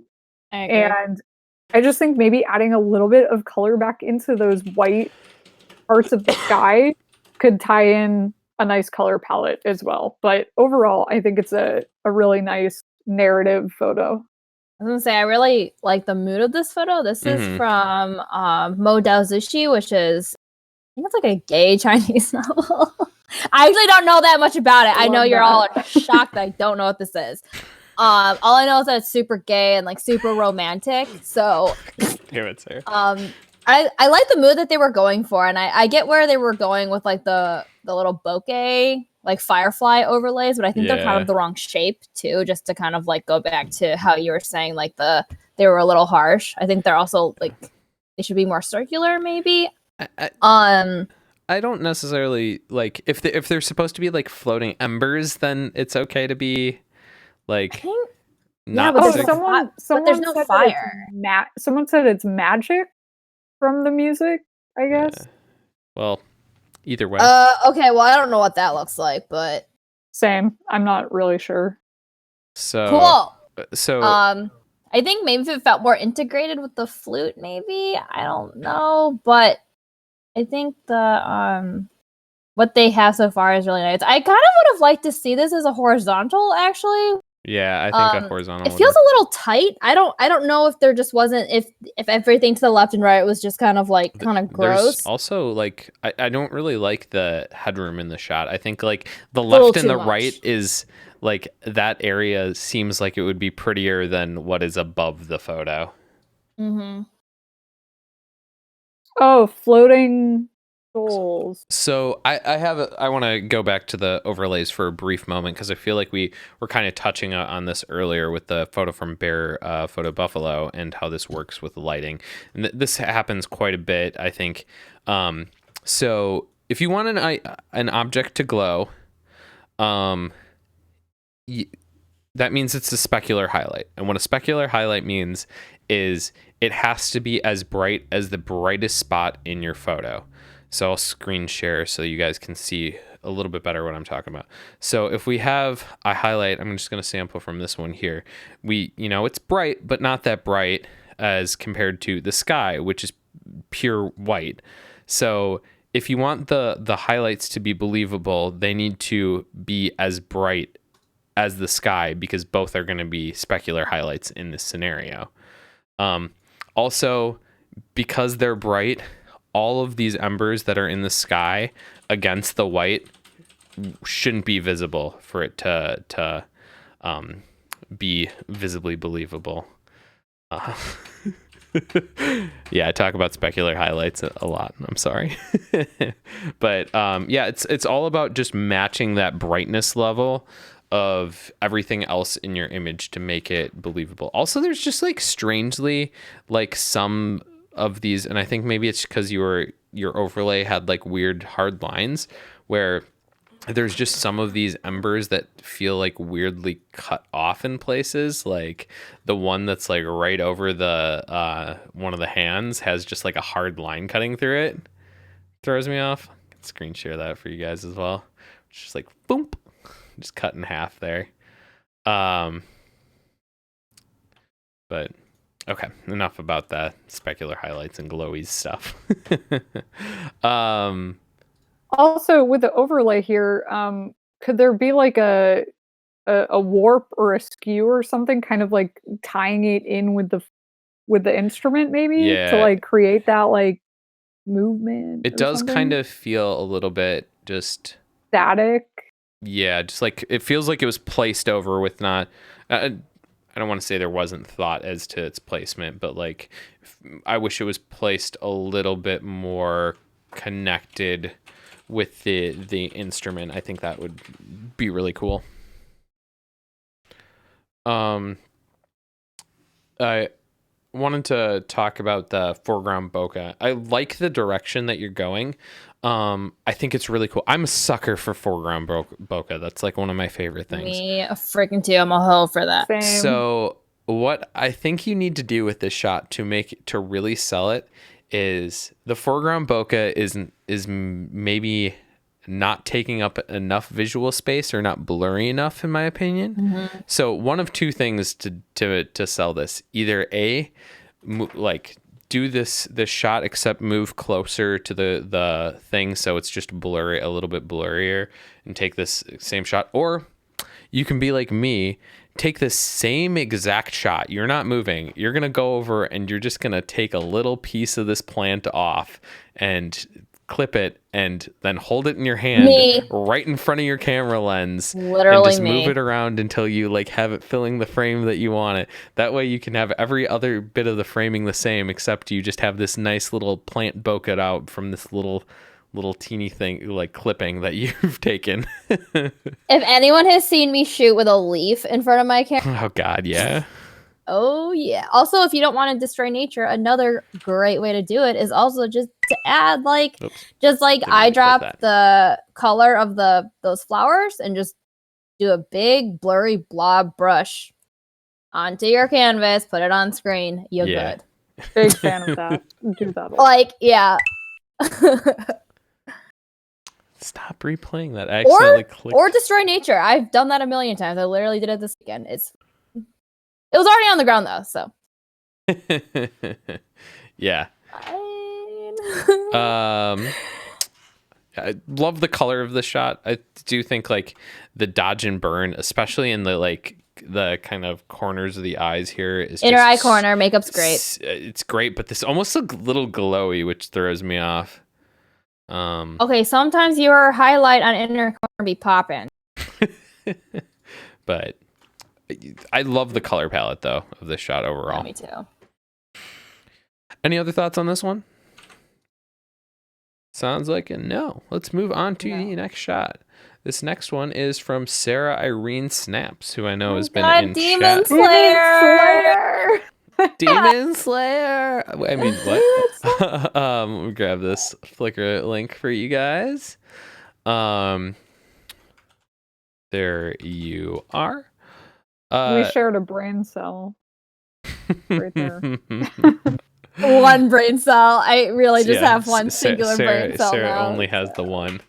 agree. And I just think maybe adding a little bit of color back into those white parts of the sky could tie in a nice color palette as well. But overall, I think it's a really nice narrative photo. I was gonna say I really like the mood of this photo. This is Mhm. from Mo Daozushi, which is I think it's like a gay Chinese novel. I actually don't know that much about it. I know Love you're all that. shocked that I don't know what this is. All I know is that it's super gay and like super romantic. So Damn it, Sarah. I like the mood that they were going for, and I get where they were going with like the little bokeh like firefly overlays, but I think they're kind Yeah. of the wrong shape too, just to kind of like go back to how you were saying like they were a little harsh. I think they're also like they should be more circular maybe. I don't necessarily like if they're supposed to be like floating embers, then it's okay to be like I think not. but Oh, there's no someone there's no said fire. someone said it's magic from the music, I guess. Yeah. Well, either way. Okay, well I don't know what that looks like, but Same. I'm not really sure. So cool. So I think maybe if it felt more integrated with the flute, maybe. I don't know. But I think the what they have so far is really nice. I kind of would have liked to see this as a horizontal, actually. yeah, I think a horizontal. It feels a little tight. I don't know if there just wasn't if everything to the left and right was just kind of like kind of gross. There's also like I don't really like the headroom in the shot. I think like the Little left and too the much. right is like that area seems like it would be prettier than what is above the photo. Mm-hmm. Oh, floating souls. So I want to go back to the overlays for a brief moment because I feel like we were kind of touching on this earlier with the photo from Bear Photo Buffalo and how this works with lighting. And this happens quite a bit, I think. So if you want an object to glow, that means it's a specular highlight. And what a specular highlight means is it has to be as bright as the brightest spot in your photo. So I'll screen share so you guys can see a little bit better what I'm talking about. So if we have a highlight, I'm just going to sample from this one here. It's bright, but not that bright as compared to the sky, which is pure white. So if you want the highlights to be believable, they need to be as bright as the sky, because both are going to be specular highlights in this scenario. Also, because they're bright, all of these embers that are in the sky against the white shouldn't be visible for it to be visibly believable. Yeah, I talk about specular highlights a lot. I'm sorry. But it's all about just matching that brightness level of everything else in your image to make it believable. Also, there's just like strangely like some of these, and I think maybe it's because your overlay had like weird hard lines, where there's just some of these embers that feel like weirdly cut off in places. Like the one that's like right over the one of the hands has just like a hard line cutting through it. Throws me off. I can screen share that for you guys as well. It's just like boom, just cut in half there. But okay, enough about that specular highlights and glowy stuff. Also, with the overlay here, could there be like a warp or a skew or something, kind of like tying it in with the instrument, maybe to like create that like movement? It does kind of feel a little bit just static. Yeah, just like it feels like it was placed over with not. I don't want to say there wasn't thought as to its placement, but like I wish it was placed a little bit more connected with the instrument. I think that would be really cool. I wanted to talk about the foreground bokeh. I like the direction that you're going. I think it's really cool. I'm a sucker for foreground bokeh. That's like one of my favorite things. Me a freaking too. I'm a hoe for that. Same. So what I think you need to do with this shot to really sell it is the foreground bokeh is maybe not taking up enough visual space or not blurry enough, in my opinion. Mm-hmm. So one of two things to sell this: either do this shot except move closer to the thing so it's just a little bit blurrier, and take this same shot, or you can be like me, take the same exact shot. You're not moving. You're going to go over and you're just going to take a little piece of this plant off and clip it and then hold it in your hand right in front of your camera lens. Literally and just move it around until you like have it filling the frame that you want it. That way you can have every other bit of the framing the same, except you just have this nice little plant bokeh out from this little teeny thing, like clipping that you've taken. If anyone has seen me shoot with a leaf in front of my camera. Oh God, yeah. Oh yeah. Also, if you don't want to destroy nature, another great way to do it is also just to add eye drop the color of those flowers and just do a big blurry blob brush onto your canvas, put it on screen. You're good. Big fan of that. Do that. Like, yeah. Stop replaying that. I accidentally clicked. Or destroy nature. I've done that a million times. I literally did it this weekend. It was already on the ground though, so. Yeah. I love the color of the shot. I do think like the dodge and burn, especially in the kind of corners of the eyes here, is inner eye corner makeup's great. It's great, but this almost a little glowy, which throws me off. Okay, sometimes your highlight on inner corner be popping. But I love the color palette though of this shot overall. Yeah, me too. Any other thoughts on this one? Sounds like a no. Let's move on to the next shot. This next one is from Sarah Irene Snaps, who I know has been in Demon chat. Slayer. Demon Slayer. I mean, what? Let me grab this Flickr link for you guys. There you are. We shared a brain cell right there. One brain cell. I really just Yeah, have one singular brain cell Sarah now. only has the one.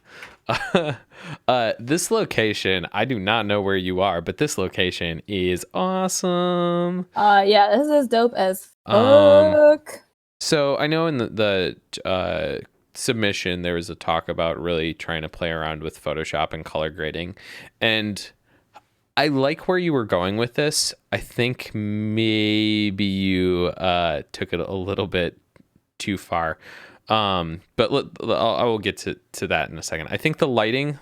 This location, I do not know where you are, but this location is awesome. Yeah, this is dope as fuck. So I know in the submission there was a talk about really trying to play around with Photoshop and color grading, and I like where you were going with this. I think maybe you took it a little bit too far. But I will get to that in a second. I think the lighting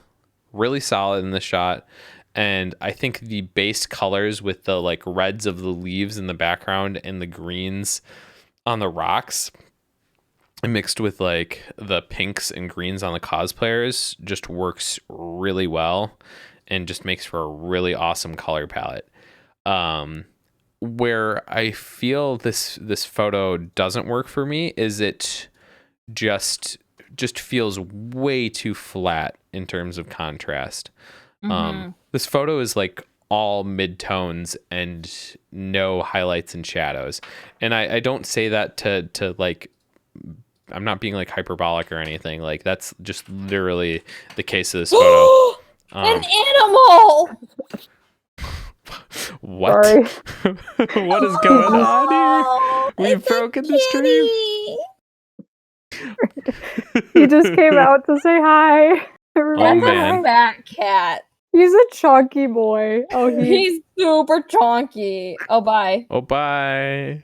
really solid in the shot, and I think the base colors with the like reds of the leaves in the background and the greens on the rocks mixed with like the pinks and greens on the cosplayers just works really well and just makes for a really awesome color palette. Where I feel this photo doesn't work for me is it just feels way too flat in terms of contrast. This photo is like all mid-tones and no highlights and shadows. And I don't say that to like, I'm not being like hyperbolic or anything. Like that's just literally the case of this photo. An animal! What? Sorry. What is going on here? We've broken the stream. He just came out to say hi. Oh, man. A fat cat. He's a chunky boy. Oh, He's super chonky. Oh, bye. Oh, bye.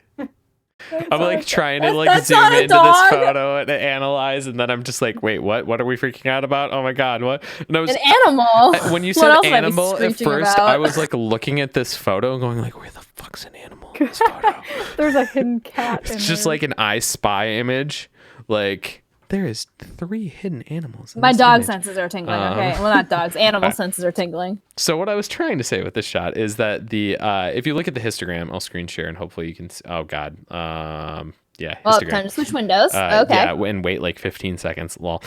I'm like trying to like That's zoom not a into dog. this photo and analyze, and then I'm just like, wait, what? What are we freaking out about? Oh my god, what? And I was An animal. when you What said else would I be animal at screeching first, about? I was like looking at this photo and going like, where the fuck's an animal in this photo? there's a hidden cat. It's just like an I Spy image. Like there is 3 hidden animals. In My this dog image. senses are tingling. Okay, well, not dogs. Animal senses are tingling. So what I was trying to say with this shot is that the if you look at the histogram, I'll screen share and hopefully you can. Oh god. Yeah. Well, Histogram. time to switch windows. Okay. Yeah, and wait like 15 seconds. Lol.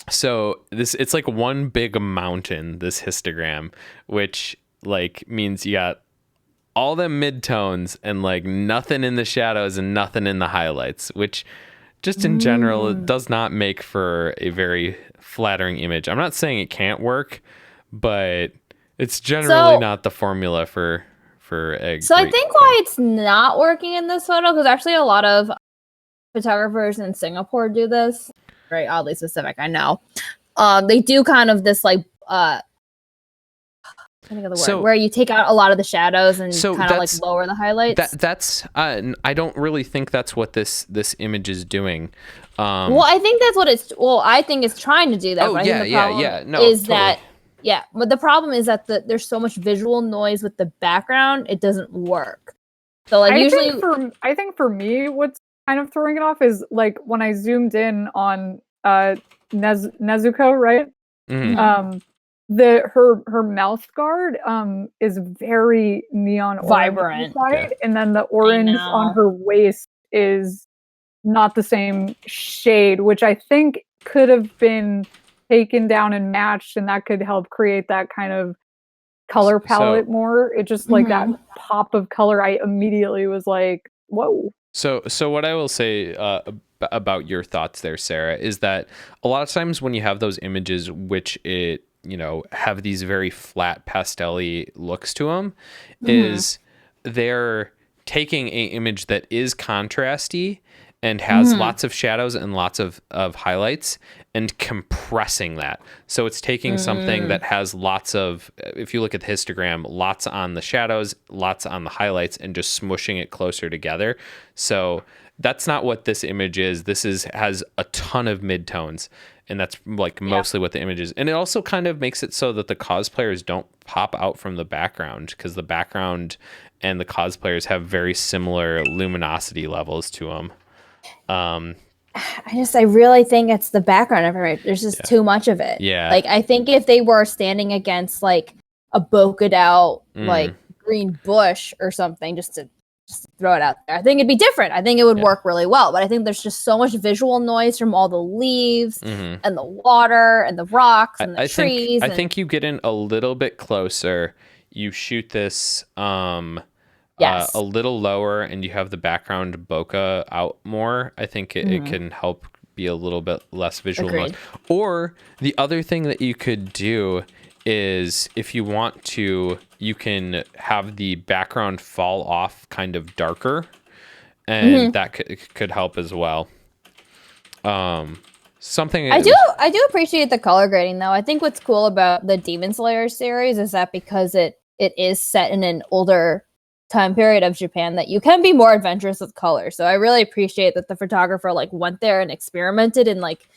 So it's like one big mountain, this histogram, which like means you got all the midtones and like nothing in the shadows and nothing in the highlights, which just in general it does not make for a very flattering image. I'm not saying it can't work, but it's generally not the formula for a So I think why it's not working in this photo, because actually a lot of photographers in Singapore do this. Very oddly specific, I know. They do kind of this like I think of the word So- where you take out a lot of the shadows and So kind of like that's- lower the highlights. That's I don't really think that's what this image is doing. Well, I think that's what it's. Well, I think it's trying to do that. Oh, but I yeah, think the yeah, problem yeah. No, is totally. that but the problem is that there's so much visual noise with the background, it doesn't work. So like usually, I think for me, what's kind of throwing it off is like when I zoomed in on Nezuko, right? Mhm. Her mouth guard is very neon orange Vibrant. inside, and then the orange know. on her waist is not the same shade, which I think could have been taken down and matched, and that could help create that kind of color palette more. It just like that pop of color, I immediately was like, whoa. So what I will say about your thoughts there, Sarah, is that a lot of times when you have those images which have these very flat pastel-y looks to them, is they're taking an image that is contrasty and has lots of shadows and lots of highlights and compressing that. So it's taking something that has lots of, if you look at the histogram, lots on the shadows, lots on the highlights, and just smushing it closer together. So that's not what this image is. This has a ton of midtones, and that's like mostly what the image is. And it also kind of makes it so that the cosplayers don't pop out from the background, because the background and the cosplayers have very similar luminosity levels to them. I really think it's the background of it. There's just too much of it. Yeah. Like I think if they were standing against like a bokeh out like green bush or something, just to Just throw it out there. I think it'd be different. I think it would work really well, but I think there's just so much visual noise from all the leaves and the water and the rocks and the trees. I think you get in a little bit closer. You shoot this a little lower, and you have the background bokeh out more. I think it can help be a little bit less visual noise. Or the other thing that you could do is, if you want to, you can have the background fall off kind of darker, and that could help as well. Something I do appreciate the color grading though. I think what's cool about the Demon Slayer series is that because it is set in an older time period of Japan, that you can be more adventurous with color. So I really appreciate that the photographer like went there and experimented and like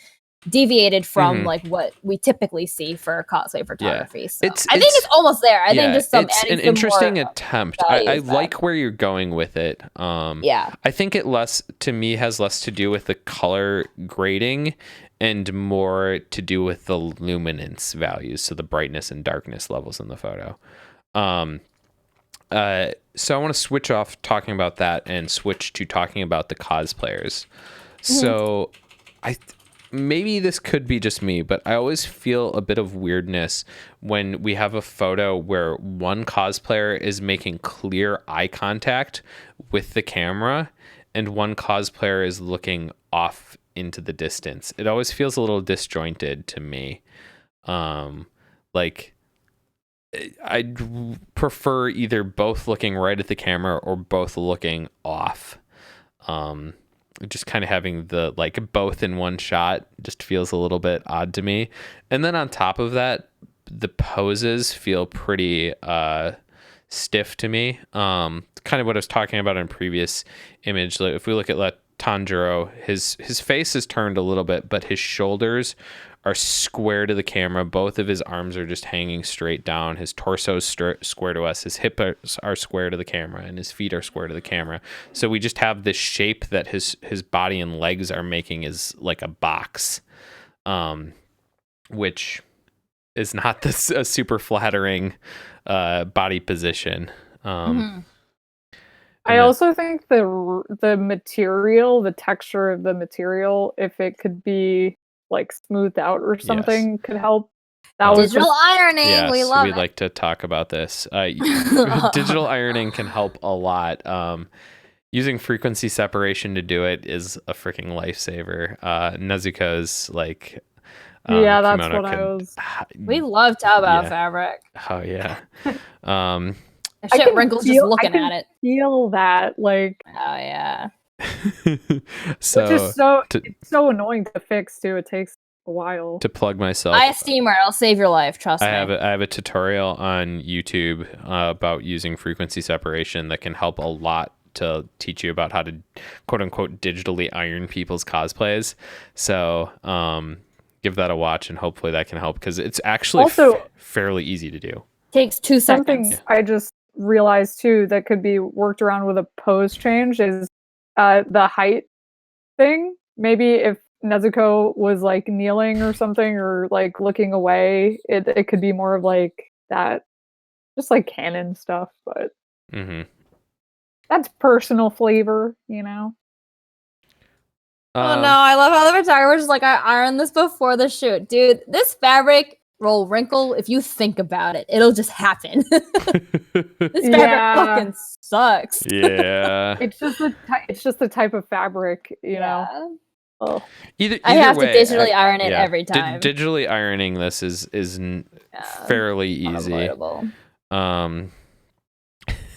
deviated from like what we typically see for cosplay photography. So I think it's almost there. I think just it's an interesting attempt. I like where you're going with it. I think it to me has less to do with the color grading and more to do with the luminance values, so the brightness and darkness levels in the photo. So I want to switch off talking about that and switch to talking about the cosplayers. So maybe this could be just me, but I always feel a bit of weirdness when we have a photo where one cosplayer is making clear eye contact with the camera and one cosplayer is looking off into the distance. It always feels a little disjointed to me. Like, I'd prefer either both looking right at the camera or both looking off. Just kind of having the like both in one shot just feels a little bit odd to me. And then on top of that, the poses feel pretty stiff to me. Kind of what I was talking about in previous image. Like if we look at Tanjiro, his face is turned a little bit, but his shoulders are square to the camera. Both of his arms are just hanging straight down. His torso is square to us. His hips are square to the camera, and his feet are square to the camera. So we just have this shape that his body and legs are making is like a box, which is not a super flattering body position. I also think the material, the texture of the material, if it could be like smoothed out or something, could help. That was digital ironing. Yes, we love we'd it. like to talk about this. Digital ironing can help a lot. Using frequency separation to do it is a freaking lifesaver. Nezuko's like that's what I was. We love Taobao fabric. Oh yeah. That shit wrinkles just looking at it. Feel that like. Oh yeah. So which is it's so annoying to fix too. It takes a while to plug myself. Buy a steamer, it'll save your life. Trust me. I have a tutorial on YouTube about using frequency separation that can help a lot to teach you about how to quote unquote digitally iron people's cosplays. So give that a watch, and hopefully that can help, because it's actually also fairly easy to do. Takes 2 seconds. Something I just realized too that could be worked around with a pose change is the height thing. Maybe if Nezuko was like kneeling or something, or like looking away, it could be more of like that, just like canon stuff. But that's personal flavor, you know. Oh no, I love how the photographer's like, I ironed this before the shoot. Dude, this fabric will wrinkle if you think about it. It'll just happen. This fabric fucking sucks. Yeah. It's just the type of fabric, you know. Oh. Either I have way, to digitally iron it every time. Digitally ironing this is fairly easy. Unavoidable.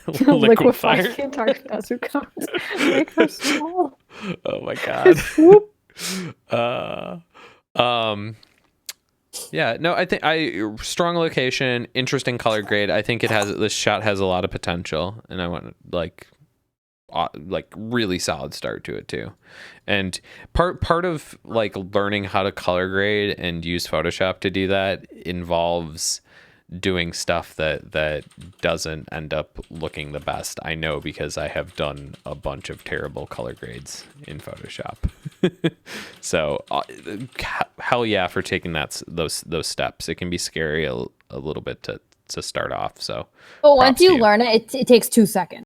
Liquefy the entire Nezuko. Make her small. Oh my god. Yeah, no, I think strong location, interesting color grade. I think this shot has a lot of potential, and I want like really solid start to it too. And part of like learning how to color grade and use Photoshop to do that involves doing stuff that doesn't end up looking the best. I know, because I have done a bunch of terrible color grades in Photoshop. So hell yeah for taking those steps. It can be scary a little bit to start off. So but once you learn it takes 2 seconds.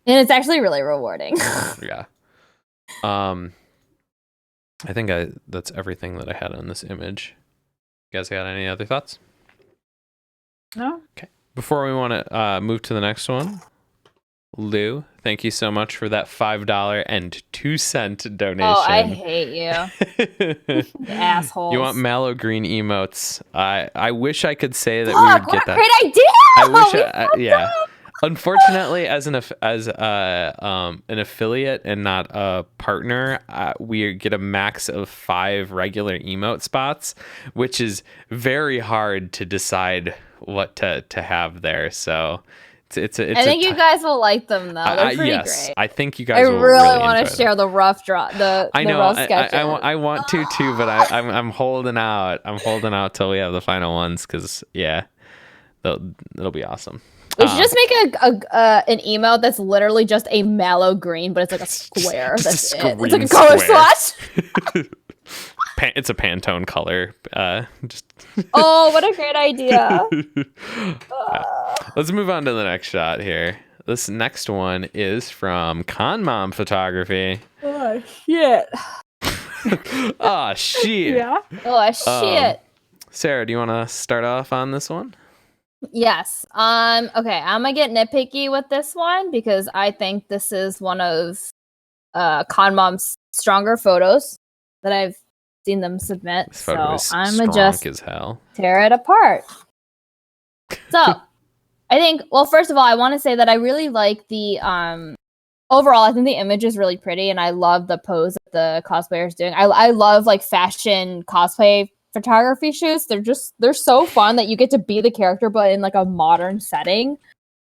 And it's actually really rewarding. Yeah. I think that's everything that I had on this image. You guys got any other thoughts? No. Okay. Before we want to move to the next one, Lou, thank you so much for that $5.02 donation. Oh, I hate you. You assholes. You want mallow green emotes? I wish I could say that we Fuck, would get what a that. great idea! I wish. We Yeah. fucked up! Unfortunately, as an affiliate and not a partner, we get a max of 5 regular emote spots, which is very hard to decide what to have there. So it's I think you guys will like them though. They're pretty yes, great. I think you I guys will really want enjoy to share the rough draw, the rough sketches. I want to too, but I'm holding out. I'm holding out till we have the final ones because it'll be awesome. We should just make an emote that's literally just a mallow green, but it's like a square. That's it. It's like a color swatch. It's a Pantone color. Oh, what a great idea! Let's move on to the next shot here. This next one is from Con Mom Photography. Oh shit! Oh shit! Yeah. Oh shit! Sarah, do you want to start off on this one? Yes. Okay, I'm gonna get nitpicky with this one because I think this is one of Con Mom's stronger photos that I've seen them submit. This So photo is I'm strong gonna just as hell. tear it apart. So I think, well, first of all, I want to say that I really like the overall, I think the image is really pretty, and I love the pose that the cosplayer is doing. I love like fashion cosplay photography shoots. They're so fun that you get to be the character, but in like a modern setting.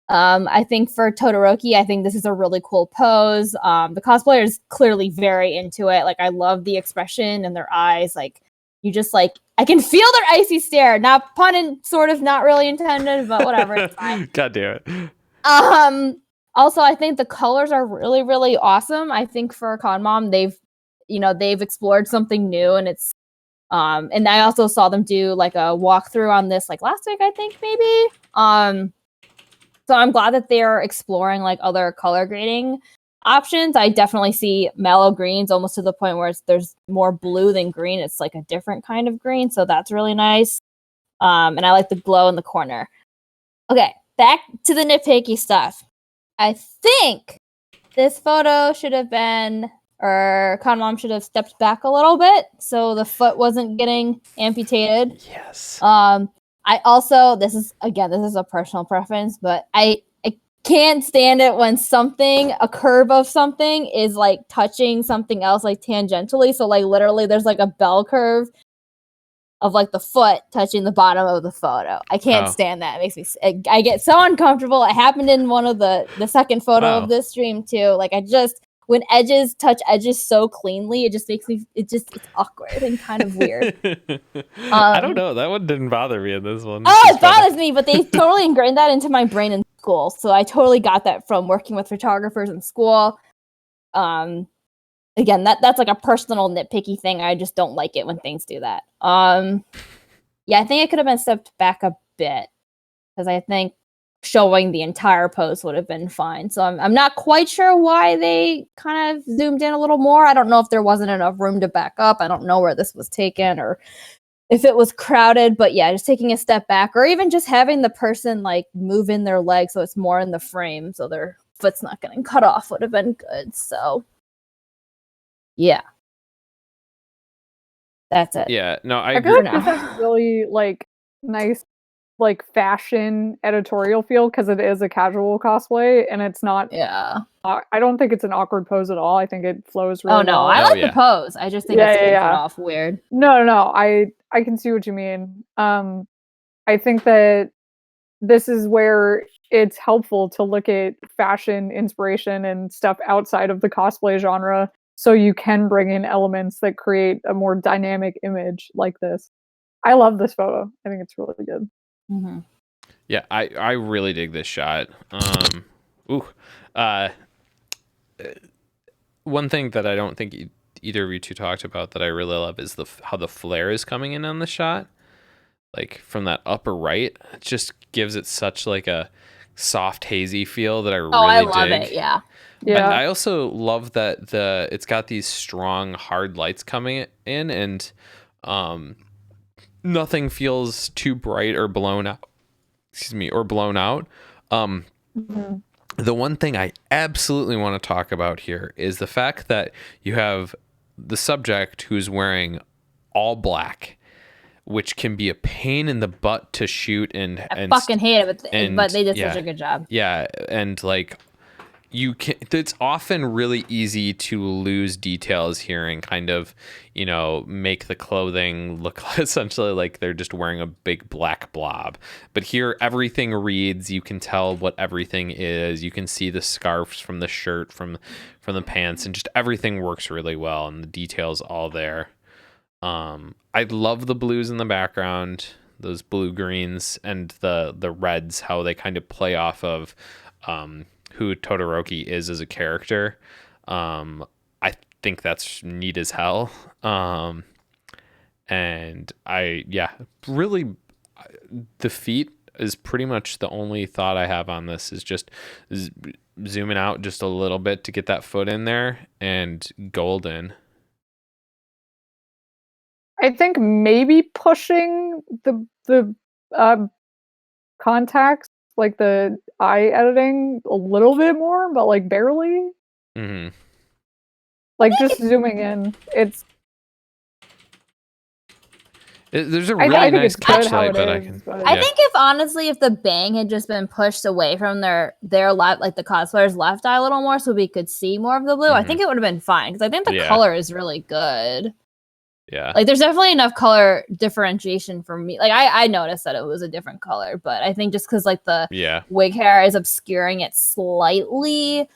I think for Todoroki, I think this is a really cool pose. The cosplayer is clearly very into it. Like I love the expression in their eyes. Like you just like I can feel their icy stare. Not pun and sort of not really intended, but whatever. It's fine. God damn it. Also, I think the colors are really, really awesome. I think for Con Mom, they've explored something new, and it's and I also saw them do like a walkthrough on this like last week, I think maybe. So I'm glad that they're exploring like other color grading options. I definitely see mellow greens almost to the point where there's more blue than green. It's like a different kind of green, so that's really nice. And I like the glow in the corner. Okay, back to the nitpicky stuff. I think this photo should have been, or Con Mom should have stepped back a little bit so the foot wasn't getting amputated. Yes. I also, this is a personal preference, but I can't stand it when a curve of something is like touching something else like tangentially. So like literally there's like a bell curve of like the foot touching the bottom of the photo. I can't stand that. It makes me, I get so uncomfortable. It happened in one of the second photo of this stream too. Like when edges touch edges so cleanly, it just makes me, it's awkward and kind of weird. I don't know. That one didn't bother me in this one. Oh, it bothers me, but they totally ingrained that into my brain in school. So I totally got that from working with photographers in school. Again, that's like a personal nitpicky thing. I just don't like it when things do that. Yeah, I think it could have been stepped back a bit because I think showing the entire pose would have been fine. So I'm not quite sure why they kind of zoomed in a little more. I don't know if there wasn't enough room to back up. I don't know where this was taken or if it was crowded, but yeah, just taking a step back or even just having the person like move in their leg so it's more in the frame so their foot's not getting cut off would have been good. So yeah. That's it. Yeah, no, I I agree. feel like this has a really like nice like fashion editorial feel because it is a casual cosplay and it's not. Yeah. I don't think it's an awkward pose at all. I think it flows really. Oh no, well. I like the pose. I just think it's taken off weird. No. I can see what you mean. I think that this is where it's helpful to look at fashion inspiration and stuff outside of the cosplay genre, so you can bring in elements that create a more dynamic image like this. I love this photo. I think it's really good. Mm-hmm. Yeah, I really dig this shot. One thing that I don't think either of you two talked about that I really love is how the flare is coming in on the shot. Like from that upper right, it just gives it such like a soft hazy feel that I really I love dig. it. Yeah. Yeah. I also love that it's got these strong hard lights coming in, and nothing feels too bright or blown out. Excuse me, or blown out. Mhm. The one thing I absolutely want to talk about here is the fact that you have the subject who's wearing all black, which can be a pain in the butt to shoot and Fucking hate it, and but they did yeah, such a good job. Yeah, and like you can, it's often really easy to lose details here and kind of, you know, make the clothing look essentially like they're just wearing a big black blob. But here everything reads, you can tell what everything is. You can see the scarves from the shirt, from the pants, and just everything works really well, and the details all there. I love the blues in the background, those blue greens and the reds, how they kind of play off of who Todoroki is as a character. I think that's neat as hell. And really, the feet is pretty much the only thought I have on this, is just zooming out just a little bit to get that foot in there, and golden. I think maybe pushing the contacts, like the eye editing, a little bit more, but like barely. Mm-hmm. Like just zooming in, There's a I really think nice it's good how catchlight, it but I is, can. but- I think if the bang had just been pushed away from their left, like the cosplayer's left eye a little more, so we could see more of the blue, I Mhm. think it would have been fine, because I think the Yeah. color is really good. Yeah. Like, there's definitely enough color differentiation for me. Like, I noticed that it was a different color, but I think just because like the wig hair is obscuring it slightly, it's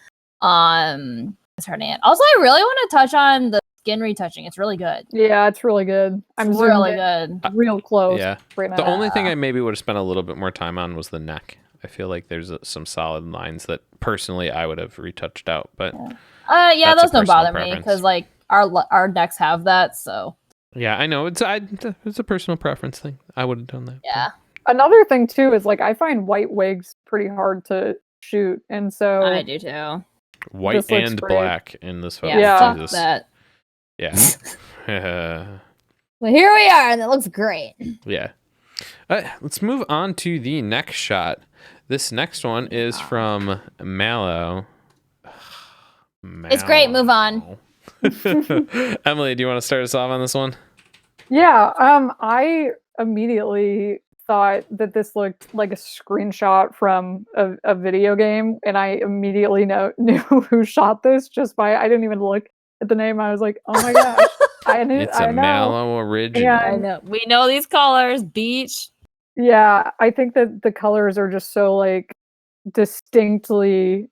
hurting it. Also, I really want to touch on the skin retouching. It's really good. Yeah, it's really good. I'm It's zoomed really in good. real close Yeah. right now. The only thing I maybe would have spent a little bit more time on was the neck. I feel like there's some solid lines that personally I would have retouched out, but Yeah, that's a those don't personal bother me, preference. because like our necks have that, so yeah, I know it's a personal preference thing. I would have done that. yeah. Another thing too is like I find white wigs pretty hard to shoot, and so I do too. White this looks and great. black in this photo. Yeah, fuck Jesus. that. Yeah. Well, here we are, and it looks great. Yeah. Let's move on to the next shot. This next one is from Mallow. It's great. Move on. Emily, do you want to start us off on this one? Yeah, I immediately thought that this looked like a screenshot from a video game, and I immediately knew who shot this just by I didn't even look at the name. I was like, oh my gosh, It's a Mallow original. And I know. We know these colors. Beach. yeah, I think that the colors are just so like distinctly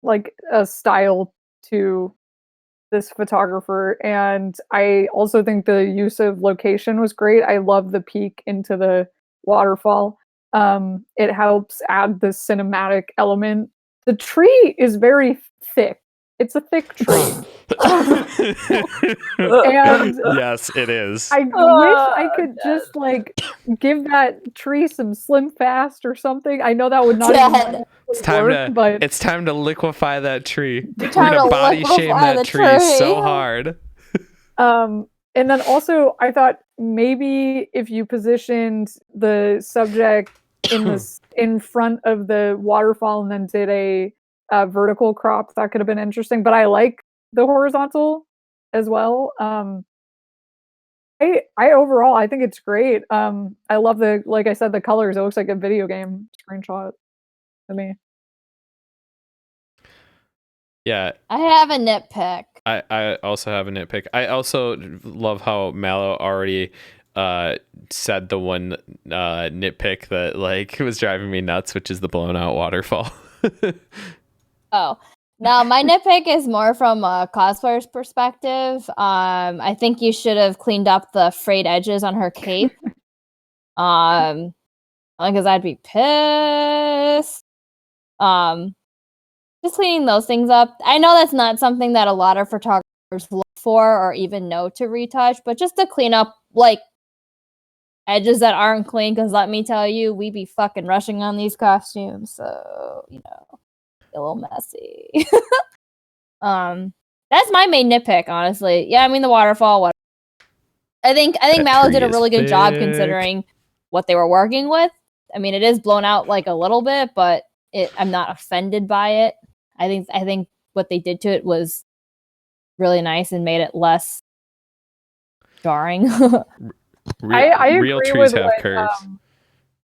like a style to this photographer, and I also think the use of location was great. I love the peek into the waterfall. It helps add this cinematic element. The tree is very thick. It's a thick tree. And yes, it is. I wish I could just like give that tree some Slim Fast or something. I know that would not even it's time to liquefy that tree. We're Time gonna to body shame liquefy that the tree so tree. hard. And then also I thought maybe if you positioned the subject in front of the waterfall and then did a vertical crop, that could have been interesting. But I like the horizontal as well. I overall I think it's great. I love like I said, the colors. It looks like a video game screenshot to me. Yeah. I have a nitpick. I also have a nitpick. I also love how Mallow already said the one nitpick that like was driving me nuts, which is the blown out waterfall. Oh, now my nitpick is more from a cosplayer's perspective. I think you should have cleaned up the frayed edges on her cape. Because I'd be pissed. Just cleaning those things up. I know that's not something that a lot of photographers look for or even know to retouch, but just to clean up, like, edges that aren't clean, because let me tell you, we be fucking rushing on these costumes, so a little messy. That's my main nitpick, honestly. Yeah, I mean the waterfall. I think Mallow did a really good job considering what they were working with. I mean, it is blown out like a little bit, but I'm not offended by it. I think what they did to it was really nice and made it less jarring. I Real agree trees with have what, curves.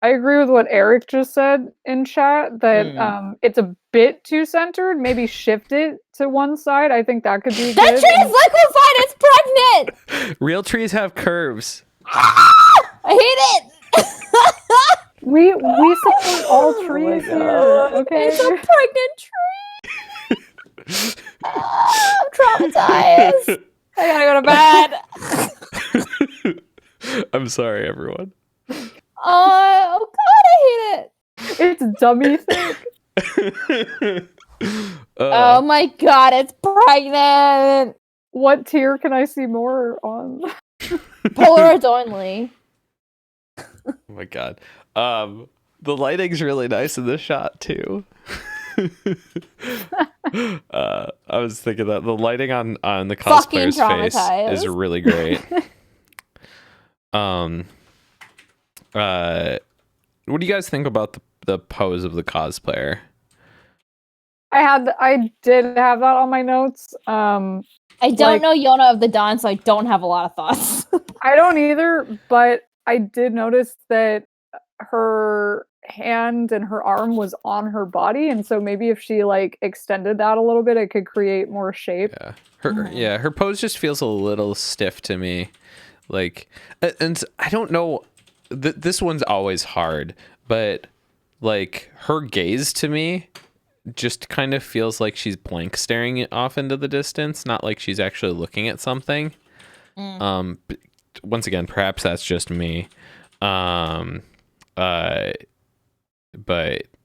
I agree with what Eric just said in chat that it's a bit too centered. Maybe shift it to one side. I think that could be that good. tree is liquefied. It's pregnant. Real trees have curves. I hate it. We support all trees here. Okay, It's a pregnant tree. I'm traumatized. I gotta go to bed. I'm sorry, everyone. Oh God, I hate it. it's dummy thick. Oh my God, it's pregnant. What tier can I see more on? Polaroids only. Oh my God. The lighting's really nice in this shot too. I was thinking that the lighting on the cosplayer's face is really great. What do you guys think about the pose of the cosplayer? I did have that on my notes. I don't know Yona of the Dawn, so I don't have a lot of thoughts. I don't either, but I did notice that her hand and her arm was on her body, and so maybe if she like extended that a little bit, it could create more shape. Yeah, her pose just feels a little stiff to me. Like, and I don't know. This one's always hard, but like her gaze to me just kind of feels like she's blank staring it off into the distance, not like she's actually looking at something. Once again, perhaps that's just me. But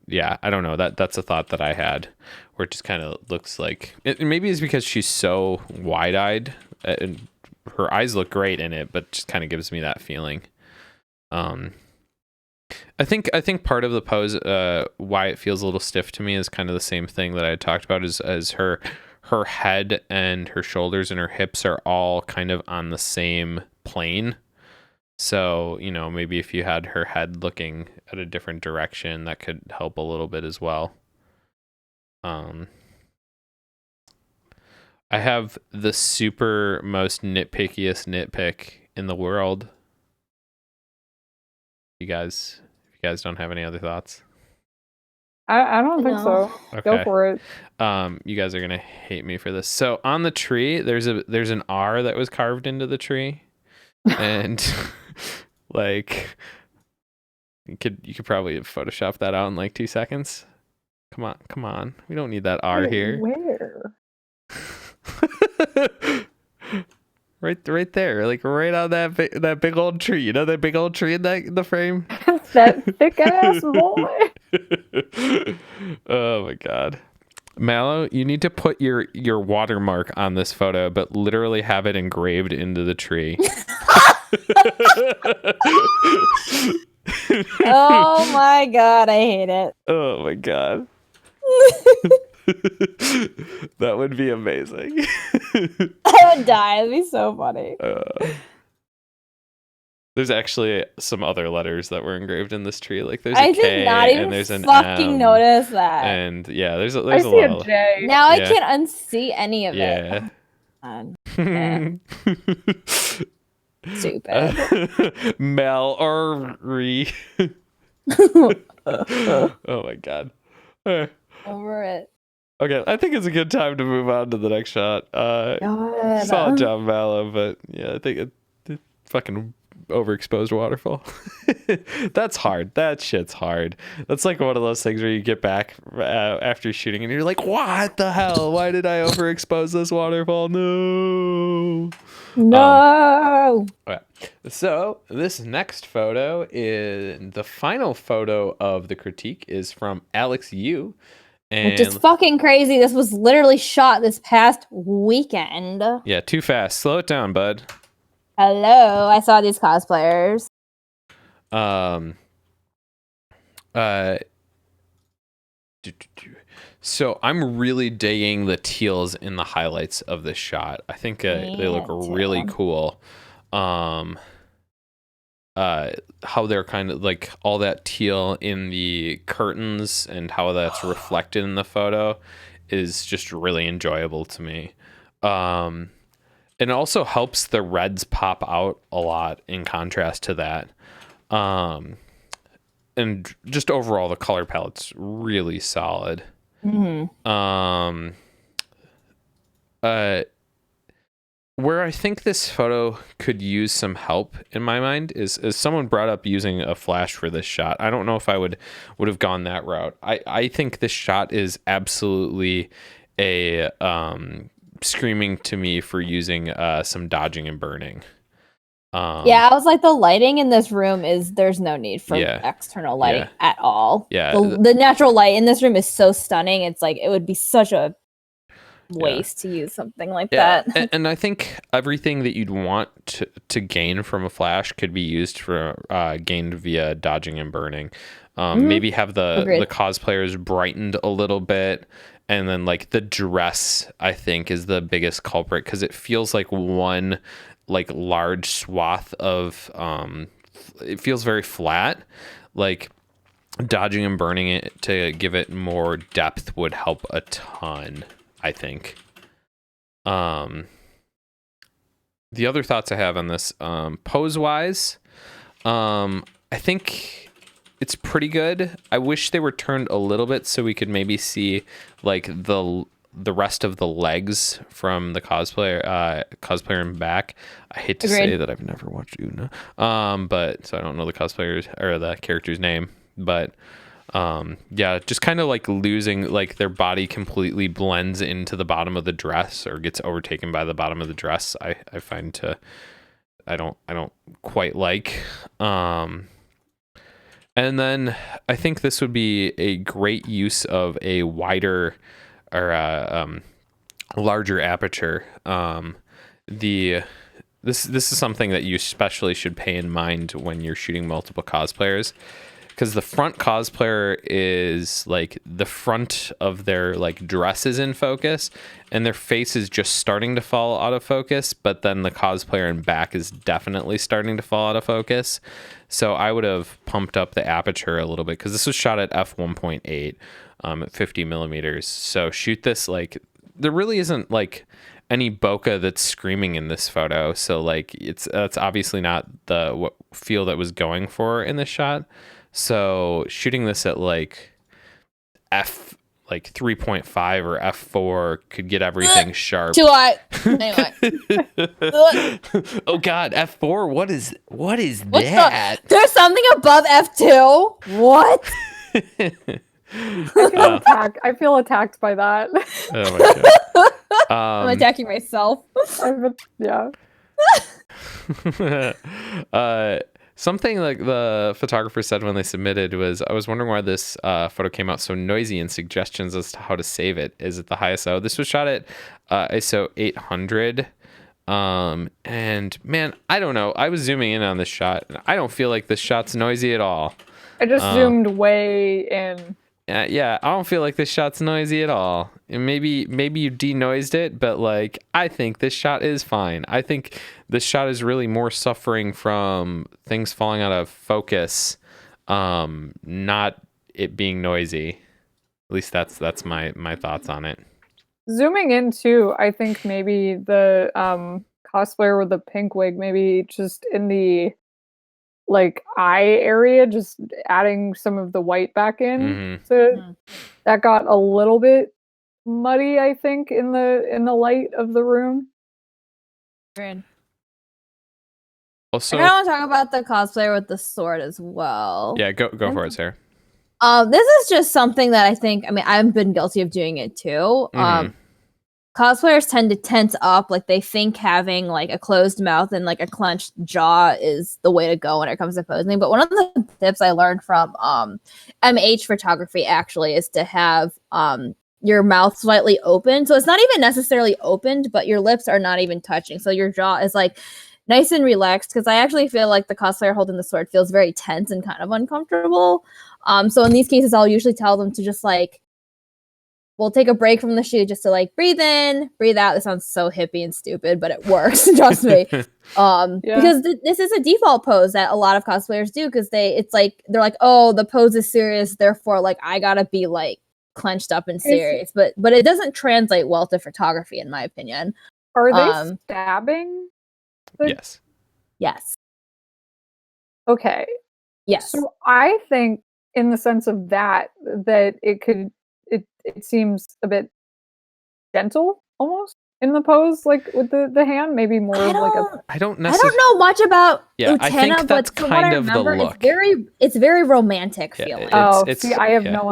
yeah, I don't know. That's a thought that I had, where it just kind of looks like maybe it's because she's so wide-eyed and her eyes look great in it, but just kind of gives me that feeling. I think part of the pose, why it feels a little stiff to me, is kind of the same thing that I talked about, as her head and her shoulders and her hips are all kind of on the same plane. So, maybe if you had her head looking at a different direction, that could help a little bit as well. I have the super most nitpickiest nitpick in the world. If you guys don't have any other thoughts? I don't think so. Okay. Go for it. You guys are gonna hate me for this. So on the tree, there's an R that was carved into the tree, and like you could probably Photoshop that out in like 2 seconds. Come on, we don't need that R here. Where? Right there, like right on that big old tree. You know that big old tree in the frame? That thick ass boy. Oh my God. Mallow, you need to put your watermark on this photo, but literally have it engraved into the tree. Oh my God, I hate it. Oh my God. That would be amazing. I would die. It'd be so funny. There's actually some other letters that were engraved in this tree. Like there's I a did K not even and there's an fucking M, notice that. and yeah, there's a I see lot a of J. Now I Yeah. can't unsee any of yeah. it. Stupid. Mel or Re. Oh my God. Over it. Okay, I think it's a good time to move on to the next shot. God. Solid job, Mallow, but yeah, I think it fucking overexposed waterfall. That's hard. That shit's hard. That's like one of those things where you get back after shooting and you're like, what the hell? Why did I overexpose this waterfall? No. No. So this next photo is the final photo of the critique is from Alex Yu. Which is fucking crazy. This was literally shot this past weekend. Yeah, too fast. Slow it down, bud. Hello. I saw these cosplayers. Um. So I'm really digging the teals in the highlights of this shot. I think they look really cool. How they're kind of like all that teal in the curtains and how that's reflected in the photo is just really enjoyable to me. It also helps the reds pop out a lot in contrast to that. And just overall, the color palette's really solid. Where I think this photo could use some help in my mind is someone brought up using a flash for this shot. I don't know if I would have gone that route. I think this shot is absolutely a screaming to me for using some dodging and burning. I was like, the lighting in this room there's no need for external lighting at all. The natural light in this room is so stunning. It's like it would be such a waste to use something like that. And I think everything that you'd want to gain from a flash could be used for gained via dodging and burning. Maybe have the cosplayers brightened a little bit, and then like the dress I think is the biggest culprit because it feels like one like large swath of it feels very flat. Like dodging and burning it to give it more depth would help a ton, I think. The other thoughts I have on this, pose wise, I think it's pretty good. I wish they were turned a little bit so we could maybe see like the rest of the legs from the cosplayer in back. I hate to say that I've never watched Una, but so I don't know the cosplayers or the character's name, but just kind of like losing, like their body completely blends into the bottom of the dress or gets overtaken by the bottom of the dress. I find I don't quite like. And then I think this would be a great use of a wider or larger aperture. This is something that you especially should pay in mind when you're shooting multiple cosplayers, because the front cosplayer is like the front of their like dress is in focus and their face is just starting to fall out of focus, but then the cosplayer in back is definitely starting to fall out of focus. So I would have pumped up the aperture a little bit because this was shot at f1.8 at 50 millimeters. So shoot this like there really isn't like any bokeh that's screaming in this photo. So like that's obviously not the feel that was going for in this shot. So shooting this at like f like 3.5 or f4 could get everything sharp. Too hot. Anyway. Oh God, f4. What is that? There's something above f2. What? I feel attacked by that. Oh my God. I'm attacking myself. Yeah. Something like the photographer said when they submitted was, I was wondering why this photo came out so noisy and suggestions as to how to save it. Is it the high ISO? This was shot at ISO 800. And man, I don't know. I was zooming in on this shot and I don't feel like this shot's noisy at all. I just zoomed way in. Yeah, I don't feel like this shot's noisy at all. And maybe you denoised it, but like I think this shot is fine. I think this shot is really more suffering from things falling out of focus, not it being noisy. At least that's my thoughts on it. Zooming in too, I think maybe the cosplayer with the pink wig, maybe just in the like eye area, just adding some of the white back in. Mm-hmm. So that got a little bit muddy, I think, in the light of the room. Agreed. Also, I want to talk about the cosplayer with the sword as well. Yeah, go for it, Sarah. This is just something that I think, I mean, I've been guilty of doing it too. Cosplayers tend to tense up, like they think having like a closed mouth and like a clenched jaw is the way to go when it comes to posing. But one of the tips I learned from MH photography actually is to have your mouth slightly open. So it's not even necessarily opened, but your lips are not even touching. So your jaw is like nice and relaxed, because I actually feel like the cosplayer holding the sword feels very tense and kind of uncomfortable. So in these cases, I'll usually tell them to just like, we'll take a break from the shoot just to like breathe in, breathe out. This sounds so hippie and stupid, but it works. Trust me. Because this is a default pose that a lot of cosplayers do, because they're like, oh, the pose is serious, therefore like I gotta be like clenched up and serious. But it doesn't translate well to photography, in my opinion. Are they stabbing? Yes. Yes. Okay. Yes. So I think, in the sense of that it seems a bit gentle almost in the pose, like with the hand, maybe more of like a. I don't know much about I think Utena, that's but from what I kind of the remember, look. it's very romantic feeling. See, I have no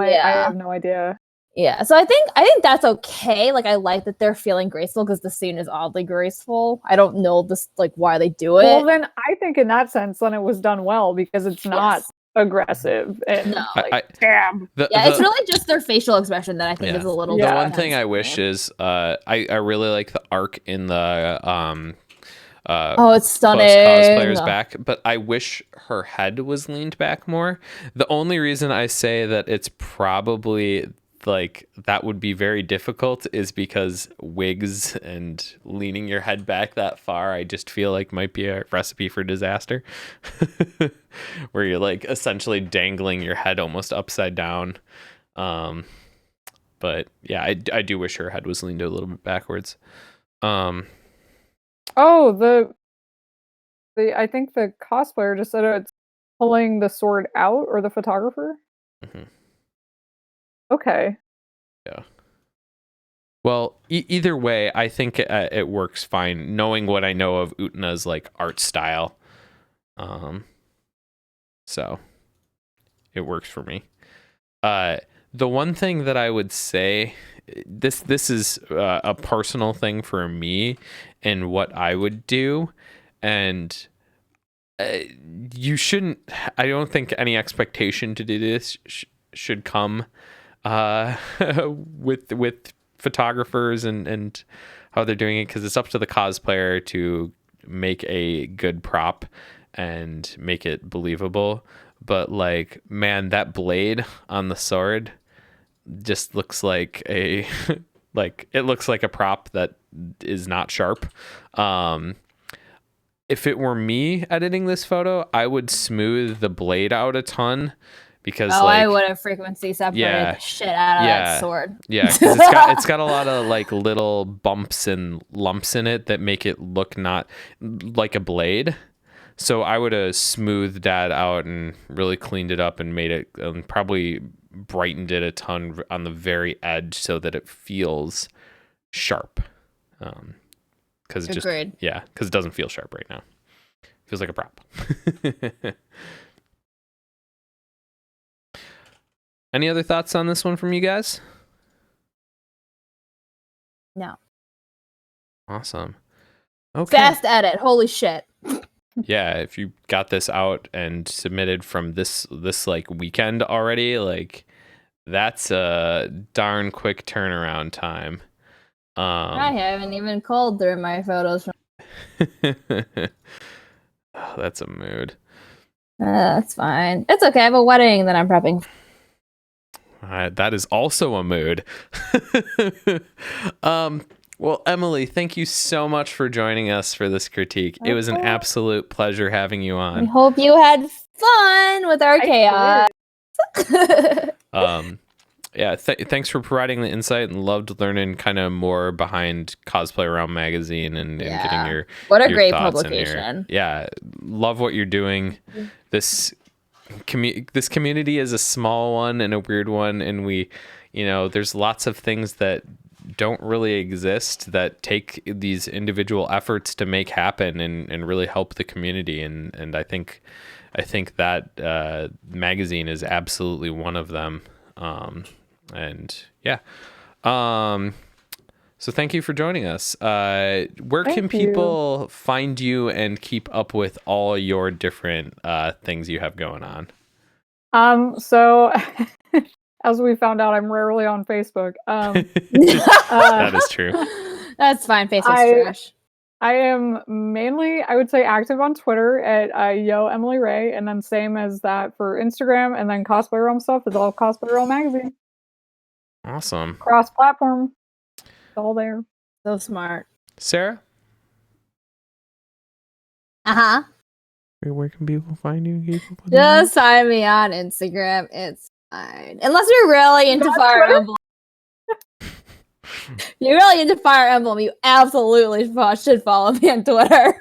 idea. Yeah, so I think that's okay. Like, I like that they're feeling graceful, because the scene is oddly graceful. I don't know like why they do it. Well, then I think in that sense, then it was done well, because it's not aggressive and damn. It's really just their facial expression that I think is a little. The one thing I wish is I really like the arc in the it's stunning. Cosplayer's back, but I wish her head was leaned back more. The only reason I say that it's probably like that would be very difficult is because wigs and leaning your head back that far, I just feel like might be a recipe for disaster. Where you're like essentially dangling your head almost upside down. But yeah, I do wish her head was leaned a little bit backwards. I think the cosplayer just said it's pulling the sword out, or the photographer. Mm-hmm. Okay. Yeah. Well, either way, I think it works fine, knowing what I know of Utena's like art style. So it works for me. The one thing that I would say, this is a personal thing for me and what I would do, and you shouldn't. I don't think any expectation to do this should come with photographers and how they're doing it, because it's up to the cosplayer to make a good prop and make it believable. But like, man, that blade on the sword just looks like a like it looks like a prop that is not sharp. If it were me editing this photo, I would smooth the blade out a ton, because I would have frequency separated the shit out of that sword. Yeah, because it's got a lot of like little bumps and lumps in it that make it look not like a blade. So I would have smoothed that out and really cleaned it up and made it, probably brightened it a ton on the very edge so that it feels sharp. Because it because it doesn't feel sharp right now. It feels like a prop. Any other thoughts on this one from you guys? No. Awesome. Okay. Fast edit. Holy shit. Yeah, if you got this out and submitted from this like weekend already, like that's a darn quick turnaround time. I haven't even culled through my photos from. Oh, that's a mood. That's fine. It's okay. I have a wedding that I'm prepping. That is also a mood. Well, Emily, thank you so much for joining us for this critique. It was an absolute pleasure having you on. I hope you had fun with our chaos. Yeah, thanks for providing the insight, and loved learning kind of more behind Cosplay Realm magazine and getting your great thoughts publication. Love what you're doing. This community is a small one and a weird one, and there's lots of things that don't really exist that take these individual efforts to make happen and really help the community, and I think that magazine is absolutely one of them. So thank you for joining us. Where can people find you and keep up with all your different things you have going on? So as we found out, I'm rarely on Facebook. That is true. That's fine. Facebook's trash. I am mainly, I would say, active on Twitter at Yo Emily Ray, and then same as that for Instagram, and then Cosplay Realm stuff is all Cosplay Realm magazine. Awesome. Cross-platform, it's all there. So smart. Sarah? Uh-huh. Where can people find you? Just find me on Instagram. It's fine. Unless you're really into Fire Emblem. You're really into Fire Emblem, you absolutely should follow me on Twitter.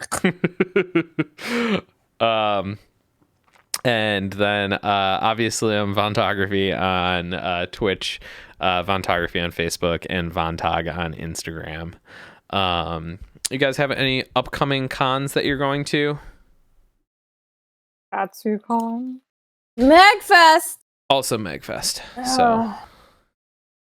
And then obviously I'm Vontography on Twitch, Vontography on Facebook, and Vontog on Instagram. You guys have any upcoming cons that you're going to? Katsucon. MagFest. Also MagFest. So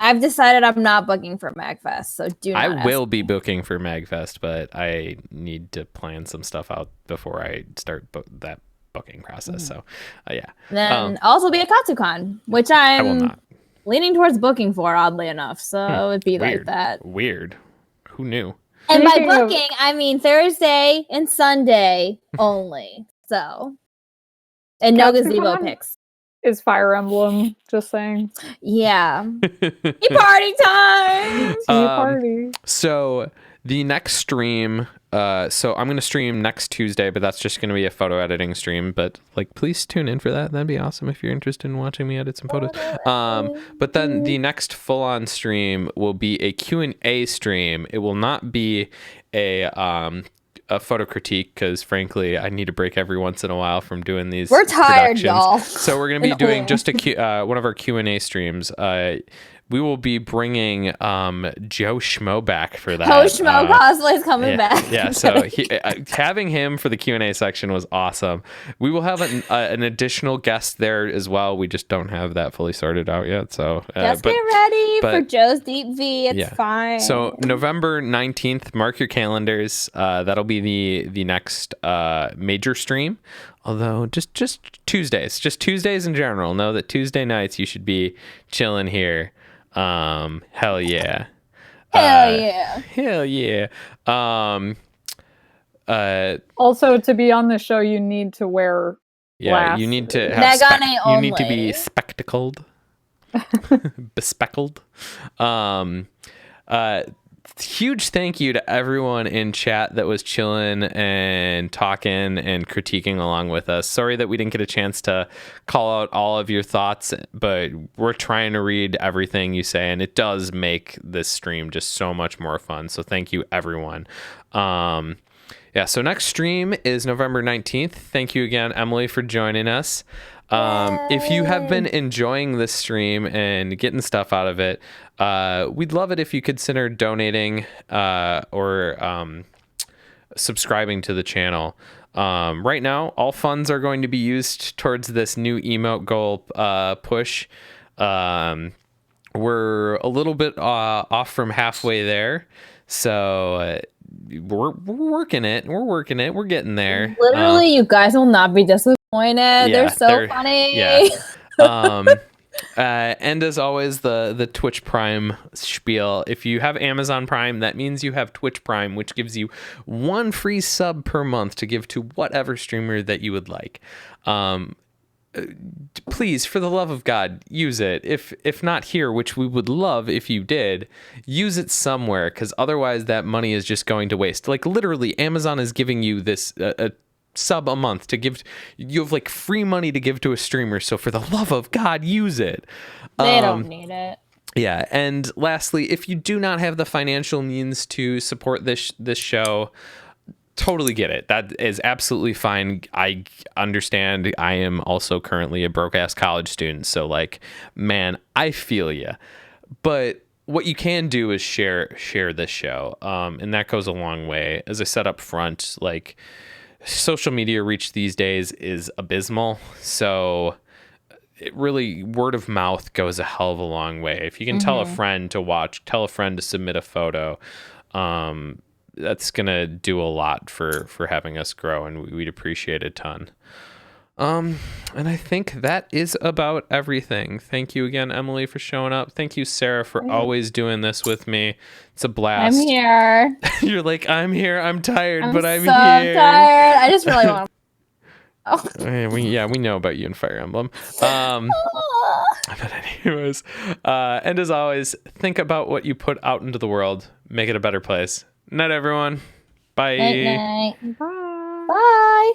I've decided I'm not booking for MagFest, so do not. I will be booking for MagFest, but I need to plan some stuff out before I start that booking process. So, yeah. Then also be at Katsucon, which I will I'm not. leaning towards booking for, oddly enough. So it would be Weird. like that. Weird. Who knew? And by Speaking of- booking, I mean Thursday and Sunday only. So, and no gazebo Katsucon pics. Is Fire Emblem, just saying. Yeah. Party time! Tea party. So the next stream, so I'm going to stream next Tuesday, but that's just going to be a photo editing stream. But like, please tune in for that. That'd be awesome if you're interested in watching me edit some photos. But then the next full-on stream will be a Q&A stream. It will not be a photo critique, because frankly I need a break every once in a while from doing these. We're tired, productions. y'all. So we're going to be doing just one of our Q&A streams. We will be bringing Joe Schmo back for that. Joe Schmo cosplay's coming back. Yeah, so having him for the Q&A section was awesome. We will have an additional guest there as well. We just don't have that fully sorted out yet. So just get ready for Joe's Deep V. It's fine. So November 19th, mark your calendars. That'll be the next major stream. Although just Tuesdays in general. Know that Tuesday nights you should be chilling here. Hell yeah. Hell yeah. Also, to be on the show, you need to wear glass. You need to have you need to be spectacled. Bespeckled. Huge thank you to everyone in chat that was chilling and talking and critiquing along with us. Sorry that we didn't get a chance to call out all of your thoughts, but we're trying to read everything you say, and it does make this stream just so much more fun. So thank you, everyone. So next stream is November 19th. Thank you again, Emily, for joining us. If you have been enjoying this stream and getting stuff out of it, we'd love it if you consider donating or subscribing to the channel. Right now, all funds are going to be used towards this new emote goal push. We're a little bit off from halfway there, so we're working it. We're getting there. Literally, you guys will not be disappointed. They're so funny. Yeah. And as always, the Twitch Prime spiel. If you have Amazon Prime, that means you have Twitch Prime, which gives you one free sub per month to give to whatever streamer that you would like. Please, for the love of God, use it. If not here, which we would love if you did, use it somewhere, because otherwise that money is just going to waste. Like literally, Amazon is giving you this a sub a month to give. You have like free money to give to a streamer. So for the love of God, use it. They don't need it. Yeah, and lastly, if you do not have the financial means to support this show, totally get it. That is absolutely fine. I understand. I am also currently a broke-ass college student, so like, man, I feel you. But what you can do is share this show, and that goes a long way. As I said up front, like, social media reach these days is abysmal, so it really, word of mouth goes a hell of a long way. If you can tell a friend to watch, tell a friend to submit a photo, that's gonna do a lot for having us grow, and we'd appreciate it a ton. And I think that is about everything. Thank you again, Emily, for showing up. Thank you, Sarah, for always doing this with me. It's a blast. I'm here. You're like, I'm here. I'm tired, but I'm so here. tired. I just really want to. We know about you in Fire Emblem. But anyways, and as always, think about what you put out into the world. Make it a better place. Night, everyone. Bye. Night, night. Bye. Bye.